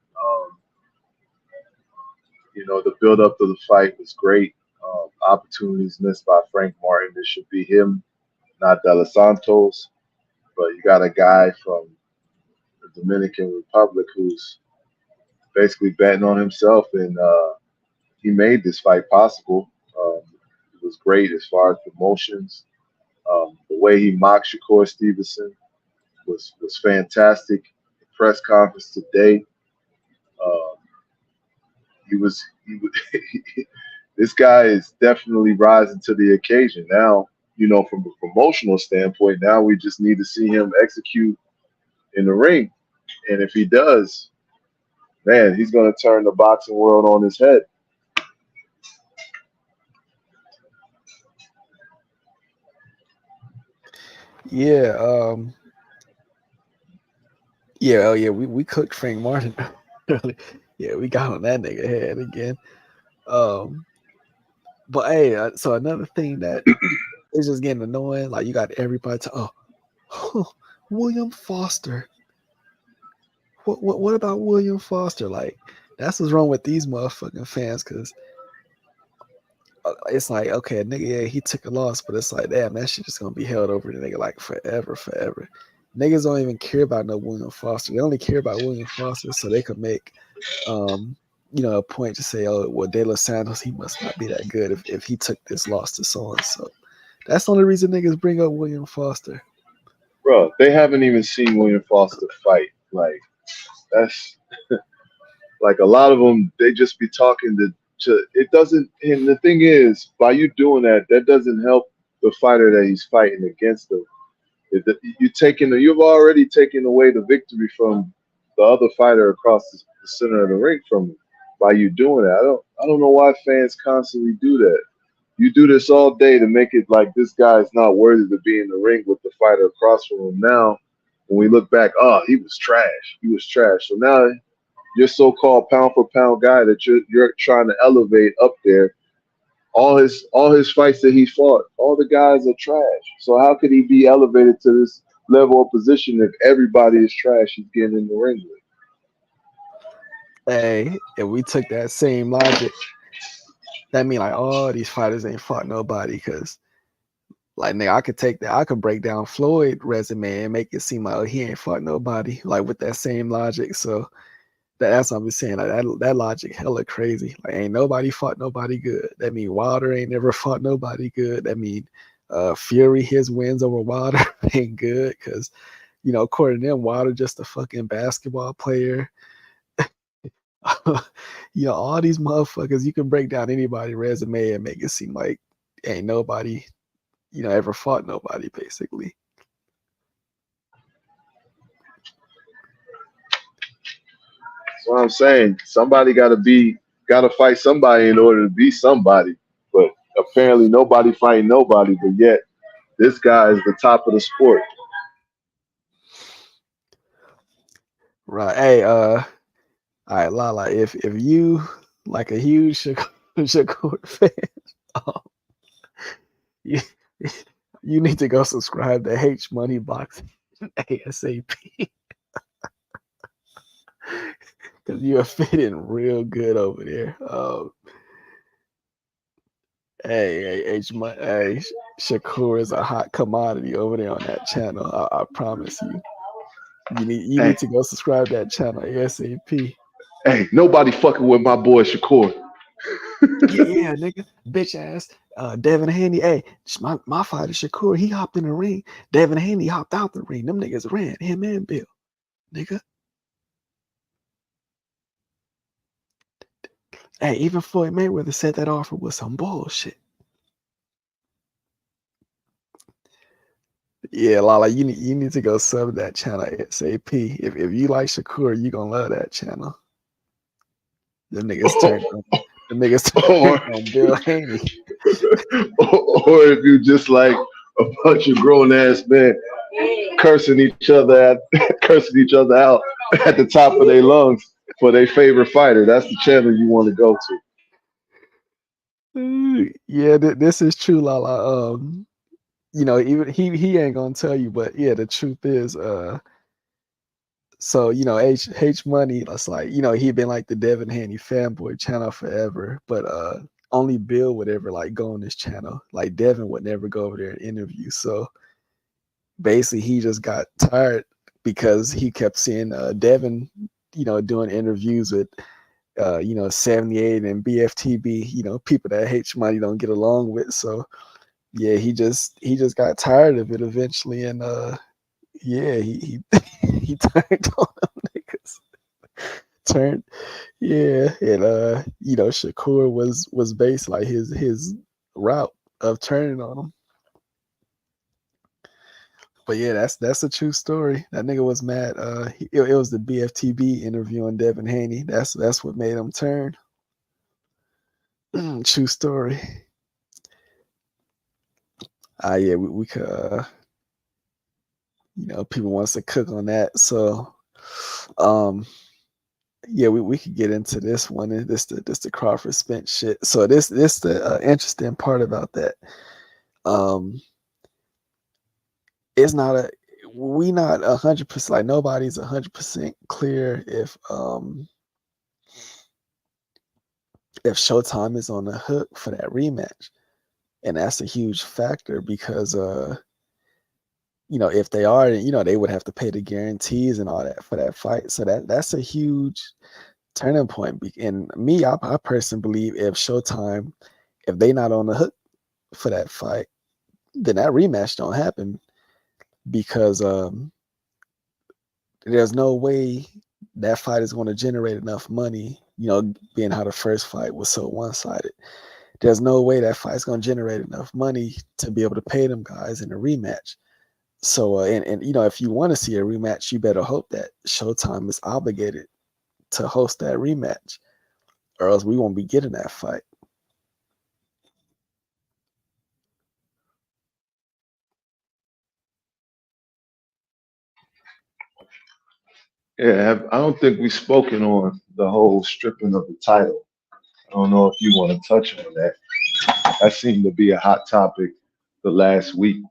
The build up to the fight was great. Opportunities missed by Frank Martin. It should be him, not De Los Santos. But you got a guy from the Dominican Republic who's basically betting on himself, and he made this fight possible. It was great as far as promotions. The way he mocked Shakur Stevenson was fantastic. The press conference today, um, he was this guy is definitely rising to the occasion now. From a promotional standpoint, now we just need to see him execute in the ring, and if he does, man, he's going to turn the boxing world on his head. Yeah, yeah, oh yeah, we cooked Frank Martin early. Yeah, we got on that nigga head again. Um, but hey, so another thing that is just getting annoying, like you got everybody to William Foster. What about William Foster? Like that's what's wrong with these motherfucking fans, because it's like, okay, nigga, yeah, he took a loss, but it's like, damn, that shit just gonna be held over the nigga like forever. Niggas don't even care about no William Foster. They only care about William Foster so they could make a point to say, oh, well, De Los Santos, he must not be that good if he took this loss to so and so. That's the only reason niggas bring up William Foster. Bro, they haven't even seen William Foster fight. Like, that's like a lot of them, they just be talking to it doesn't, and the thing is, by you doing that, that doesn't help the fighter that he's fighting against him. You've already taken away the victory from the other fighter across the center of the ring from him by you doing that. I don't know why fans constantly do that. You do this all day to make it like this guy is not worthy to be in the ring with the fighter across from him. Now, when we look back, oh, he was trash. He was trash. So now your so-called pound for pound guy that you're trying to elevate up there, all his fights that he fought, all the guys are trash. So how could he be elevated to this level of position if everybody is trash he's getting in the ring with? Hey, if we took that same logic, that mean like, oh, these fighters ain't fought nobody, because like, nigga, I could take that, I could break down Floyd's resume and make it seem like, oh, he ain't fought nobody, like with that same logic. So that's what I'm saying. Like that logic hella crazy. Like ain't nobody fought nobody good. That mean Wilder ain't never fought nobody good. That mean Fury, his wins over Wilder ain't good, because according to them, Wilder just a fucking basketball player. All these motherfuckers, you can break down anybody's resume and make it seem like ain't nobody, ever fought nobody, basically. That's what I'm saying. Somebody got to fight somebody in order to be somebody. But apparently nobody fighting nobody. But yet this guy is the top of the sport. Right. Hey, all right, Lala, if you like a huge Shakur fan, you, you need to go subscribe to H Money Boxing ASAP. Because you are fitting real good over there. Hey, Shakur is a hot commodity over there on that channel. I promise you. You need to go subscribe to that channel ASAP. Hey, nobody fucking with my boy Shakur. yeah, nigga, bitch ass. Devin Haney. Hey, my fighter Shakur, he hopped in the ring. Devin Haney hopped out the ring. Them niggas ran, him and Bill, nigga. Hey, even Floyd Mayweather said that offer was some bullshit. Yeah, Lala, you need to go sub that channel ASAP. If you like Shakur, you gonna love that channel. The niggas turned on Bill Haney. Or if you just like a bunch of grown ass men cursing each other out at the top of their lungs for their favorite fighter, that's the channel you want to go to. Yeah, this is true, Lala. Even he ain't gonna tell you, but yeah, the truth is, so H Money, that's like, he'd been like the Devin Haney fanboy channel forever, but only Bill would ever like go on this channel. Like Devin would never go over there and interview. So basically he just got tired because he kept seeing Devin, doing interviews with 78 and BFTB, people that H Money don't get along with. So yeah, he just got tired of it eventually, and yeah, he he turned on them niggas. Turned, yeah, and Shakur was based like his route of turning on him. But yeah, that's a true story. That nigga was mad. It was the BFTB interviewing Devin Haney. That's what made him turn. True story. Yeah, we could. People wants to cook on that. So, yeah, we could get into this one. And this the Crawford Spence shit. So this the interesting part about that. It's not we not 100%, like nobody's 100% clear if Showtime is on the hook for that rematch, and that's a huge factor because if they are, they would have to pay the guarantees and all that for that fight. So that's a huge turning point. And me, I personally believe if Showtime, if they not on the hook for that fight, then that rematch don't happen because there's no way that fight is going to generate enough money. Being how the first fight was so one-sided, there's no way that fight's going to generate enough money to be able to pay them guys in a rematch. So, and if you want to see a rematch, you better hope that Showtime is obligated to host that rematch, or else we won't be getting that fight. Yeah, I don't think we've spoken on the whole stripping of the title. I don't know if you want to touch on that. That seemed to be a hot topic the last week.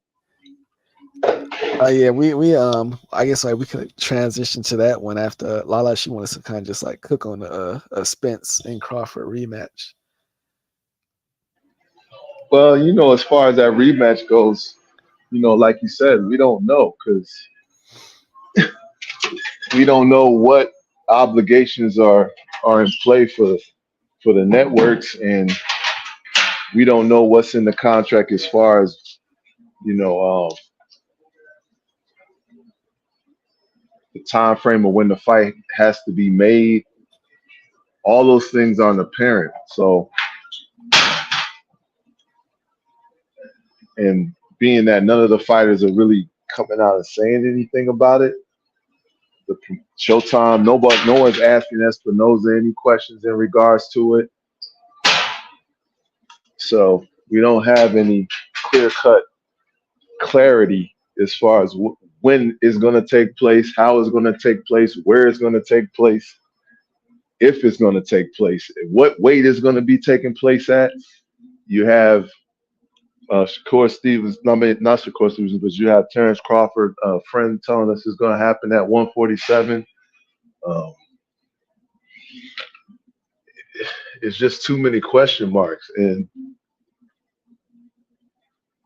Yeah, we I guess like we could transition to that one after Lala. She wants to kind of just like cook on a Spence and Crawford rematch. Well, as far as that rematch goes, like you said, we don't know because we don't know what obligations are in play for the networks, and we don't know what's in the contract as far as the time frame of when the fight has to be made. All those things aren't apparent. So, and being that none of the fighters are really coming out and saying anything about it, the Showtime, no one's asking Espinoza any questions in regards to it. So we don't have any clear cut clarity as far as when it's going to take place, how it's going to take place, where it's going to take place, if it's going to take place, what weight is going to be taking place at. You have Shakur Stevens, no, I mean, not Shakur Stevens, but you have Terrence Crawford, a friend telling us it's going to happen at 147. It's just too many question marks, and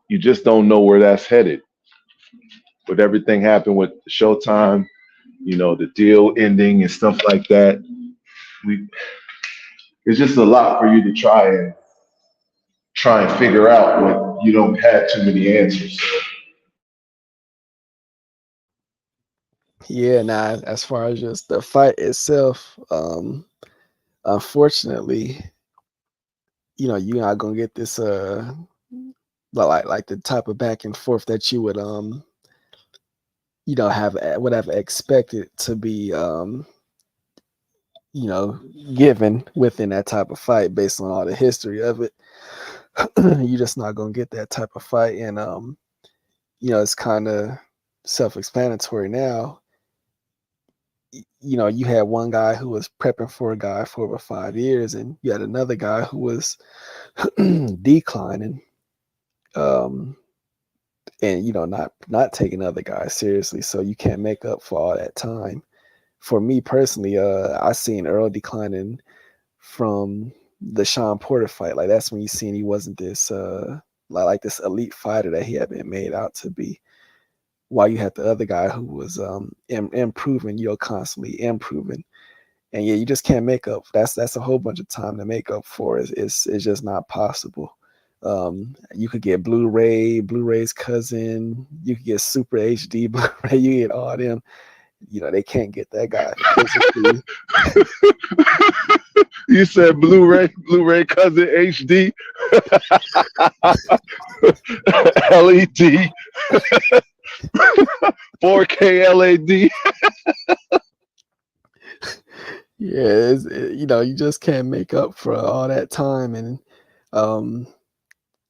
you just don't know where that's headed. With everything happened with Showtime, the deal ending and stuff like that, it's just a lot for you to try and figure out when you don't have too many answers. Yeah, nah. As far as just the fight itself, unfortunately, you're not gonna get this like the type of back and forth that you would would have expected to be given within that type of fight based on all the history of it. You're just not gonna get that type of fight, and it's kind of self-explanatory now. You had one guy who was prepping for a guy for over 5 years, and you had another guy who was declining, and not taking other guys seriously. So you can't make up for all that time. For me personally, I seen Earl declining from the Sean Porter fight. Like that's when you seen he wasn't this like this elite fighter that he had been made out to be. While you had the other guy who was improving, constantly improving. And yeah, you just can't make up. That's a whole bunch of time to make up for. It's just not possible. You could get Blu-ray's cousin. You could get Super HD Blu-ray. You get all them. They can't get that guy physically. You said Blu-ray cousin HD, LED, 4K LAD. Yeah, you just can't make up for all that time. And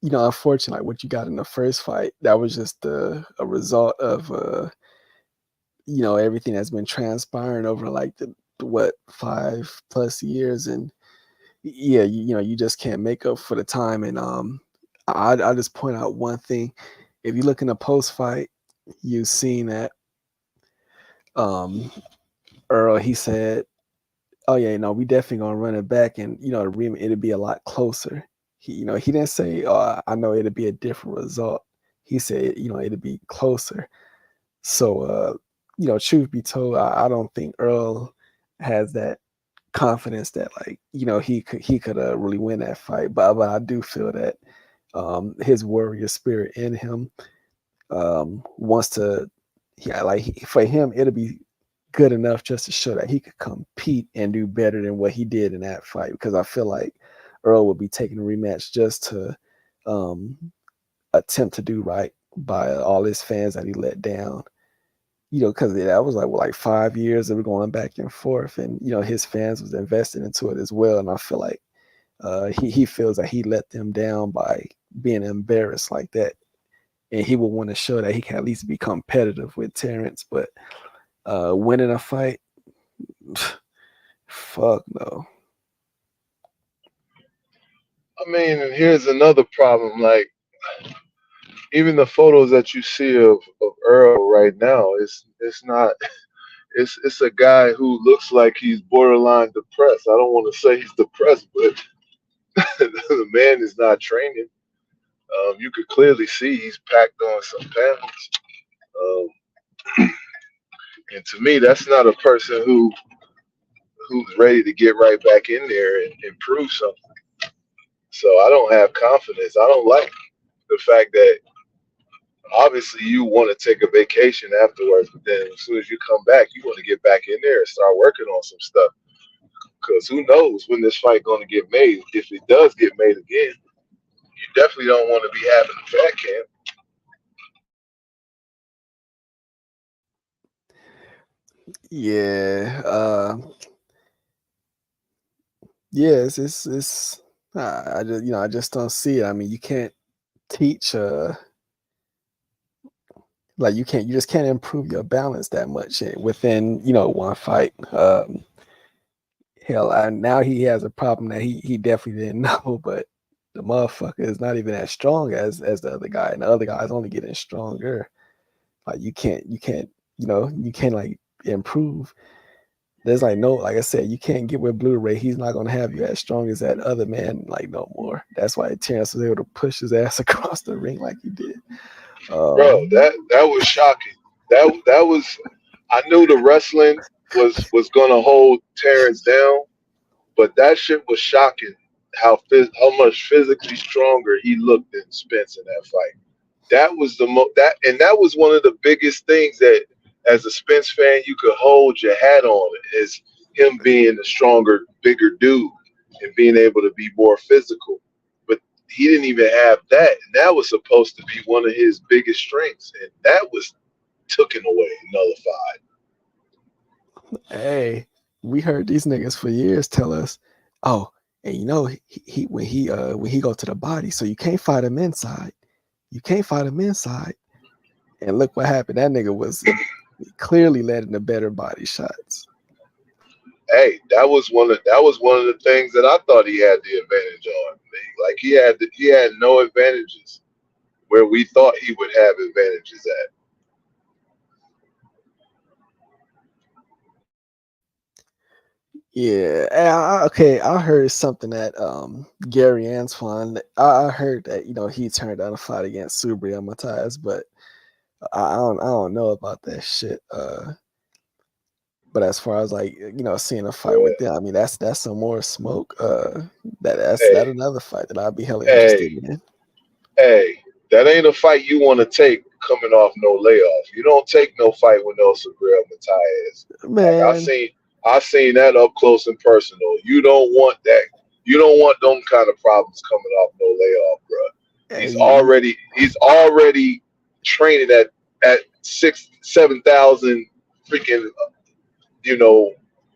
unfortunately, what you got in the first fight, that was just a result of everything that's been transpiring over like the 5+ years. And yeah, you just can't make up for the time. And I'll just point out one thing. If you look in the post fight, you've seen that Earl, he said, oh yeah, we definitely gonna run it back, and it'll be a lot closer. He didn't say, oh, I know it'll be a different result. He said, it'll be closer. So truth be told, I don't think Earl has that confidence that he could really win that fight. But I do feel that his warrior spirit in him wants to, for him it'll be good enough just to show that he could compete and do better than what he did in that fight, because I feel like Earl would be taking a rematch just to attempt to do right by all his fans that he let down. Because that was like 5 years of going back and forth, and his fans was invested into it as well. And I feel like he feels that he let them down by being embarrassed like that, and he would want to show that he can at least be competitive with Terrence. But winning a fight, fuck no. I mean, and here's another problem. Like, even the photos that you see of Earl right now, it's not. It's a guy who looks like he's borderline depressed. I don't want to say he's depressed, but the man is not training. You could clearly see he's packed on some pounds. And to me, that's not a person who's ready to get right back in there and improve something. So I don't have confidence. I don't like the fact that obviously you want to take a vacation afterwards, but then as soon as you come back, you want to get back in there and start working on some stuff. Because who knows when this fight going to get made? If it does get made again, you definitely don't want to be having a fat camp. Yeah, yes, it's I just don't see it. I mean, you can't teach you just can't improve your balance that much within one fight. Hell, now he has a problem that he definitely didn't know, but the motherfucker is not even as strong as the other guy, and the other guy is only getting stronger. Like you can't like improve. There's like I said, you can't get with Blu-ray. He's not gonna have you as strong as that other man no more. That's why Terrence was able to push his ass across the ring like he did. Bro, that was shocking. That was. I knew the wrestling was gonna hold Terrence down, but that shit was shocking. How much physically stronger he looked than Spence in that fight. That was that was one of the biggest things that, as a Spence fan, you could hold your hat on, is him being a stronger, bigger dude and being able to be more physical. But he didn't even have that, and that was supposed to be one of his biggest strengths, and that was taken away, nullified. Hey, we heard these niggas for years tell us, oh, and he when he go to the body, so you can't fight him inside. You can't fight him inside. And look what happened. That nigga was clearly letting the better body shots. Hey, that was one of the things that I thought he had the advantage on. Like he had no advantages where we thought he would have advantages at. Yeah, and okay. I heard something that Gary Antoine. I heard that he turned down a fight against Subriel Matias, but I don't know about that shit. But as far as like seeing a fight Yeah. with them, I mean that's some more smoke. That Hey, another fight that I'd be hella hey, interested in. hey, that ain't a fight you want to take coming off no layoff. You don't take no fight with no Sabrina Matias. Like Man, I seen that up close and personal. You don't want that. You don't want them kind of problems coming off no layoff, bro. hey, He's already training at 7,000 freaking you know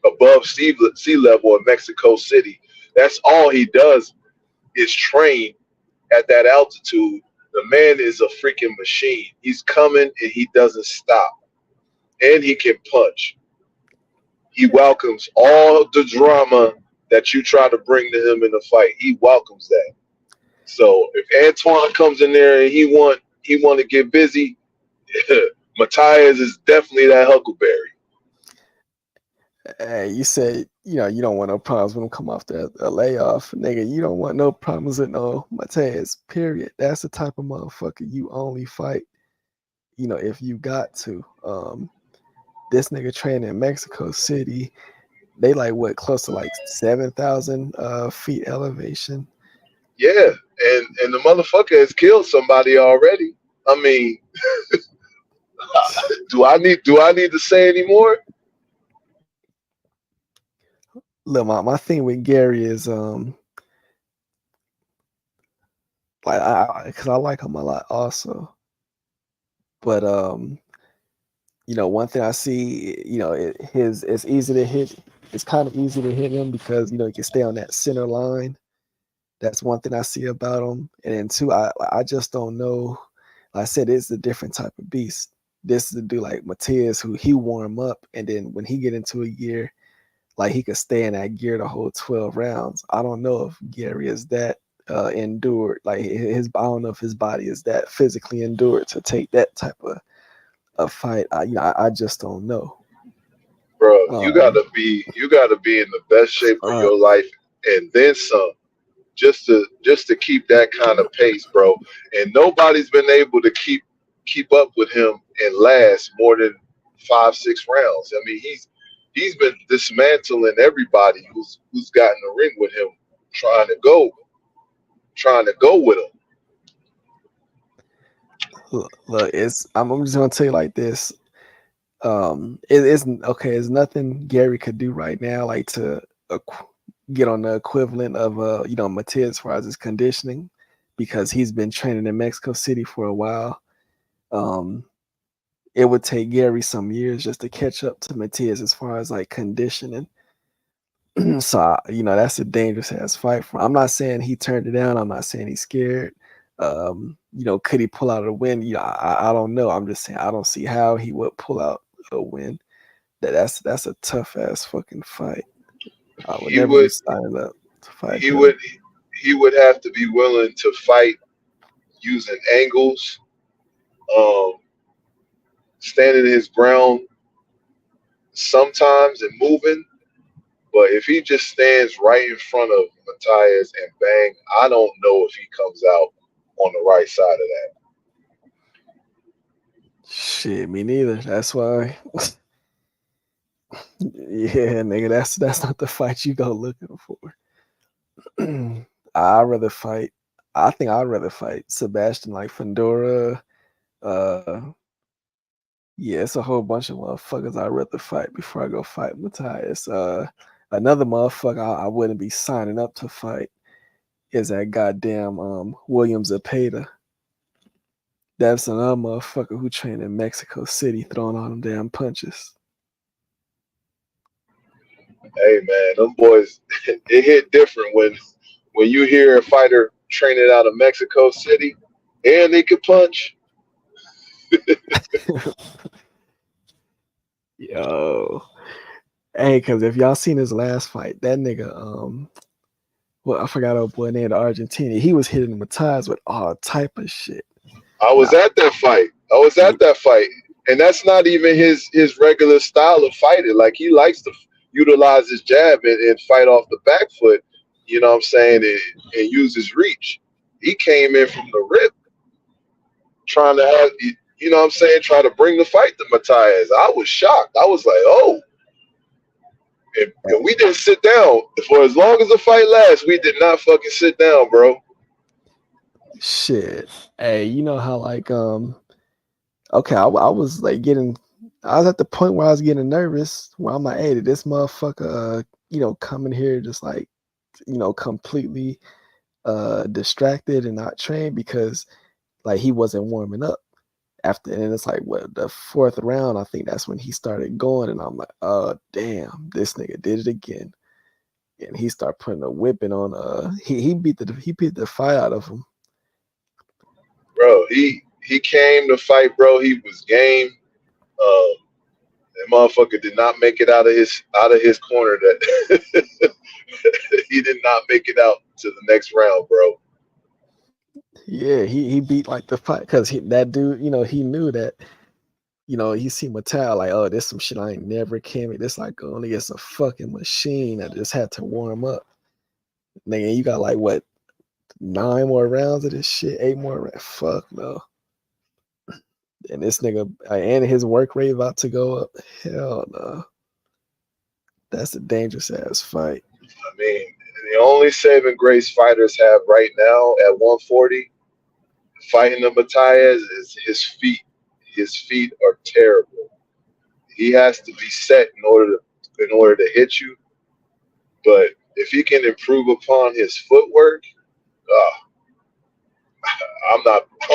above sea level in Mexico City. That's all he does is train at that altitude. The man is a freaking machine. He's coming and he doesn't stop. And he can punch. He welcomes all the drama that you try to bring to him in the fight. He welcomes that. So if Antoine comes in there and he want to get busy, Matthias is definitely that Huckleberry. hey, you said you don't want no problems when them come off the layoff, nigga. You don't want no problems with no Mateus. Period. That's the type of motherfucker you only fight. If you got to. This nigga training in Mexico City. They like what close to like 7,000 feet elevation. Yeah, and the motherfucker has killed somebody already. I mean, do I need to say anymore? Look, my thing with Gary is like because I like him a lot also, but one thing I see, it's easy to hit. It's kind of easy to hit him because he can stay on that center line. That's one thing I see about him. And then two, I just don't know. Like I said, it's a different type of beast. This is a dude like Matias who he warm up, and then when he get into a gear, like he could stay in that gear the whole 12 rounds. I don't know if Gary is that endured. Like I don't know if his body is that physically endured to take that type of a fight. I just don't know. Bro, Um, you gotta be in the best shape of uh, your life and then some, just to keep that kind of pace, bro. And nobody's been able to keep up with him and last more than 5-6 rounds. I mean, he's been dismantling everybody who's got in the ring with him, trying to go with him. look, I'm just gonna tell you like this. It's okay. It's nothing Gary could do right now, like to get on the equivalent of Matias as far as his conditioning, because he's been training in Mexico City for a while. Um, it would take Gary some years just to catch up to Matias as far as like conditioning. So that's a dangerous ass fight for him. I'm not saying he turned it down. I'm not saying he's scared. Could he pull out a win? I don't know. I'm just saying I don't see how he would pull out a win. That's a tough ass fucking fight. I would He never be would signing up to fight he him. would he would have to be willing to fight using angles, um, standing his ground sometimes and moving. But if he just stands right in front of Matthias and bang, I don't know if he comes out on the right side of that. Shit, me neither. That's why. Yeah, nigga, that's not the fight you go looking for. I'd rather fight. I think I'd rather fight Sebastian like Fandora. Uh, yeah, it's a whole bunch of motherfuckers I'd rather fight before I go fight Matthias. Another motherfucker I wouldn't be signing up to fight is that goddamn William Zepeda. That's another motherfucker who trained in Mexico City throwing all them damn punches. Hey man, them boys, it hit different when you hear a fighter training out of Mexico City and they could punch. Yo. Hey, because if y'all seen his last fight, that nigga, well, I forgot old boy named Argentina. He was hitting Matias with all type of shit. I And was at that fight. And that's not even his regular style of fighting. Like he likes to utilize his jab and fight off the back foot. You know what I'm saying? And use his reach. He came in from the rip, trying to have you know what I'm saying, try to bring the fight to Matias. I was shocked. I was like, oh. And we didn't sit down for as long as the fight lasts. We did not fucking sit down, bro. shit. Hey, you know how like okay, I was like I was at the point where I was getting nervous. Where I'm like, hey, did this motherfucker, come in here just like, completely distracted and not trained because like he wasn't warming up after, and it's like what the fourth round, I think that's when he started going, and I'm like, oh damn, this nigga did it again, and he started putting a whipping on. He beat the fight out of him. Bro, he came to fight, bro. He was game. That motherfucker did not make it out of his corner. That he did not make it out to the next round, bro. Yeah, he beat like the fight because that dude, he knew that. He seen Mattel like, oh, this some shit I ain't never came in. This like going against a fucking machine that just had to warm up. Nigga, you got like what 9 more rounds of this shit, 8 more rounds. Fuck no. And this nigga and his work rate about to go up. Hell no. That's a dangerous ass fight. I mean, the only saving grace fighters have right now at 140 fighting the Matias is his feet. His feet are terrible. He has to be set in order to hit you. But if he can improve upon his footwork, uh, I'm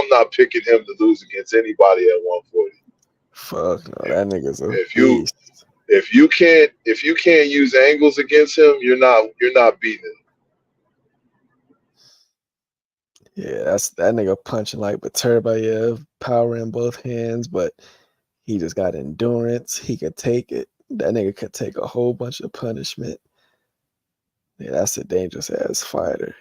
not picking him to lose against anybody at 140. Fuck no, that nigga's a If you beast. if you can't use angles against him, you're not beating him. Yeah, that's that nigga punching like Baturbayev, power in both hands, but he just got endurance. He could take it. That nigga could take a whole bunch of punishment. Yeah, that's a dangerous ass fighter.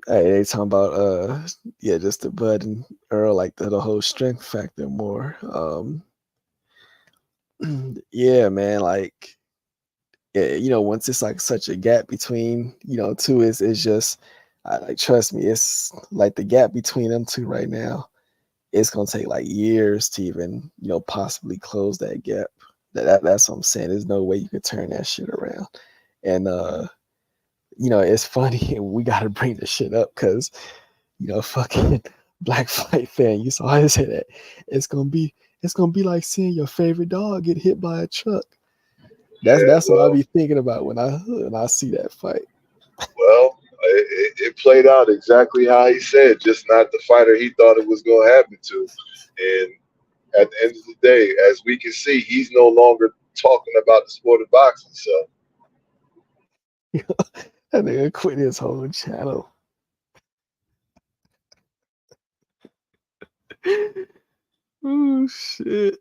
Hey, they talking about just the Bud and Earl, like the whole strength factor more. Yeah, man, like yeah, once it's like such a gap between, two is just like trust me, it's like the gap between them two right now, it's gonna take like years to even, possibly close that gap. That's what I'm saying. There's no way you could turn that shit around. And it's funny, we gotta bring this shit up because fucking Black Fight fan, you saw I say that it's gonna be like seeing your favorite dog get hit by a truck. Yeah, That's what I be thinking about when I see that fight. well, it played out exactly how he said, just not the fighter he thought it was going to happen to. And at the end of the day, as we can see, he's no longer talking about the sport of boxing. So, That nigga quit his whole channel. Oh shit.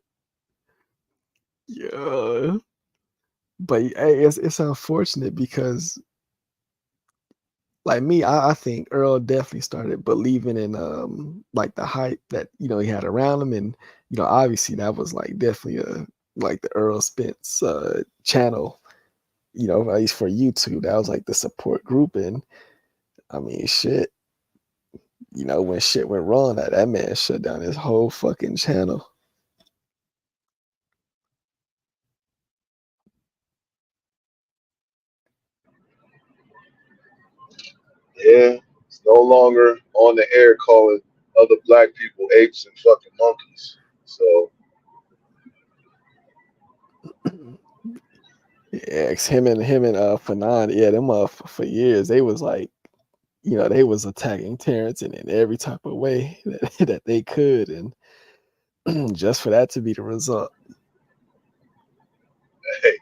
Yeah. But hey, it's unfortunate because like me, I think Earl definitely started believing in like the hype that he had around him, and obviously that was like definitely like the Earl Spence channel, at least for YouTube. That was like the support group, and I mean shit, when shit went wrong, that man shut down his whole fucking channel. yeah, it's no longer on the air calling other black people apes and fucking monkeys. So, Yeah, him and Fanon, yeah, them for years they was like, they was attacking Terrence in every type of way that they could, and just for that to be the result. hey,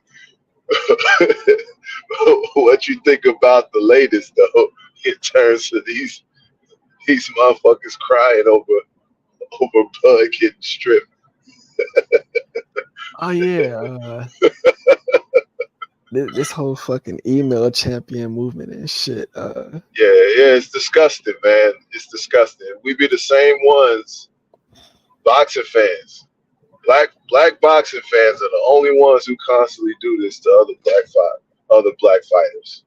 what you think about the latest though, in terms of these motherfuckers crying over Bud getting stripped? Oh yeah, this whole fucking email champion movement and shit. Yeah, it's disgusting, man. It's disgusting. We be the same ones, boxing fans. Black boxing fans are the only ones who constantly do this to other black fighters.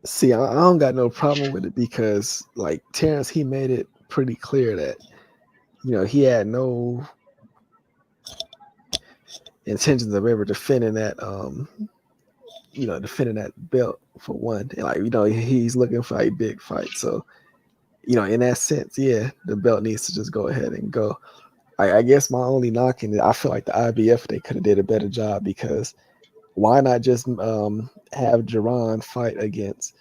See, I don't got no problem with it because like Terrence, he made it pretty clear that he had no intentions of ever defending that defending that belt for one. And like he's looking for a big fight. So in that sense, yeah, the belt needs to just go ahead and go. I guess my only knocking is I feel like the IBF they could have did a better job because why not just have Jerron fight against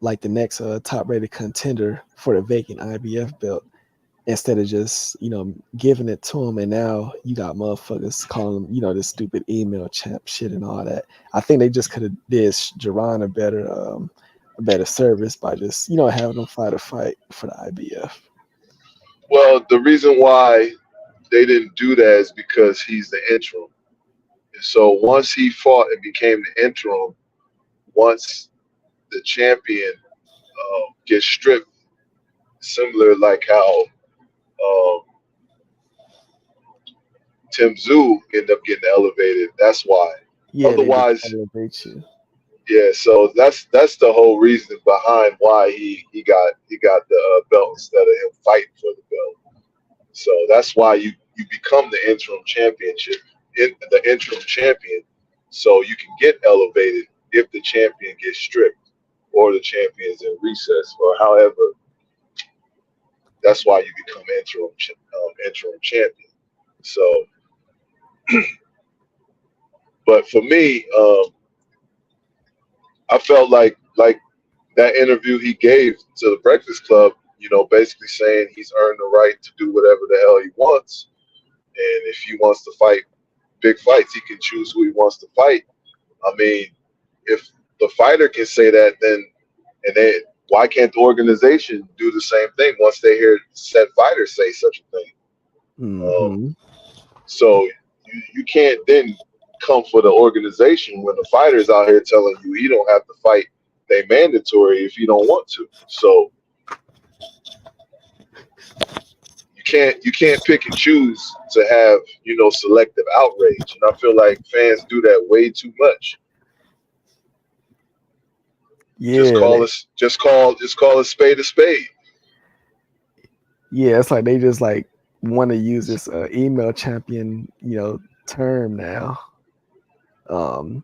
like the next top rated contender for the vacant IBF belt instead of just giving it to him, and now you got motherfuckers calling him this stupid email champ shit and all that. I think they just could have did Jerron a better service by just having him fight a fight for the IBF. Well, the reason why they didn't do that is because he's the interim. And so once he fought and became the interim, once the champion gets stripped, similar like how Tim Tszyu ended up getting elevated. That's why. Yeah, Otherwise, they just elevate you. yeah. So that's the whole reason behind why he got the belt instead of him fighting for the belt. So that's why you become the interim champion, so you can get elevated if the champion gets stripped or the champion's in recess or however. That's why you become interim champion. So, but for me, I felt like that interview he gave to the Breakfast Club, basically saying he's earned the right to do whatever the hell he wants, and if he wants to fight big fights, he can choose who he wants to fight. I mean, if the fighter can say that, why can't the organization do the same thing once they hear said fighters say such a thing? Mm-hmm. So you can't then come for the organization when the fighter's out here telling you he don't have to fight. They mandatory if you don't want to. So you can't pick and choose to have selective outrage, and I feel like fans do that way too much. Yeah, just call a spade a spade. Yeah, it's like they just like want to use this email champion term now. But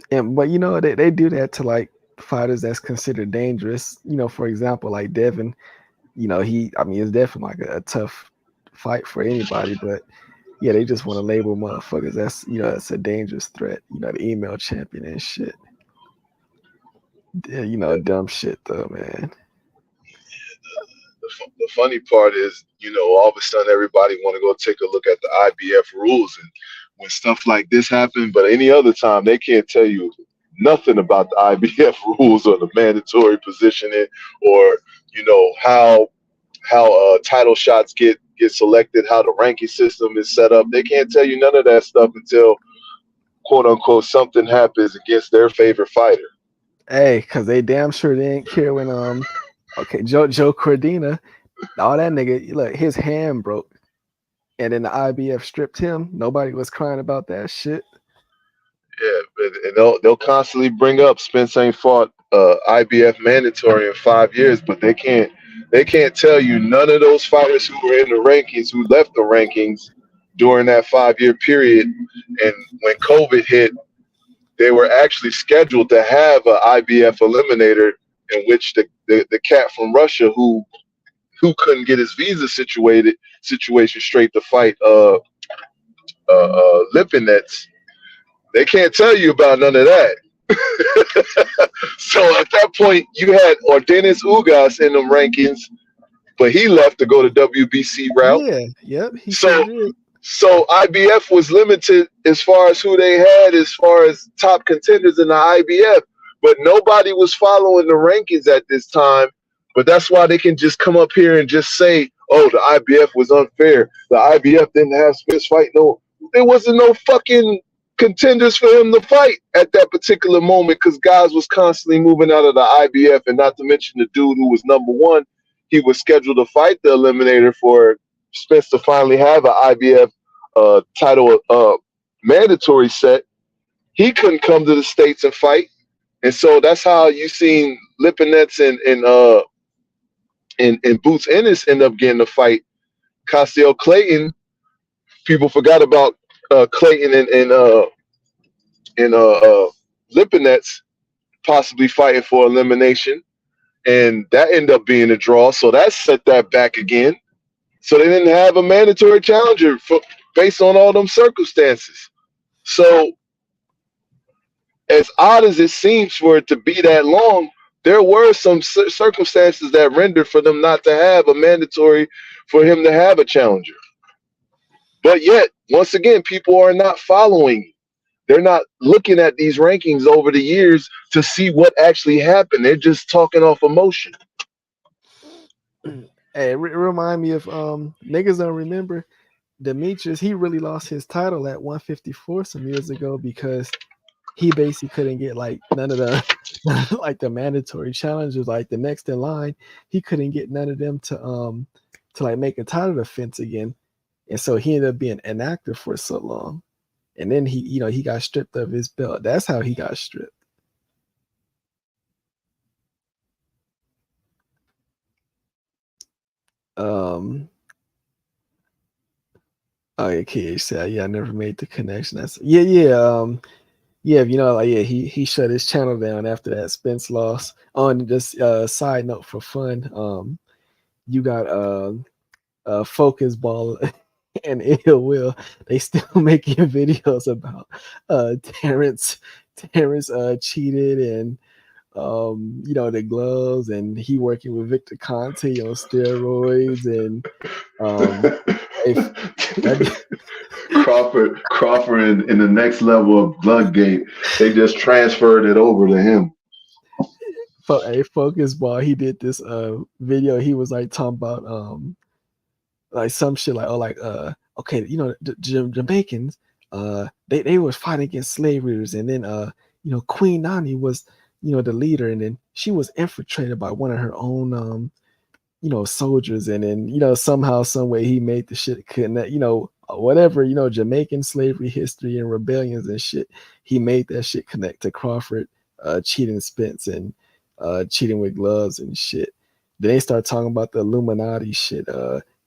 they do that to like fighters that's considered dangerous. For example, like Devin. It's definitely like a tough fight for anybody, but yeah, they just want to label motherfuckers that's a dangerous threat. The email champion and shit. Yeah, dumb shit though, man. The funny part is, all of a sudden everybody want to go take a look at the IBF rules, and when stuff like this happen, but any other time they can't tell you nothing about the IBF rules or the mandatory positioning or how title shots get selected, how the ranking system is set up. They can't tell you none of that stuff until quote unquote something happens against their favorite fighter. Hey, because they damn sure didn't care when Joe Cordina, all that nigga, look, his hand broke, and then the IBF stripped him. Nobody was crying about that shit. Yeah, and they'll constantly bring up Spence ain't fought IBF mandatory in 5 years, but they can't tell you none of those fighters who were in the rankings who left the rankings during that 5-year period, and when COVID hit, they were actually scheduled to have an IBF eliminator in which the cat from Russia who couldn't get his visa situation straight to fight Lipinets. They can't tell you about none of that. So at that point, you had Ordenis Ugas in them rankings, but he left to go to WBC route. Yeah, yep. He sure did. So IBF was limited as far as who they had as far as top contenders in the IBF, but nobody was following the rankings at this time. But that's why they can just come up here and just say, oh, the IBF was unfair. The IBF didn't have Spence fight. No, there wasn't no fucking contenders for him to fight at that particular moment because guys was constantly moving out of the IBF, and not to mention the dude who was number one, he was scheduled to fight the Eliminator for Spence to finally have an IBF title mandatory set. He couldn't come to the States and fight. And so that's how you seen Lipinets and Boots Ennis end up getting the fight. Castiel Clayton, people forgot about Clayton and Lipinets possibly fighting for elimination, and that ended up being a draw. So that set that back again. So they didn't have a mandatory challenger based on all them circumstances. So as odd as it seems for it to be that long, there were some circumstances that rendered for them not to have a mandatory for him to have a challenger. But yet, once again, people are not following. They're not looking at these rankings over the years to see what actually happened. They're just talking off emotion. Hey, remind me if niggas don't remember Demetrius. He really lost his title at 154 some years ago because he basically couldn't get like none of the like the mandatory challenges, like the next in line. He couldn't get none of them to like make a title defense again, and so he ended up being inactive for so long. And then he got stripped of his belt. That's how he got stripped. Oh yeah, KH said, yeah, I never made the connection. That's yeah. He shut his channel down after that Spence loss. On just side note for fun, you got Focus Ball and Ill Will. They still making videos about Terrence cheated and the gloves, and he working with Victor Conte on steroids, and if Crawford in the next level of Bloodgate, they just transferred it over to him. a Focus Ball, he did this video. He was like talking about like some shit like okay, the Jamaicans they was fighting against slavery, and then Queen Nani was the leader, and then she was infiltrated by one of her own soldiers, and then somehow some way he made the shit connect, whatever, Jamaican slavery history and rebellions and shit. He made that shit connect to Crawford cheating Spence and cheating with gloves and shit. Then they start talking about the Illuminati shit.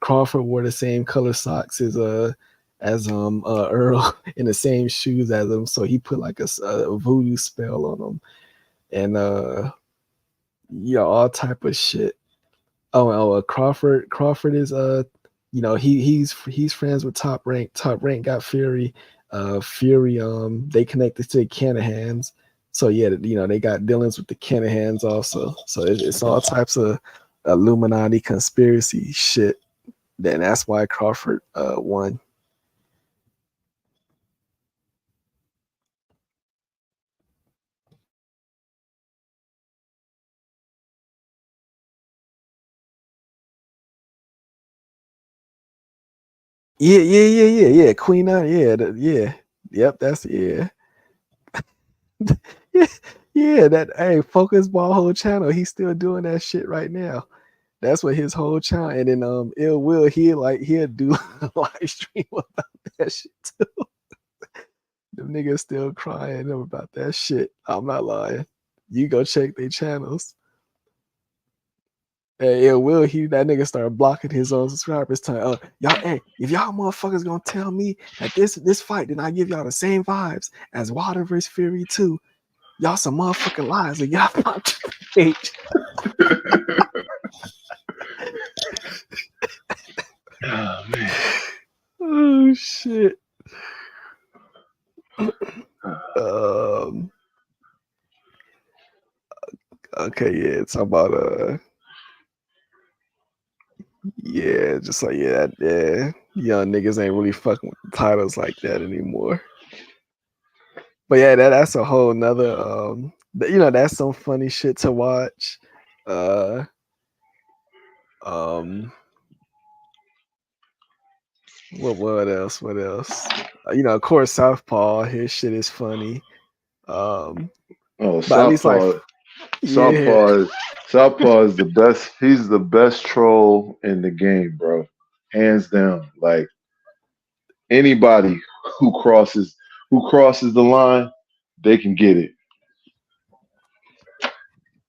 Crawford wore the same color socks as Earl in the same shoes as him, so he put like a voodoo spell on him, and all type of shit. Crawford is he's friends with Top Rank. Top Rank got Fury. Fury they connected to the Canahans. So yeah, they got dealings with the Canahans also. So it's all types of Illuminati conspiracy shit. Then that's why Crawford won. Yeah. Queen Anne, yep, that's yeah. yeah, that hey, Focus Ball whole channel, he's still doing that shit right now. That's what his whole channel. And then Ill Will, he'll do a live stream about that shit too. Them niggas still crying about that shit. I'm not lying. You go check their channels. Hey, Ill Will, that nigga started blocking his own subscribers. Y'all, hey, if y'all motherfuckers gonna tell me that this fight did not give y'all the same vibes as Wilder vs. Fury 2, y'all some motherfucking lies. And y'all my page. Oh man. Oh shit. Okay, yeah, it's about yeah, just like young niggas ain't really fucking with titles like that anymore. But yeah, that's a whole nother that's some funny shit to watch. What else? What else? Of course, Southpaw. His shit is funny. Oh, But at least like, yeah, Southpaw, Southpaw is the best. He's the best troll in the game, bro. Hands down. Like anybody who crosses who crosses the line, they can get it.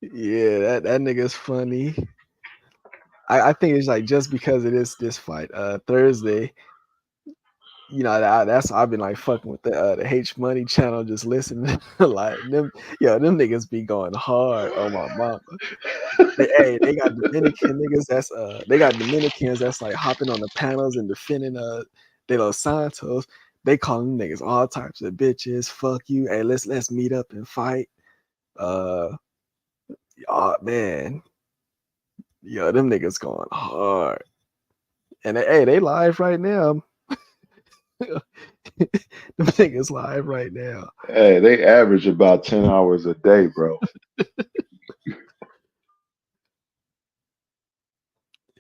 yeah, that nigga's funny. I think it's like just because it is this fight, Thursday. That's I've been like fucking with the H Money channel, just listening. Like them niggas be going hard on my mama. They got Dominican niggas they got Dominicans that's like hopping on the panels and defending De Los Santos. They call them niggas all types of bitches. Fuck you. Hey, let's meet up and fight. Uh, oh man, them niggas going hard. And they live right now. Them niggas live right now. Hey, they average about 10 hours a day, bro.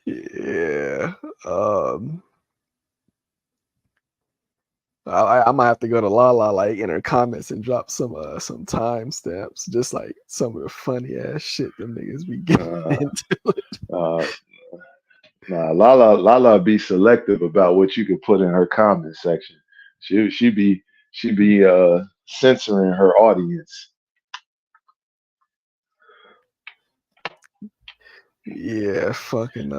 Yeah. I might have to go to Lala like in her comments and drop some timestamps, just like some of the funny ass shit them niggas be getting Uh, into. uh, nah, Lala be selective about what you can put in her comment section. She be censoring her audience. Yeah, fucking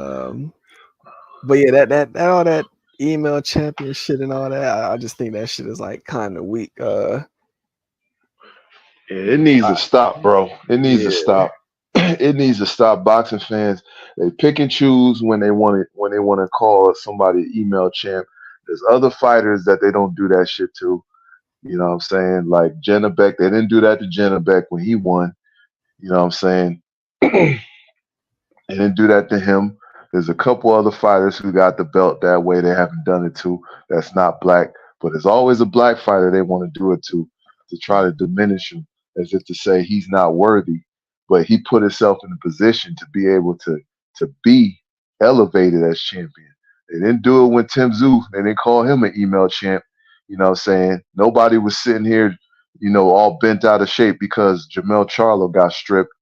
but yeah, that all that email champion shit and all that, I just think that shit is like kind of weak. Yeah, it needs to I, stop, bro. It needs to yeah, stop. It needs to stop. Boxing fans, they pick and choose when they want to call somebody email champ. There's other fighters that they don't do that shit to. You know what I'm saying? Like Jenna Beck, they didn't do that to Jenna Beck when he won. You know what I'm saying? They didn't do that to him. There's a couple other fighters who got the belt that way. They haven't done it to. That's not black, but there's always a black fighter they want to do it to try to diminish him, as if to say he's not worthy. But he put himself in a position to be able to be elevated as champion. They didn't do it when Tim Tszyu. They didn't call him an email champ. You know what I'm saying? Nobody was sitting here, all bent out of shape because Jamel Charlo got stripped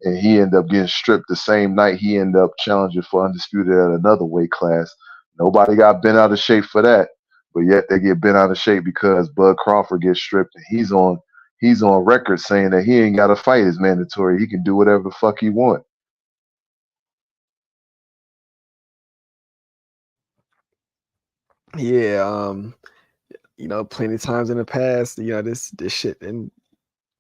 and he ended up getting stripped the same night he ended up challenging for undisputed at another weight class. Nobody got bent out of shape for that, but yet they get bent out of shape because Bud Crawford gets stripped and he's on record saying that he ain't got to fight is mandatory. He can do whatever the fuck he want. yeah. Plenty of times in the past, this shit and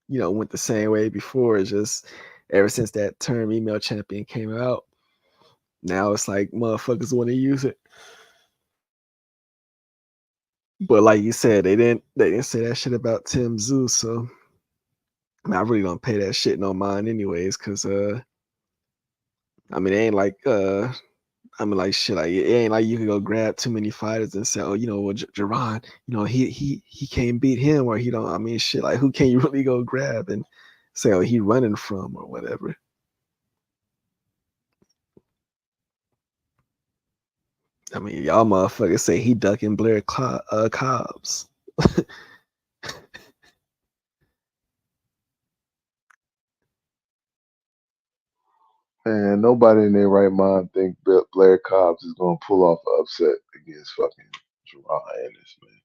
went the same way before. It's just ever since that term email champion came out, now it's like motherfuckers want to use it. But like you said, they didn't say that shit about Tim Tszyu, so I really don't pay that shit no mind anyways, cause it ain't like like shit, like it ain't like you can go grab too many fighters and say, oh, well, Jerron, he can't beat him, or he don't. Shit, like who can you really go grab and say, oh, he running from or whatever. Y'all motherfuckers say he ducking Blair Cobbs. Man, nobody in their right mind think Blair Cobbs is gonna pull off an upset against fucking Jerron Ennis, man.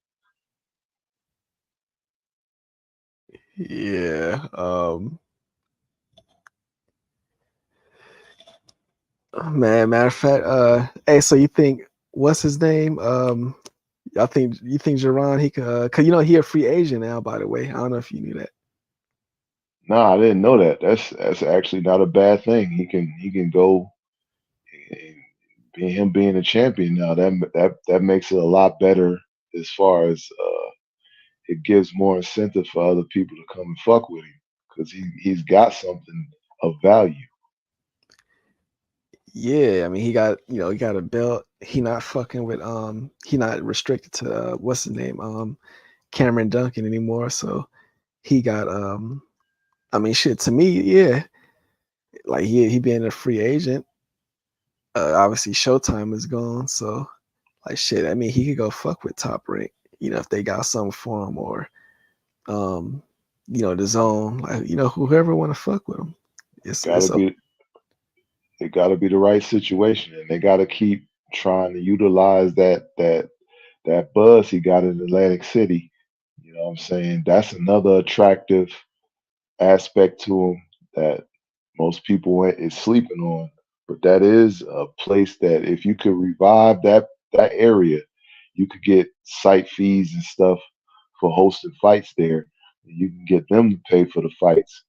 Yeah. Man, matter of fact, hey, so you think what's his name? You think Jerron he could, cause he a free agent now. By the way, I don't know if you knew that. Nah, I didn't know that. That's actually not a bad thing. He can go and him being a champion now. That makes it a lot better as far as it gives more incentive for other people to come and fuck with him because he's got something of value. Yeah, he got a belt. He not fucking with he not restricted to what's his name Cameron Duncan anymore. So he got shit to me, yeah. Like he being a free agent. Obviously Showtime is gone, so Like shit, I mean, he could go fuck with Top Rank, if they got something for him, or um, the zone, like whoever want to fuck with him. Gotta It's be it gotta be the right situation, and they gotta keep trying to utilize that buzz he got in Atlantic City. You know what I'm saying? That's another attractive aspect to him that most people is sleeping on. But that is a place that if you could revive that area, you could get site fees and stuff for hosting fights there. You can get them to pay for the fights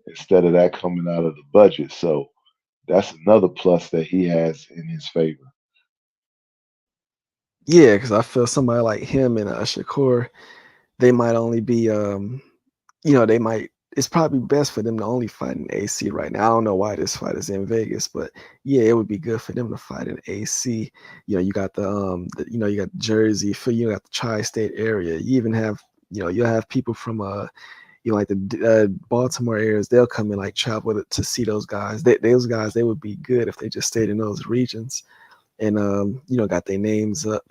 instead of that coming out of the budget. So that's another plus that he has in his favor. Yeah, because I feel somebody like him and Shakur, they might only be they might it's probably best for them to only fight in AC right now. I don't know why this fight is in Vegas, but yeah, it would be good for them to fight in AC. You got you got Jersey, you got the tri-state area. You even have, you'll have people from like the Baltimore areas, they'll come in like travel to see those guys. Those guys, they would be good if they just stayed in those regions and got their names up.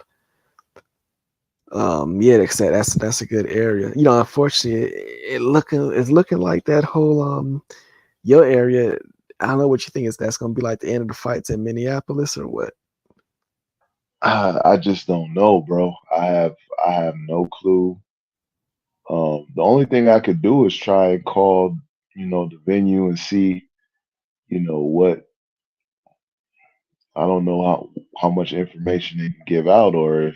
Yeah, that's a good area. Unfortunately, it's looking like that whole your area. I don't know what you think is that's gonna be like the end of the fights in Minneapolis or what. I just don't know, bro. I have no clue. The only thing I could do is try and call, the venue and see, what I don't know how much information they can give out or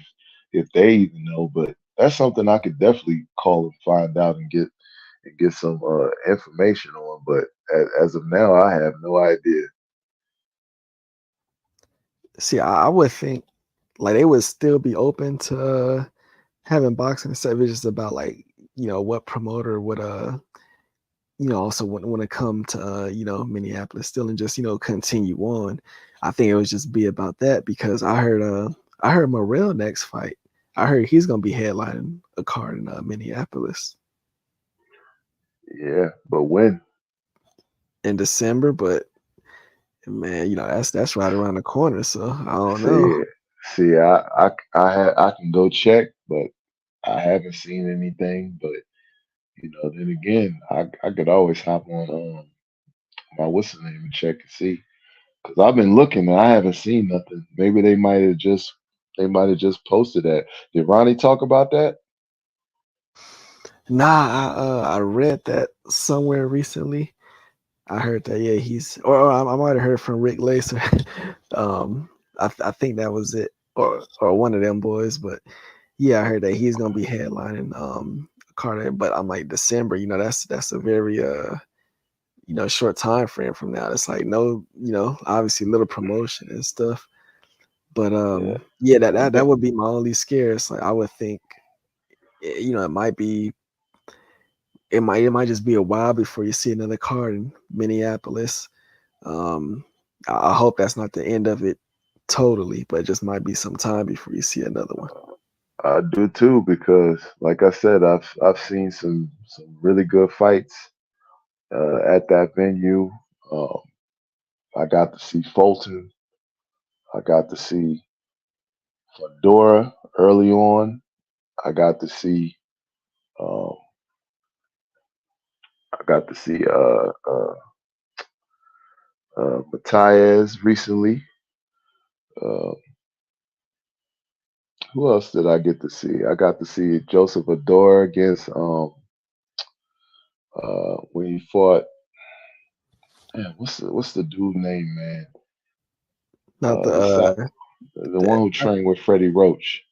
if they even know, but that's something I could definitely call and find out and get some information on. But as of now, I have no idea. See, I would think like they would still be open to having boxing instead. It's just about like what promoter would also when it come to Minneapolis still and just continue on. I think it would just be about that because I heard Morrell next fight. I heard he's gonna be headlining a card in Minneapolis Yeah, but when? in December, but man, that's right around the corner. So I don't know. See, see, I can go check, but I haven't seen anything. But then again, I could always hop on my what's the name and check and see. Because I've been looking and I haven't seen nothing. Maybe they might have just posted that. Did Ronnie talk about that? Nah, I read that somewhere recently. I heard that, yeah, or I might have heard from Rick Lacer. um, I think that was it, or one of them boys. But yeah, I heard that he's gonna be headlining Carter. But I'm like December, that's a very short time frame from now. It's like no, obviously little promotion and stuff. But Yeah. yeah, that, You that think that would be my only scare. It's like I would think, it might be it might just be a while before you see another card in Minneapolis. Um, I hope that's not the end of it totally, but it just might be some time before you see another one. I do too because, like I said, I've seen some really good fights at that venue. Um, I got to see Fulton. I got to see Fedora early on. I got to see um, I got to see Matias recently. Uh, who else did I get to see? I got to see Joseph Adore against when he fought. Man, what's the dude name, man? Not the The the one the who trained with Freddie Roach.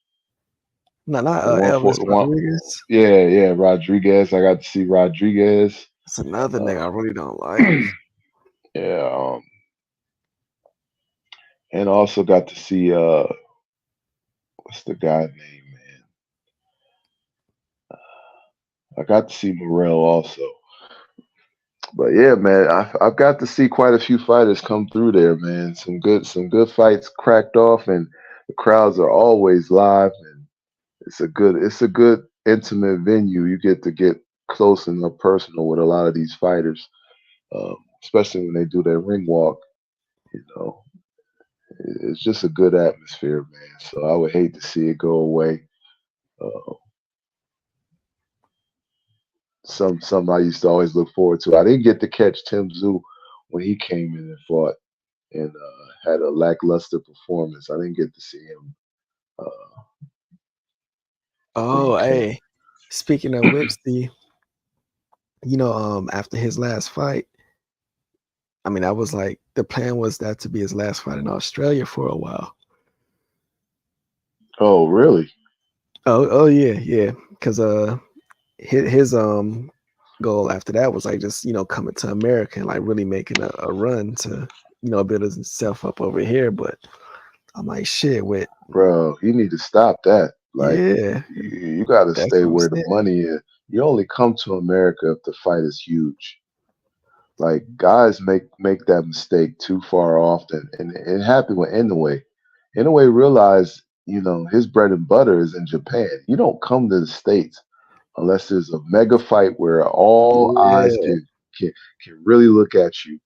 not The one for Elvis the one. Rodriguez. Yeah, Rodriguez. I got to see Rodriguez. That's another nigga I Uh, really don't like. yeah, and also got to see what's the guy name, man? I got to see Morrell also. But yeah, man, I've got to see quite a few fighters come through there, man. Some good fights cracked off, and the crowds are always live, and it's a good intimate venue. You get close and up personal with a lot of these fighters, especially when they do their ring walk. You know, It's just a good atmosphere, man. So I would hate to see it go away. Uh, something I used to always look forward to. I didn't get to catch Tim Zoo when he came in and fought and had a lackluster performance. I didn't get to see him when he Oh, came. hey, speaking of which, after his last fight, I mean, I was like, the plan was that to be his last fight in Australia for a while. Oh, really? Oh yeah, yeah. Because his goal after that was like just coming to America and like really making a run to build himself up over here. But I'm like, shit, with Bro, you need to stop that. Like, yeah, you got to that's stay what I'm where the saying. money is. You only come to America if the fight is huge. Like, guys make that mistake too far often, and it happened with Inoue. Inoue realized, his bread and butter is in Japan. You don't come to the States unless there's a mega fight where all eyes Yeah, can can really look at you,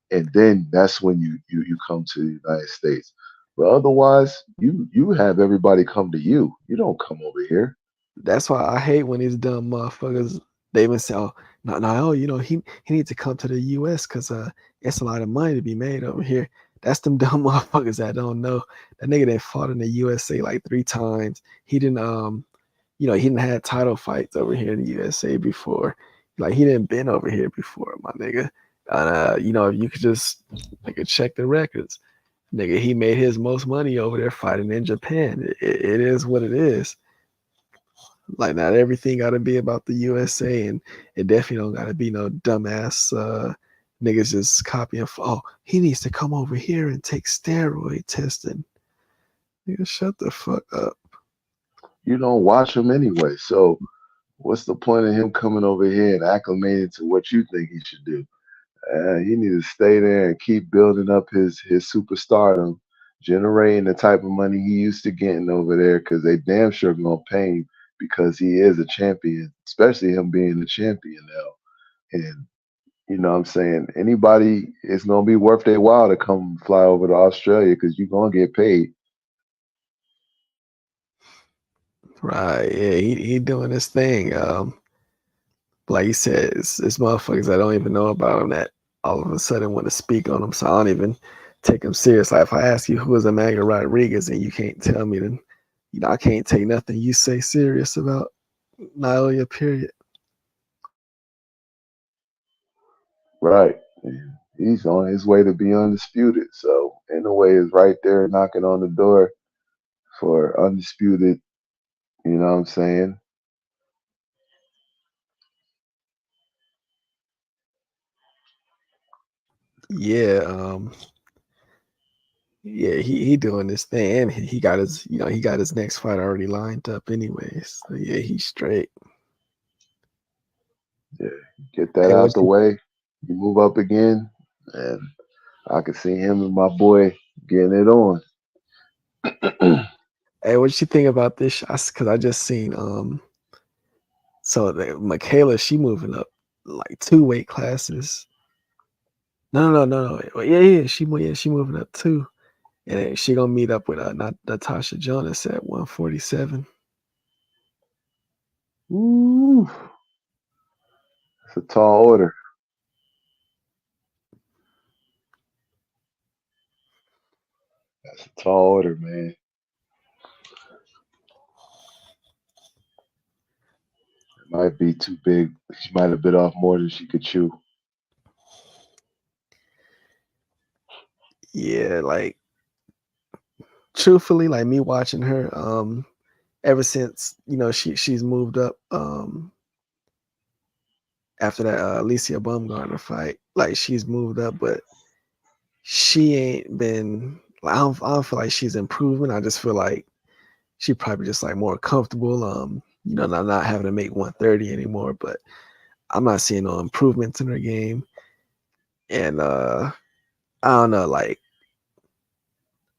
and then that's when you come to the United States. But otherwise, you have everybody come to you. You don't come over here. that's why I hate when these dumb motherfuckers they even say, "Oh, no, he needs to come to the U.S. because it's a lot of money to be made over here." That's them dumb motherfuckers that don't know that nigga that fought in the USA like 3 times. He didn't he didn't had title fights over here in the USA before. Like he didn't been over here before, my nigga. And if you could just check the records, nigga, he made his most money over there fighting in Japan. It is what it is. Like not everything got to be about the USA, and it definitely don't got to be no dumbass niggas just copying. Oh, he needs to come over here and take steroid testing. Nigga, shut the fuck up. You don't watch him anyway. So what's the point of him coming over here and acclimating to what you think he should do? He need to stay there and keep building up his superstardom, generating the type of money he used to getting over there. Because they damn sure gonna pay him because he is a champion, especially him being a champion now. And you know what I'm saying? Anybody, it's gonna be worth their while to come fly over to Australia because you're gonna get paid. Right? Yeah, he doing his thing. Like you said, it's motherfuckers I don't even know about him that all of a sudden want to speak on him. So I don't even take him serious. Like if I ask you who is Emmanuel Rodriguez and you can't tell me, then I can't take nothing you say serious about Naoya. Period. Right. And he's on his way to be undisputed. So in a way is right there knocking on the door for undisputed, you know what I'm saying? Yeah. Yeah. He doing this thing, and he got his he got his next fight already lined up, anyways. So yeah, he's straight. Yeah. Get that Hey, out the way. You move up again and I can see him and my boy getting it on. what you think about this? Because I just seen so Michaela, she moving up like 2 weight classes. No. She moving up too, and then she gonna meet up with not Natasha Jonas at 147. Ooh, it's a tall order. That's a tall order, man. It might be too big. She might have bit off more than she could chew. Yeah, like truthfully, like me watching her, ever since she's moved up, after that Alicia Baumgartner fight, like she's moved up, but she ain't been. I don't feel like she's improving. I just feel like she probably just like more comfortable. Not having to make 130 anymore. But I'm not seeing no improvements in her game. And I don't know, like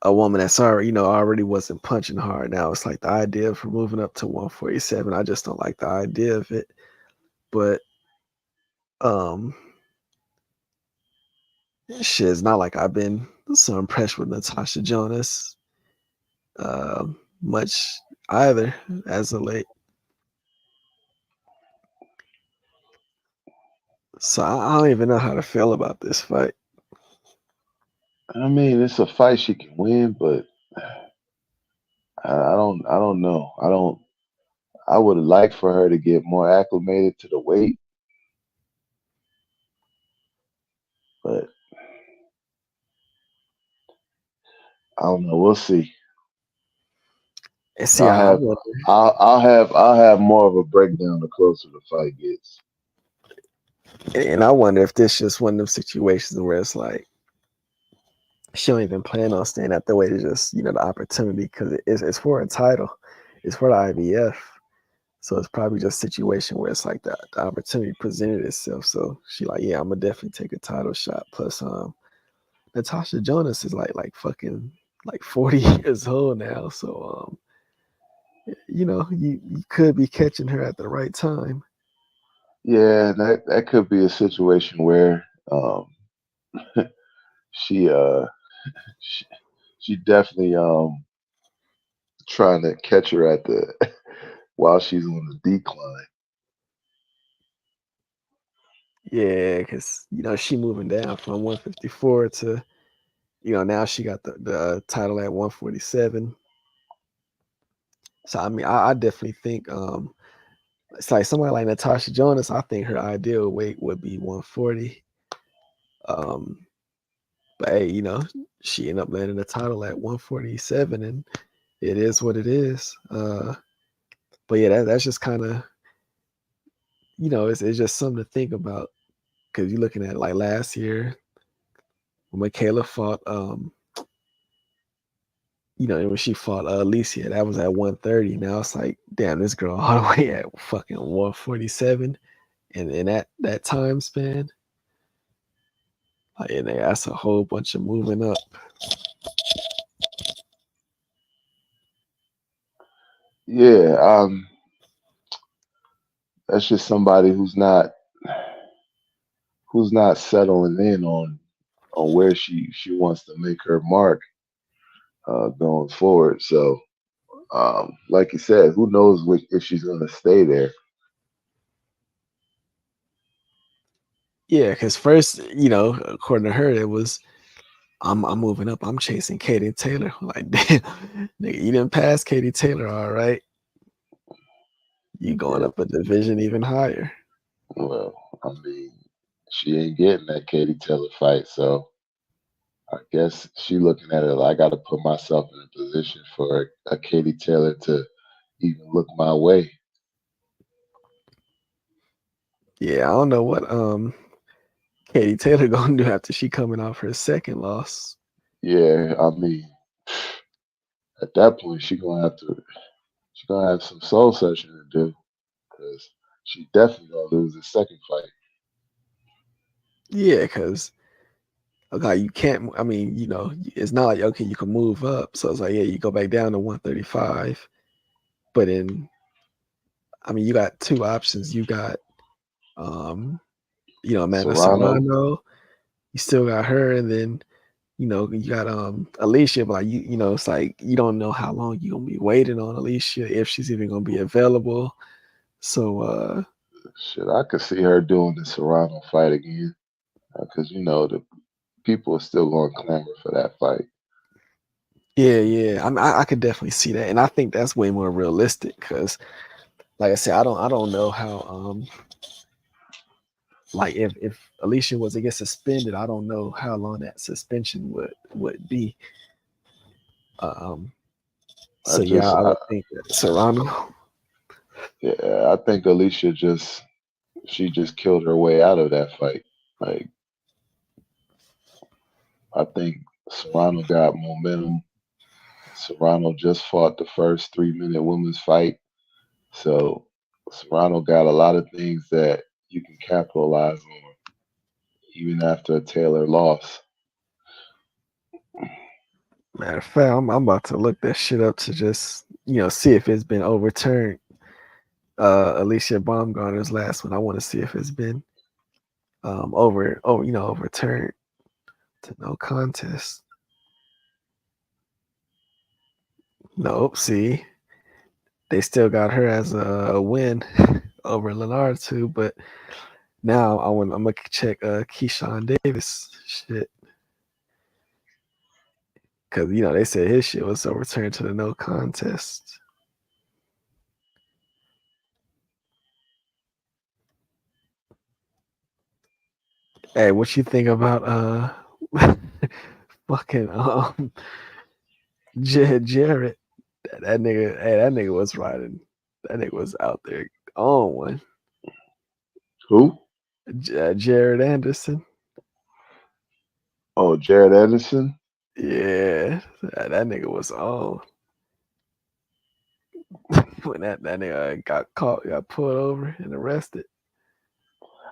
a woman that's already, already wasn't punching hard. Now it's like the idea of her moving up to 147. I just don't like the idea of it. But um shit, it's not like I've been so impressed with Natasha Jonas much either as of late. So I don't even know how to feel about this fight. I mean, it's a fight she can win, but I don't know. I would like for her to get more acclimated to the weight, but I don't know. We'll see. And see, I wonder, I'll have more of a breakdown the closer the fight gets. and I wonder if this just one of them situations where it's like she don't even plan on staying at the weight. It's just the opportunity because it's for a title, it's for the IBF. So it's probably just a situation where it's like the opportunity presented itself. So she like, yeah, I'm gonna definitely take a title shot. Plus, Natasha Jonas is like fucking like 40 years old now. So you could be catching her at the right time. Yeah, that could be a situation where she she, she definitely trying to catch her at the while she's on the decline. Yeah, because she moving down from 154 to now she got the title at 147. So I mean, I definitely think it's like somebody like Natasha Jonas. I think her ideal weight would be 140. Um, but hey, she ended up landing the title at 147, and it is what it is. But yeah, that's just kind of it's just something to think about because you're looking at like last year when Michaela fought when she fought Alicia, that was at 130. Now it's like, damn, this girl all the way at fucking 147, and in that time span, like, and that's a whole bunch of moving up. Yeah, that's just somebody who's not settling in on where she wants to make her mark going forward. So, like you said, who knows if she's going to stay there. Yeah, because first, according to her, it was I'm moving up. I'm chasing Katie Taylor. Like, damn, nigga, you didn't pass Katie Taylor, all right. You going Yeah, up a division even higher. well, I mean, she ain't getting that Katie Taylor fight, so I guess she looking at it like I got to put myself in a position for a Katie Taylor to even look my way. Yeah, I don't know what Katie Taylor gonna do after she coming off her second loss. Yeah, I mean, at that point, she gonna have some soul searching to do because she definitely gonna lose the second fight. Yeah, because okay, you can't. I mean, it's not like okay, you can move up. So it's like yeah, you go back down to 135, but then I mean, you got two options. You got Amanda Serrano, Serrano. You still got her, and then you got Alicia, but like it's like you don't know how long you're gonna be waiting on Alicia if she's even gonna be available. So shit, I could see her doing the Serrano fight again because the people are still going to clamor for that fight. yeah. I could definitely see that, and I think that's way more realistic because, like I said, I don't know how like if Alicia was to get suspended, I don't know how long that suspension would be. Um, I so yeah, just, I I, would think that Serrano. yeah, I think Alicia she just killed her way out of that fight. Like, I think Serrano got momentum. Serrano just fought the first 3 minute women's fight. So Serrano got a lot of things that you can capitalize on, even after a Taylor loss. Matter of fact, I'm about to look that shit up to just see if it's been overturned. Alicia Baumgartner's last one. I want to see if it's been overturned to no contest. Nope. See, they still got her as a win over Leonard too, but now I'm gonna check Keyshawn Davis shit because they said his shit was a return to the no contest. Hey, what you think about fucking Jarrett? That nigga, hey, that nigga was riding. That nigga was out there on one. Who? Jared Anderson. Oh, Jared Anderson. Yeah, that nigga was on. When that nigga got caught, got pulled over and arrested.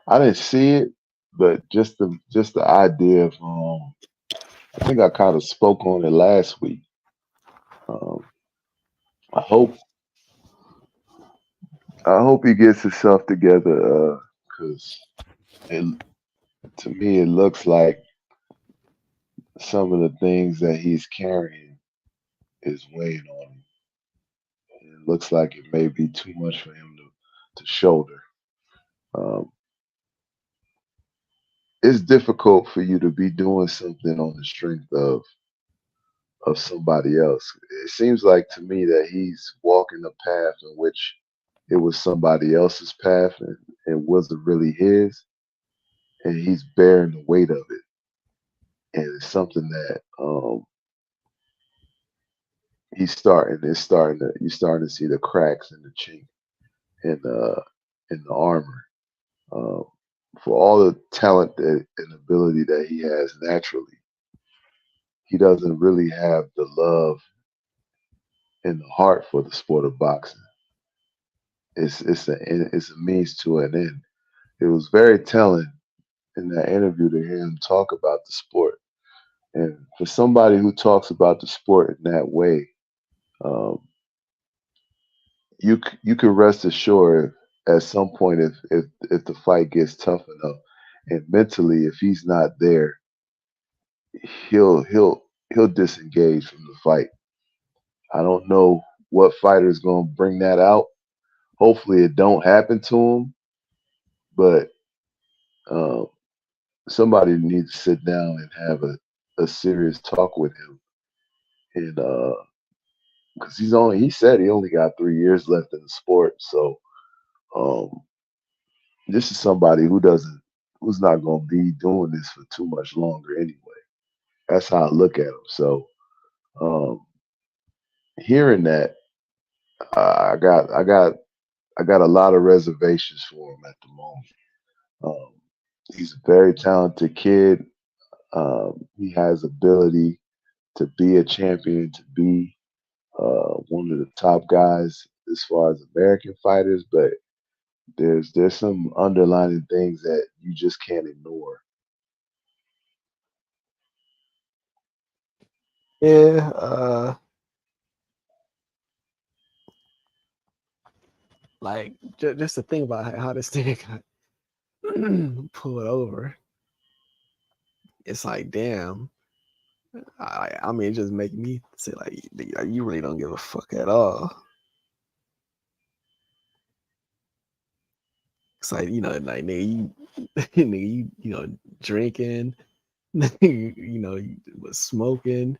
I didn't see it, but just the idea of I think I kind of spoke on it last week. Um, I hope I hope he gets himself together because it to me it looks like some of the things that he's carrying is weighing on him. It looks like it may be too much for him to shoulder. Um, it's difficult for you to be doing something on the strength of somebody else. It seems like to me that he's walking a path in which it was somebody else's path and it wasn't really his, and he's bearing the weight of it. And it's something that you're starting to see the cracks in the chink in the armor. Um, for all the talent and ability that he has naturally, he doesn't really have the love and the heart for the sport of boxing. It's a means to an end. It was very telling in that interview to hear him talk about the sport. And for somebody who talks about the sport in that way, um, you can rest assured at some point if the fight gets tough enough and mentally if he's not there, he'll disengage from the fight. I don't know what fighter is going to bring that out. Hopefully it don't happen to him, but um, somebody needs to sit down and have a serious talk with him. And because he said he only got 3 years left in the sport. So um, this is somebody who's not going to be doing this for too much longer anyway. That's how I look at him. So um, hearing that, I got a lot of reservations for him at the moment. Um, he's a very talented kid. He has ability to be a champion, to be one of the top guys as far as American fighters, but there's some underlying things that you just can't ignore. Yeah, like just to think about how this thing got pulled over. It's like, damn. I mean, it just make me say like, you really don't give a fuck at all. It's like like nigga, nigga, drinking, you was smoking,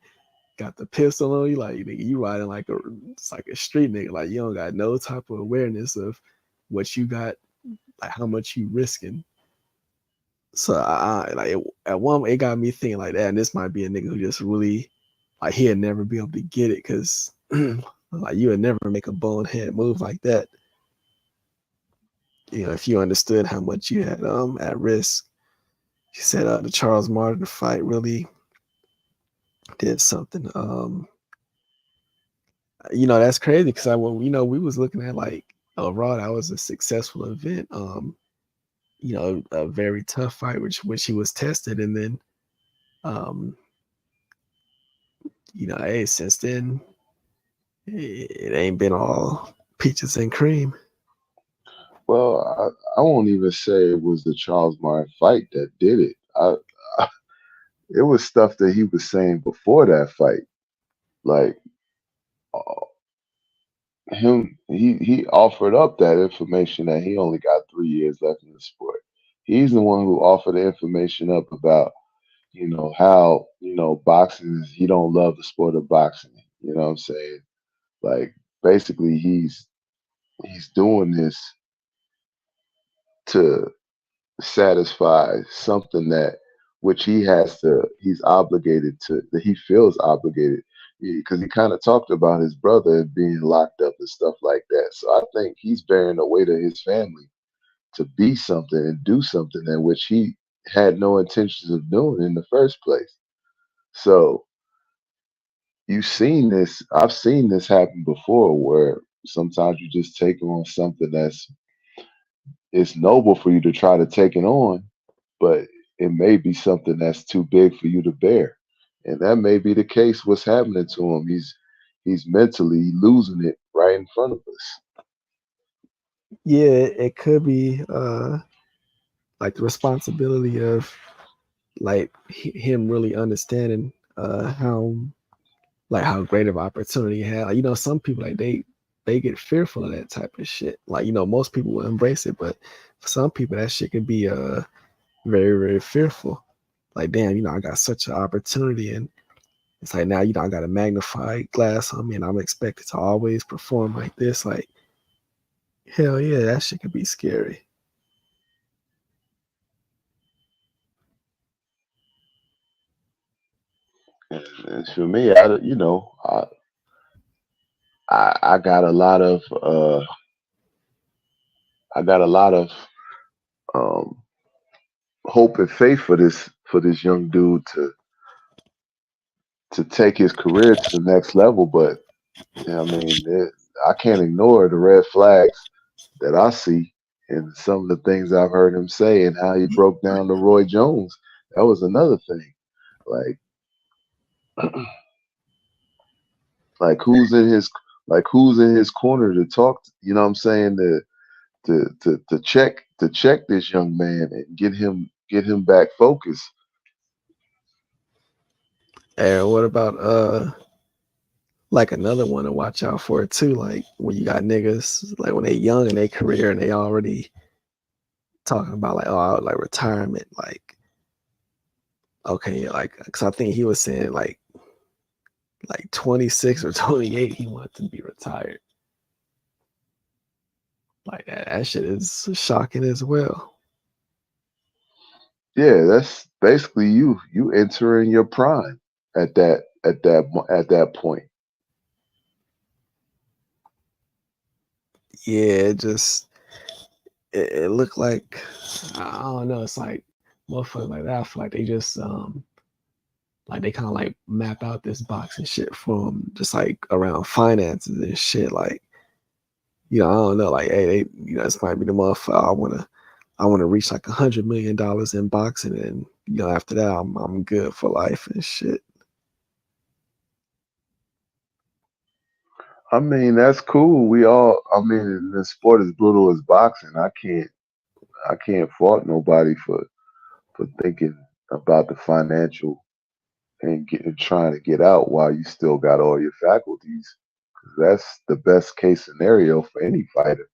got the pistol on you, like nigga, you riding like it's like a street nigga, like you don't got no type of awareness of what you got, like how much you risking. So at one, it got me thinking like that, and this might be a nigga who just really like he'll never be able to get it because like you would never make a bonehead move like that. If you understood how much you had at risk. He said the Charles Martin fight really did something. That's crazy because we was looking at like overall that was a successful event. A very tough fight which he was tested, and then um, hey, since then it ain't been all peaches and cream. Well, I won't even say it was the Charles Martin fight that did it. It was stuff that he was saying before that fight. Like he offered up that information that he only got 3 years left in the sport. He's the one who offered the information up about how boxing is. He don't love the sport of boxing. You know what I'm saying? Like basically, he's doing this to satisfy something that which he's obligated to, that he feels obligated, because he kind of talked about his brother being locked up and stuff like that. So I think he's bearing the weight of his family to be something and do something in which he had no intentions of doing in the first place. So I've seen this happen before, where sometimes you just take on something it's noble for you to try to take it on, but it may be something that's too big for you to bear. And that may be the case what's happening to him. He's mentally losing it right in front of us. Yeah, it could be like the responsibility of like him really understanding how great of opportunity he had. Like, some people like they get fearful of that type of shit. Like, most people will embrace it, but for some people that shit can be very, very fearful. Like, damn, I got such an opportunity, and it's like now, I got a magnified glass on me and I'm expected to always perform like this. Like, hell yeah, that shit could be scary. And for me, I got a lot of um, hope and faith for this young dude to take his career to the next level. But I mean, I can't ignore the red flags that I see and some of the things I've heard him say and how he broke down to Roy Jones. That was another thing. Like, like who's in his corner to talk? You know what I'm saying? To check this young man and get him back focused. And what about like another one to watch out for too? Like when you got niggas like when they young in their career and they already talking about like like retirement, like okay, like because I think he was saying like 26 or 28 he wanted to be retired. Like that shit is shocking as well. Yeah, that's basically you entering your prime at that point. Yeah, it looked like I don't know. It's like motherfuckers like that. I feel like they just like they kind of like map out this boxing shit for them, just like around finances and shit. Like I don't know. Like hey, this might be the motherfucker. I wanna reach like $100 million in boxing, and after that I'm good for life and shit. I mean, that's cool. I mean, the sport as brutal as boxing. I can't fault nobody for thinking about the financial and trying to get out while you still got all your faculties. 'Cause that's the best case scenario for any fighter.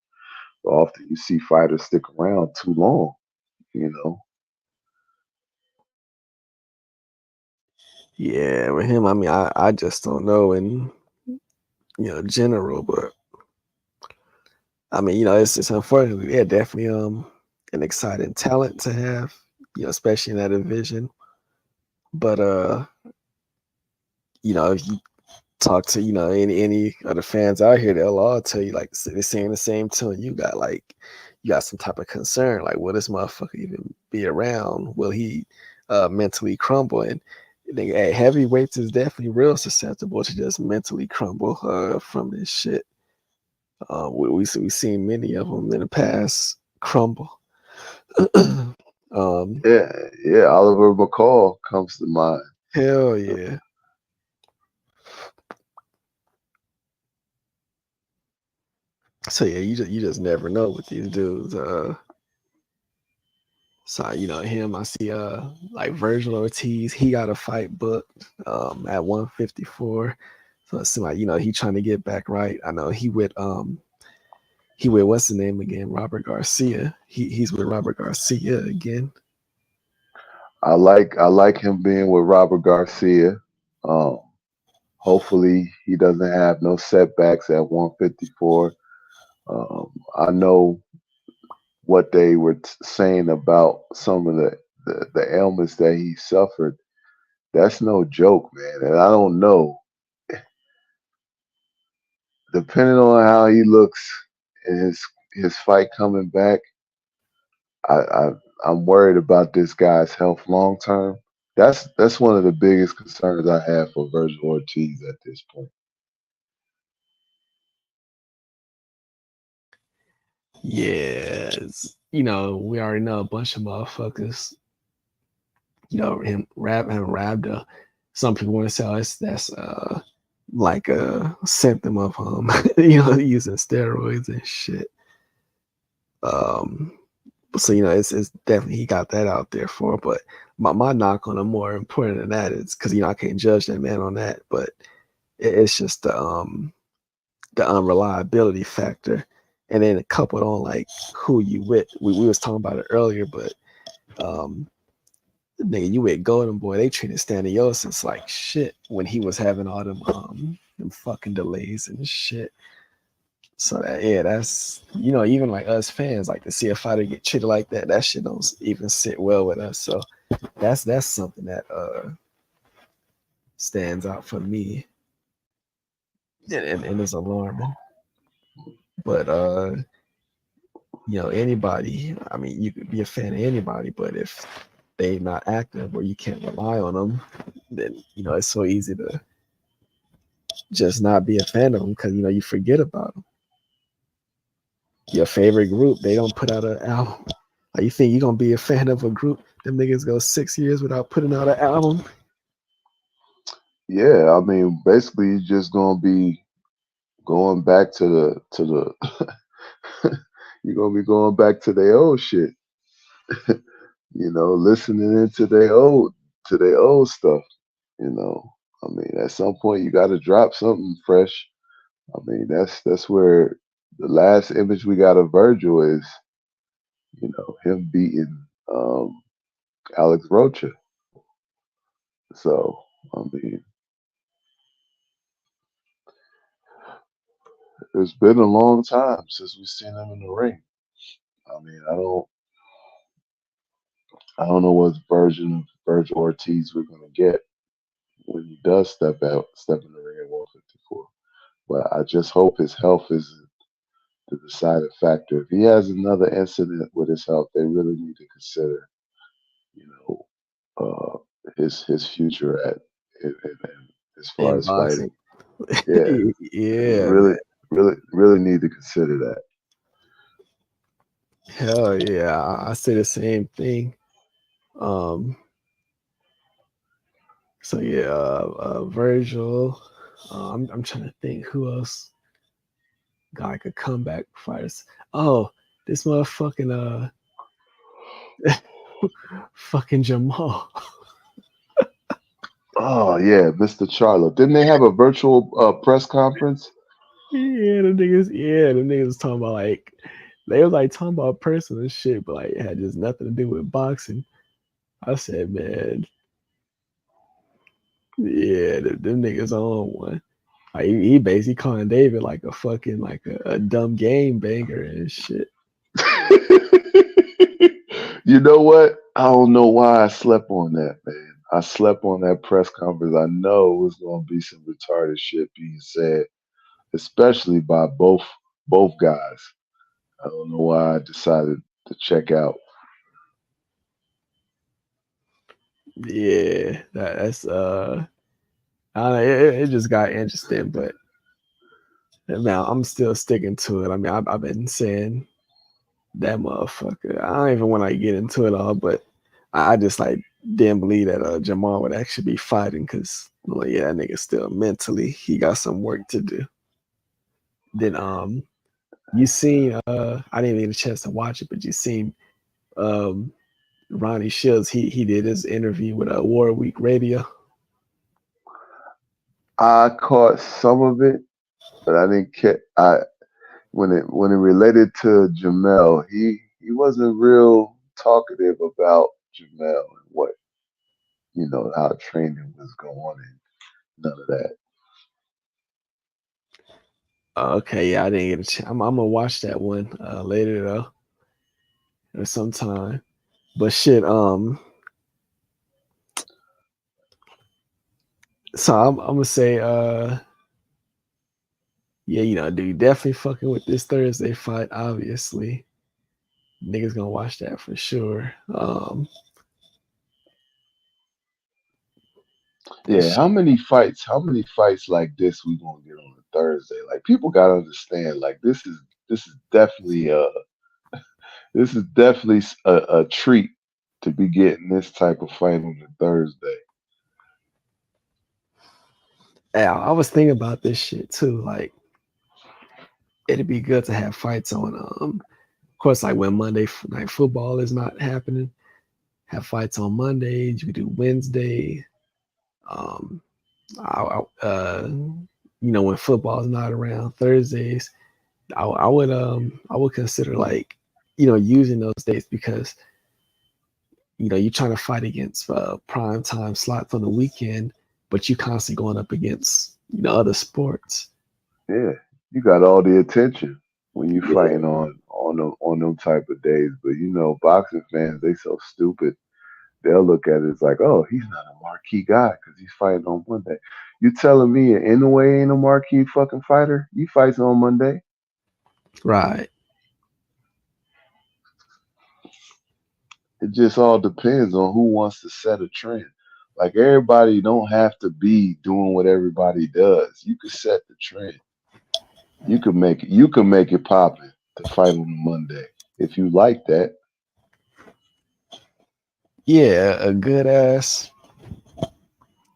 But often you see fighters stick around too long, you know. Yeah, with him, I mean, I just don't know in general, but I mean, it's unfortunately, yeah, definitely an exciting talent to have, especially in that division. But if you talk to any of the fans out here, they'll all tell you like they're saying the same tune. You got some type of concern, like will this motherfucker even be around? Will he mentally crumble? And they, hey, heavyweights is definitely real susceptible to just mentally crumble from this shit. We've seen many of them in the past crumble. um, Yeah, yeah. Oliver McCall comes to mind. hell yeah. So yeah, you just never know with these dudes. So him, I see like Virgil Ortiz, he got a fight booked at 154. So it seems like he trying to get back right. I know he with what's the name again? Robert Garcia. He's with Robert Garcia again. I like him being with Robert Garcia. Um, Hopefully he doesn't have no setbacks at 154. I know what they were saying about some of the ailments that he suffered. That's no joke, man. And I don't know, depending on how he looks in his fight coming back, I, I I'm worried about this guy's health long term. That's one of the biggest concerns I have for Virgil Ortiz at this point. Yeah, we already know a bunch of motherfuckers. Him Rabda. Some people want to say that's like a symptom of using steroids and shit. So it's definitely he got that out there for. But my knock on him more important than that is because I can't judge that man on that, but it's just the unreliability factor, and then coupled on like who you with. We was talking about it earlier, but nigga, you with Golden Boy, they treated Staniosis like shit when he was having all them fucking delays and shit. So that's even like us fans, like to see a fighter get treated like that, that shit don't even sit well with us. So that's something that stands out for me and is alarming. But anybody, I mean, you could be a fan of anybody, but if they not active or you can't rely on them, then it's so easy to just not be a fan of them because you forget about them. Your favorite group, they don't put out an album. Like, you think you're gonna be a fan of a group? Them niggas go 6 years without putting out an album. Yeah, I mean, basically, he's just gonna be going back to the you're gonna be going back to their old shit, listening into their old stuff, you know. I mean, at some point you gotta drop something fresh. I mean, that's where the last image we got of Virgil is, him beating Alex Rocha. So, I mean, it's been a long time since we've seen him in the ring. I mean, I don't know what version of Virgil Ortiz we're gonna get when he does step in the ring at 154. But I just hope his health isn't the deciding factor. If he has another incident with his health, they really need to consider, you know, his future as far In as fighting. boxing. Yeah, Yeah, really, man. really need to consider that. Hell yeah. I say the same thing. Um, so yeah, Virgil. I'm trying to think who else got like a comeback fighters. Oh, this motherfucking fucking Jamal. Oh yeah, Mr. Charlo. Didn't they have a virtual press conference? Yeah, them niggas talking about like they was like talking about personal shit, but like it had just nothing to do with boxing. I said, man, yeah, them niggas on one. Like, he basically calling David like a fucking like a dumb game banger and shit. You know what? I don't know why I slept on that, man. I slept on that press conference. I know it was going to be some retarded shit being said, especially by both guys. I don't know why I decided to check out. Yeah, that's I don't know, it just got interesting, but now I'm still sticking to it. I mean, I've been saying that motherfucker. I don't even want to get into it all, but I just like didn't believe that Jamal would actually be fighting because yeah, that nigga still mentally he got some work to do. Then you seen I didn't even get a chance to watch it, but you seen um Ronnie Shields, he did his interview with War Week Radio. I caught some of it, but I didn't catch. When it related to Jamel, he wasn't real talkative about Jamel and what how training was going and none of that. Okay, yeah, I didn't get a chance. I'm gonna watch that one later though, or sometime. But shit, so I'm gonna say, yeah, dude, definitely fucking with this Thursday fight. Obviously, niggas gonna watch that for sure. Yeah, Shit, how many fights like this we gonna get on a Thursday? Like people gotta understand, like this is definitely a treat to be getting this type of fight on a Thursday. I was thinking about this shit too. Like, it'd be good to have fights on. Of course, like when Monday night football is not happening, have fights on Mondays. You could do Wednesday. Um, when football is not around Thursdays, I would consider like using those days because you're trying to fight against prime time slots on the weekend, but you constantly going up against other sports. Yeah, you got all the attention when you Yeah, fighting on them type of days. But boxing fans, they so stupid. They'll look at it as like, oh, he's not a marquee guy because he's fighting on Monday. You telling me Inoue ain't a marquee fucking fighter? He fights on Monday. right. It just all depends on who wants to set a trend. Like everybody don't have to be doing what everybody does. You could set the trend. You could make it poppin' to fight on a Monday if you like that. Yeah, a good ass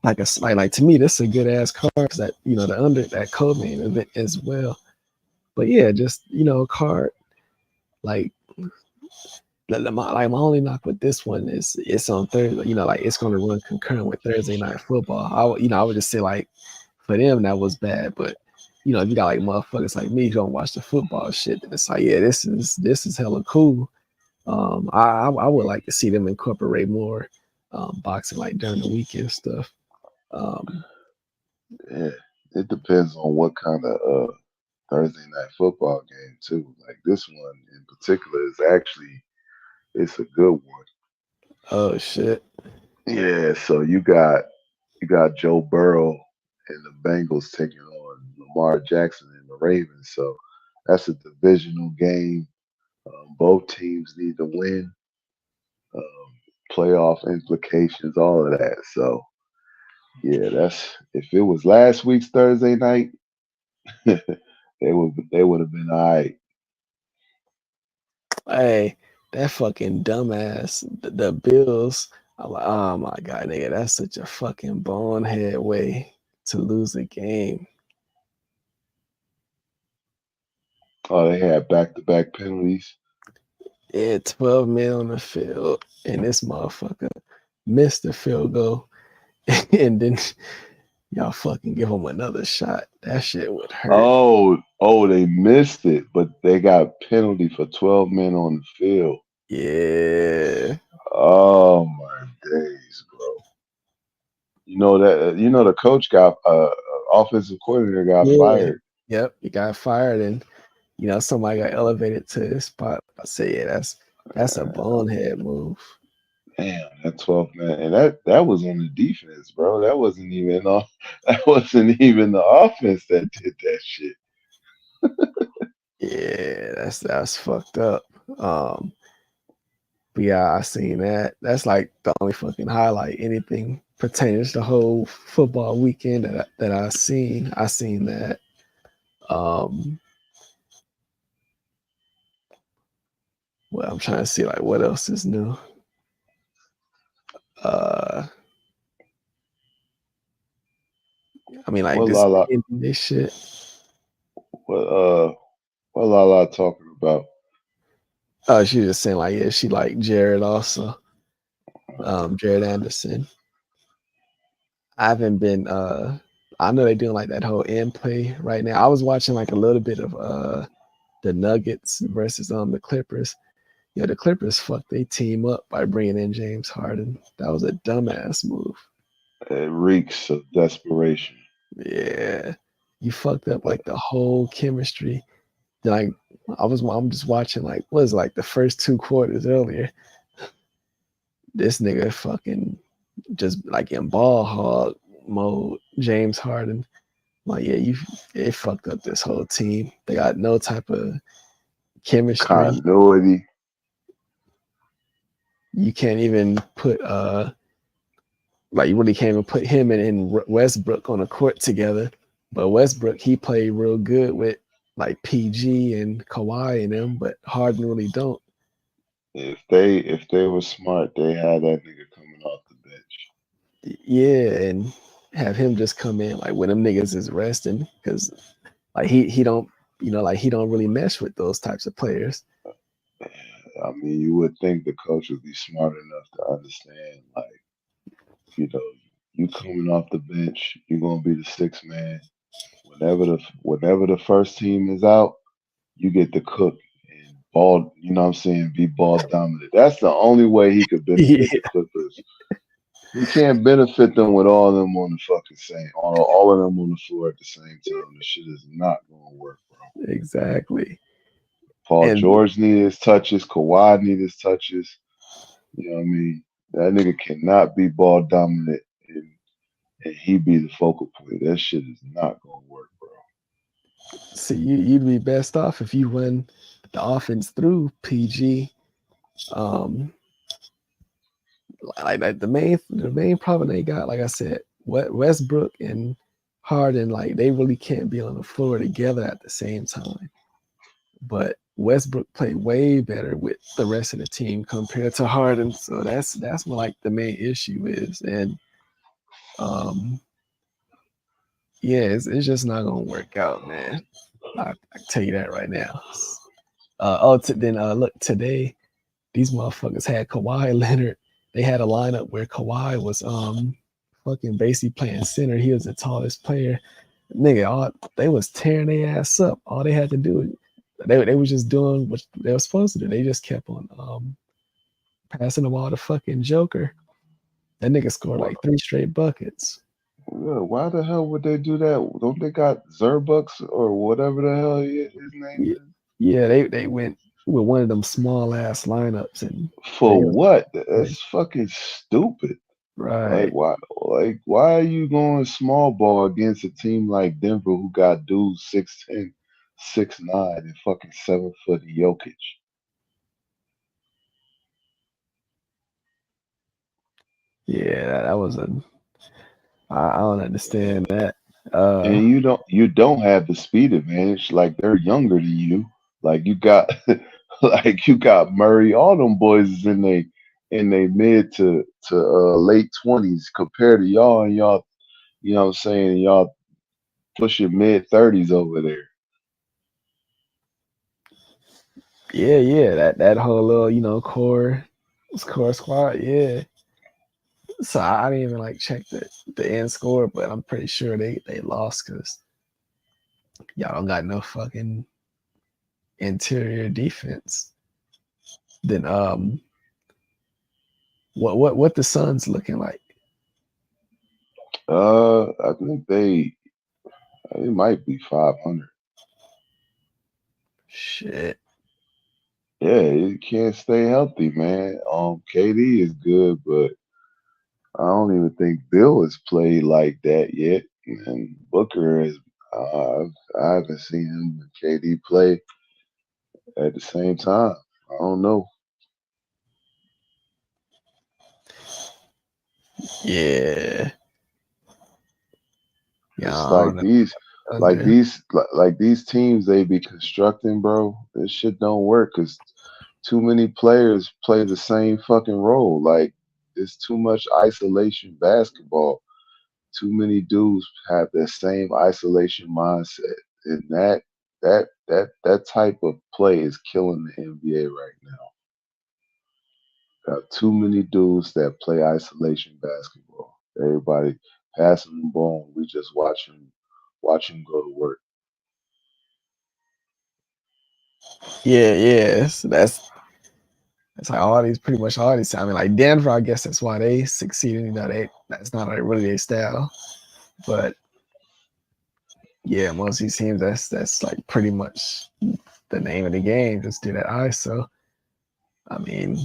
like to me, this is a good ass card because that the under that co-main event as well. But yeah, just card like my only knock with this one is it's on Thursday. Like it's gonna run concurrent with Thursday night football. I would just say like for them that was bad, but if you got like motherfuckers like me who don't watch the football shit, then it's like yeah, this is hella cool. I would like to see them incorporate more boxing like during the weekend stuff. Um, Yeah, it depends on what kind of Thursday night football game too. Like this one in particular is actually it's a good one. oh shit. Yeah, so you got Joe Burrow and the Bengals taking on Lamar Jackson and the Ravens. So that's a divisional game. Both teams need to win. Um, Playoff implications, all of that. So yeah, that's if it was last week's Thursday night, they would have been all right. Hey, that fucking dumbass, the Bills. I'm like, oh my god, nigga, that's such a fucking bonehead way to lose a game. Oh, they had back-to-back penalties. Yeah, 12 men on the field, and this motherfucker missed the field goal, and then y'all fucking give him another shot. That shit would hurt. Oh, they missed it, but they got penalty for 12 men on the field. Yeah, Oh my days, bro. The coach got offensive coordinator got yeah, fired. yep. He got fired, and somebody got elevated to his spot. I say, yeah, that's a bonehead move. Damn, that 12 man, and that was on the defense, bro. That wasn't even on. That wasn't even the offense that did that shit. Yeah, that's fucked up. Um, but yeah, I seen that. That's like the only fucking highlight. Anything pertaining to the whole football weekend that I seen. I seen that. Um, well, I'm trying to see like what else is new. Uh, I mean like What this Lala? NBA shit. What what Lala talking about? Oh, she was just saying like yeah, she like Jared also. Jared Anderson. I haven't been I know they're doing like that whole end play right now. I was watching like a little bit of the Nuggets versus the Clippers. Yeah, the Clippers fucked their team up by bringing in James Harden. That was a dumbass move. It reeks of desperation. Yeah, you fucked up like the whole chemistry. Like I'm just watching like what is it, like the first 2 quarters earlier. This nigga fucking just like in ball hog mode. James Harden. Like yeah, it fucked up this whole team. They got no type of chemistry. Continuity. You can't even put like you really can't even put him and Westbrook on a court together. But Westbrook, he played real good with like PG and Kawhi and them, but Harden really don't. If they were smart, they had that nigga coming off the bench. Yeah, and have him just come in like when them niggas is resting, because like he don't like he don't really mesh with those types of players. I mean, you would think the coach would be smart enough to understand, like, you coming off the bench, you're gonna be the sixth man. Whenever the first team is out, you get to cook and ball. You know what I'm saying? Be ball dominant. That's the only way he could benefit Yeah, the Clippers. He can't benefit them with all of them on the fucking same, all of them on the floor at the same time. This shit is not gonna work, bro. exactly. Paul And George need his touches. Kawhi need his touches. You know what I mean? That nigga cannot be ball dominant and he be the focal point. That shit is not gonna work, bro. see, you'd be best off if you run the offense through PG. Um, like the main problem they got, like I said, Westbrook and Harden, like they really can't be on the floor together at the same time. But Westbrook played way better with the rest of the team compared to Harden, so that's what like the main issue is, and um, yeah, it's just not gonna work out, man. I tell you that right now. Then look today. These motherfuckers had Kawhi Leonard. They had a lineup where Kawhi was fucking basically playing center. He was the tallest player. Nigga, they was tearing their ass up. All they had to do, they was just doing what they were supposed to do. They just kept on passing the ball to fucking Joker. That nigga scored Why, like 3 straight buckets. why the hell would they do that? Don't they got Zerbucks or whatever the hell his name Yeah, is? yeah, they went with one of them small ass lineups and For they was what? like, That's fucking stupid. Like right. why? Like why are you going small ball against a team like Denver who got dudes 6'10", 6'9", and fucking 7 foot Jokic? Yeah, that was I don't understand that. Uh, And you don't have the speed advantage. Like they're younger than you. Like you got like you got Murray. All them boys is in they mid to late 20s compared to y'all and y'all. You know what I'm saying? Y'all pushing mid 30s over there. yeah, that whole little core squad. Yeah. So I didn't even like check the end score, but I'm pretty sure they lost because y'all don't got no fucking interior defense. Then what the Suns looking like? I think they might be 500. Shit. Yeah, you can't stay healthy, man. KD is good, but I don't even think Bill has played like that yet. And Booker is. Uh, I haven't seen him and KD play at the same time. I don't know. Yeah. Yeah, It's I don't like know. these, like Thunder. these, like these teams they be constructing, bro. This shit don't work because too many players play the same fucking role. Like it's too much isolation basketball. Too many dudes have that same isolation mindset, and that type of play is killing the NBA right now. Got too many dudes that play isolation basketball. Everybody, passing the ball. We just watch him go to work. Yeah. So that's like pretty much all these. I mean, like Denver, I guess that's why they succeeded. You know, that's not like really their style, but yeah, most of these teams that's like pretty much the name of the game. Just do that ISO. I mean,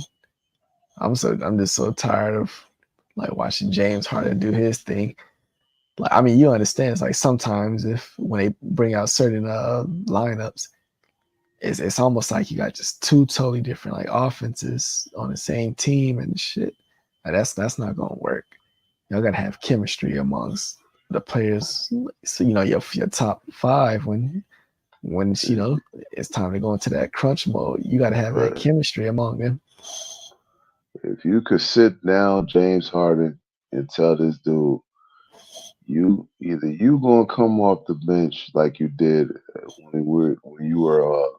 I'm just so tired of like watching James Harden do his thing. Like, I mean, you understand. It's like sometimes when they bring out certain lineups, it's almost like you got just two totally different like offenses on the same team and shit. Like, that's not gonna work. Y'all gotta have chemistry amongst the players. So your top five when it's time to go into that crunch mode. You gotta have that Right. chemistry among them. If you could sit down James Harden and tell this dude, you gonna come off the bench like you did when you were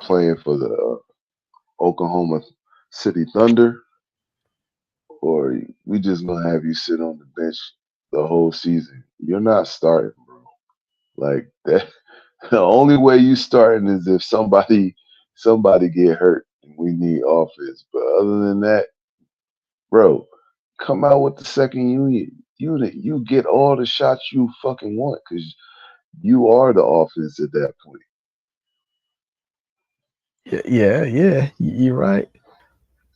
playing for the Oklahoma City Thunder, or we just gonna have you sit on the bench the whole season. You're not starting, bro. Like that. The only way you starting is if somebody get hurt and we need offense. But other than that, bro, come out with the second unit. You get all the shots you fucking want because you are the offense at that point. Yeah. You're right.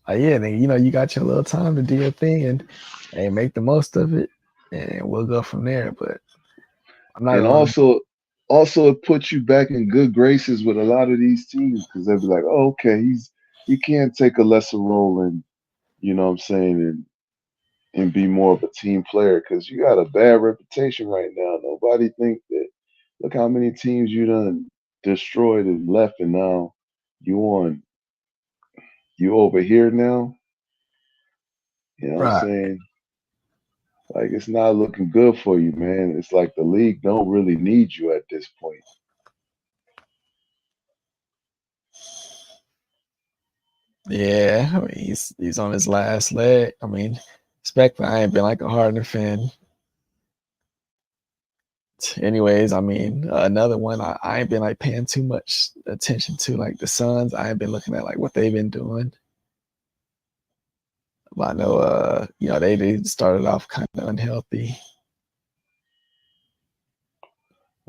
Yeah, then you got your little time to do your thing and make the most of it, and we'll go from there. But I'm not And going. also it puts you back in good graces with a lot of these teams because they'll be like, oh, okay, he can take a lesser role and you know what I'm saying and be more of a team player because you got a bad reputation right now. Nobody think that. Look how many teams you done destroyed and left, and now you on you over here now. You know what I'm Right. saying? Like it's not looking good for you, man. It's like the league don't really need you at this point. Yeah, I mean he's on his last leg. I mean, respectfully, I ain't been like a Harden fan. Anyways, I mean another one I ain't been like paying too much attention to, like the Suns. I ain't been looking at like what they've been doing. But I know they started off kind of unhealthy.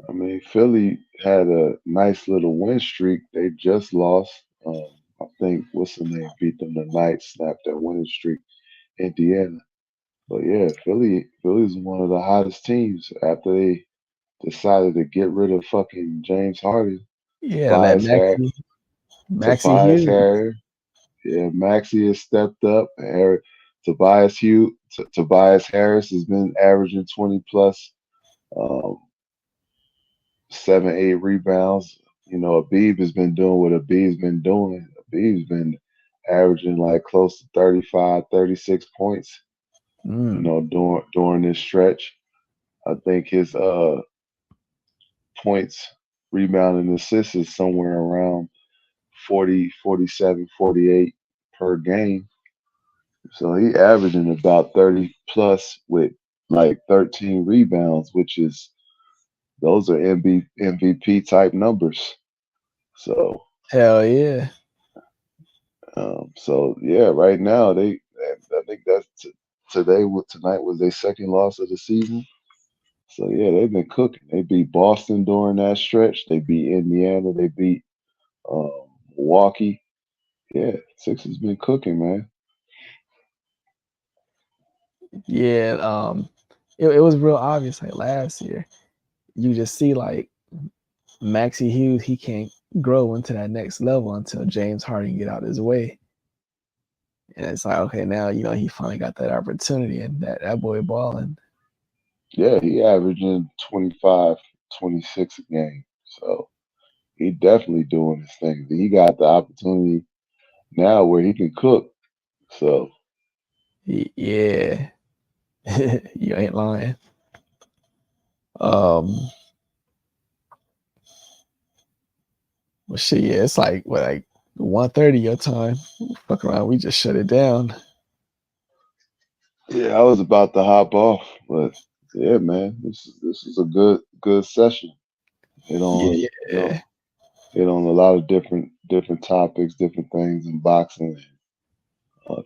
I mean, Philly had a nice little win streak. They just lost. I think what's the name beat them tonight, snapped that winning streak. Indiana. But yeah, Philly's one of the hottest teams after they decided to get rid of fucking James Harden. Yeah, that Tobias Harris, Maxi Tobias Hughes. Harris. Yeah, Maxie has stepped up. Tobias Harris has been averaging 20 plus, um, 7, 8 rebounds. You know, Abib has been doing what Abib's been doing. Abib's been averaging like close to 35, 36 points, you Mm. know, during this stretch. I think his points, rebound, and assists is somewhere around 40, 47, 48 per game. So he averaging about 30 plus with like 13 rebounds, which is those are MVP type numbers. So Hell yeah. so yeah, right now I think tonight was their second loss of the season. So yeah, they've been cooking. They beat Boston during that stretch. They beat Indiana. They beat Milwaukee. Yeah, Sixers been cooking, man. Yeah, it was real obvious like last year. You just see like Maxi Hughes, he can't grow into that next level until James Harden get out his way. And it's like, okay, now he finally got that opportunity and that boy balling. Yeah, he averaging 25, 26 a game. So he definitely doing his thing. He got the opportunity now where he can cook. So Yeah. You ain't lying. Um well shit, yeah, it's like what, like 1:30 your time. Fuck around, we just shut it down. yeah, I was about to hop off, but Yeah, man. This is a good session. Hit on Yeah, you know yeah. hit on a lot of different topics, different things in boxing.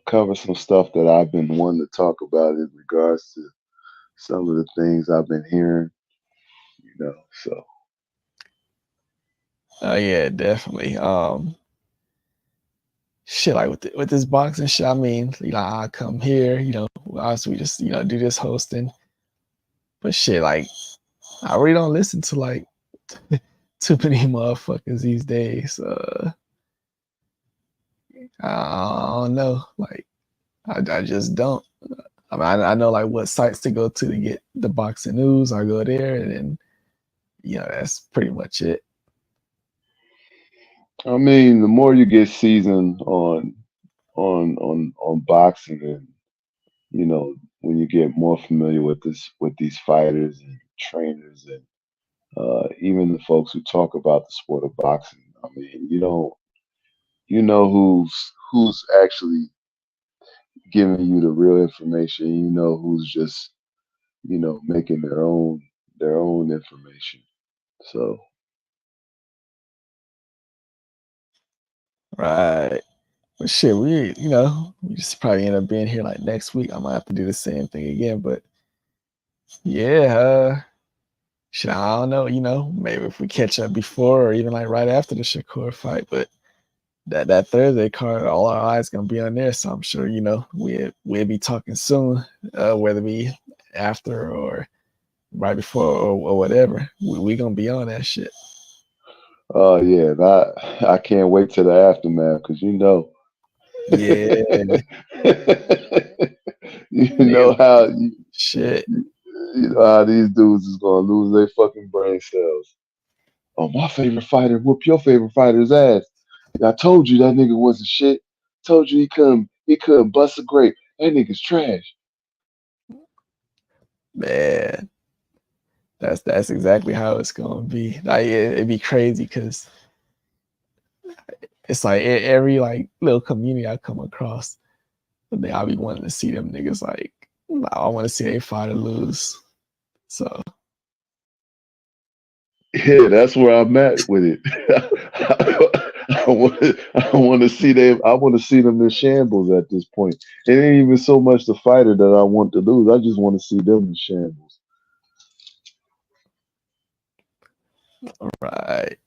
Cover some stuff that I've been wanting to talk about in regards to some of the things I've been hearing. So Oh yeah, definitely. Shit, like with this boxing shit, I mean, I come here, obviously we just, do this hosting. But shit, like, I really don't listen to like too many motherfuckers these days. I don't know. Like, I just don't. I mean, I know like what sites to go to get the boxing news. I go there, and then that's pretty much it. I mean, the more you get seasoned on boxing, and when you get more familiar with these fighters and trainers and even the folks who talk about the sport of boxing. I mean, you know who's actually giving you the real information. You know who's just making their own information. So Right. But shit, we just probably end up being here like next week. I might have to do the same thing again. But yeah, shit, I don't know. Maybe if we catch up before or even like right after the Shakur fight. But that Thursday card, all our eyes gonna be on there. So I'm sure we'll be talking soon, whether it be after or right before or whatever. We gonna be on that shit. yeah, I can't wait to the aftermath because Yeah, you niggas know how you, shit. you know how these dudes is gonna lose their fucking brain cells. Oh, my favorite fighter whoop your favorite fighter's ass. I told you that nigga wasn't shit. Told you he couldn't bust a grape. That nigga's trash. Man, that's exactly how it's gonna be. Like it'd be crazy because it's like every like little community I come across, I'll be wanting to see them niggas like I want to see a fighter lose. So Yeah, that's where I'm at with it. I want to see them. I want to see them in shambles at this point. It ain't even so much the fighter that I want to lose. I just want to see them in shambles. right.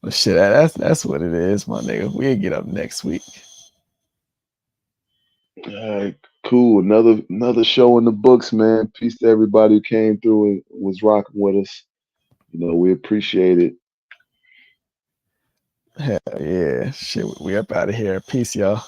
Well, shit, that's what it is, my nigga. We'll get up next week. All right, cool. Another show in the books, man. Peace to everybody who came through and was rocking with us. We appreciate it. Hell yeah. Shit, we up out of here. Peace, y'all.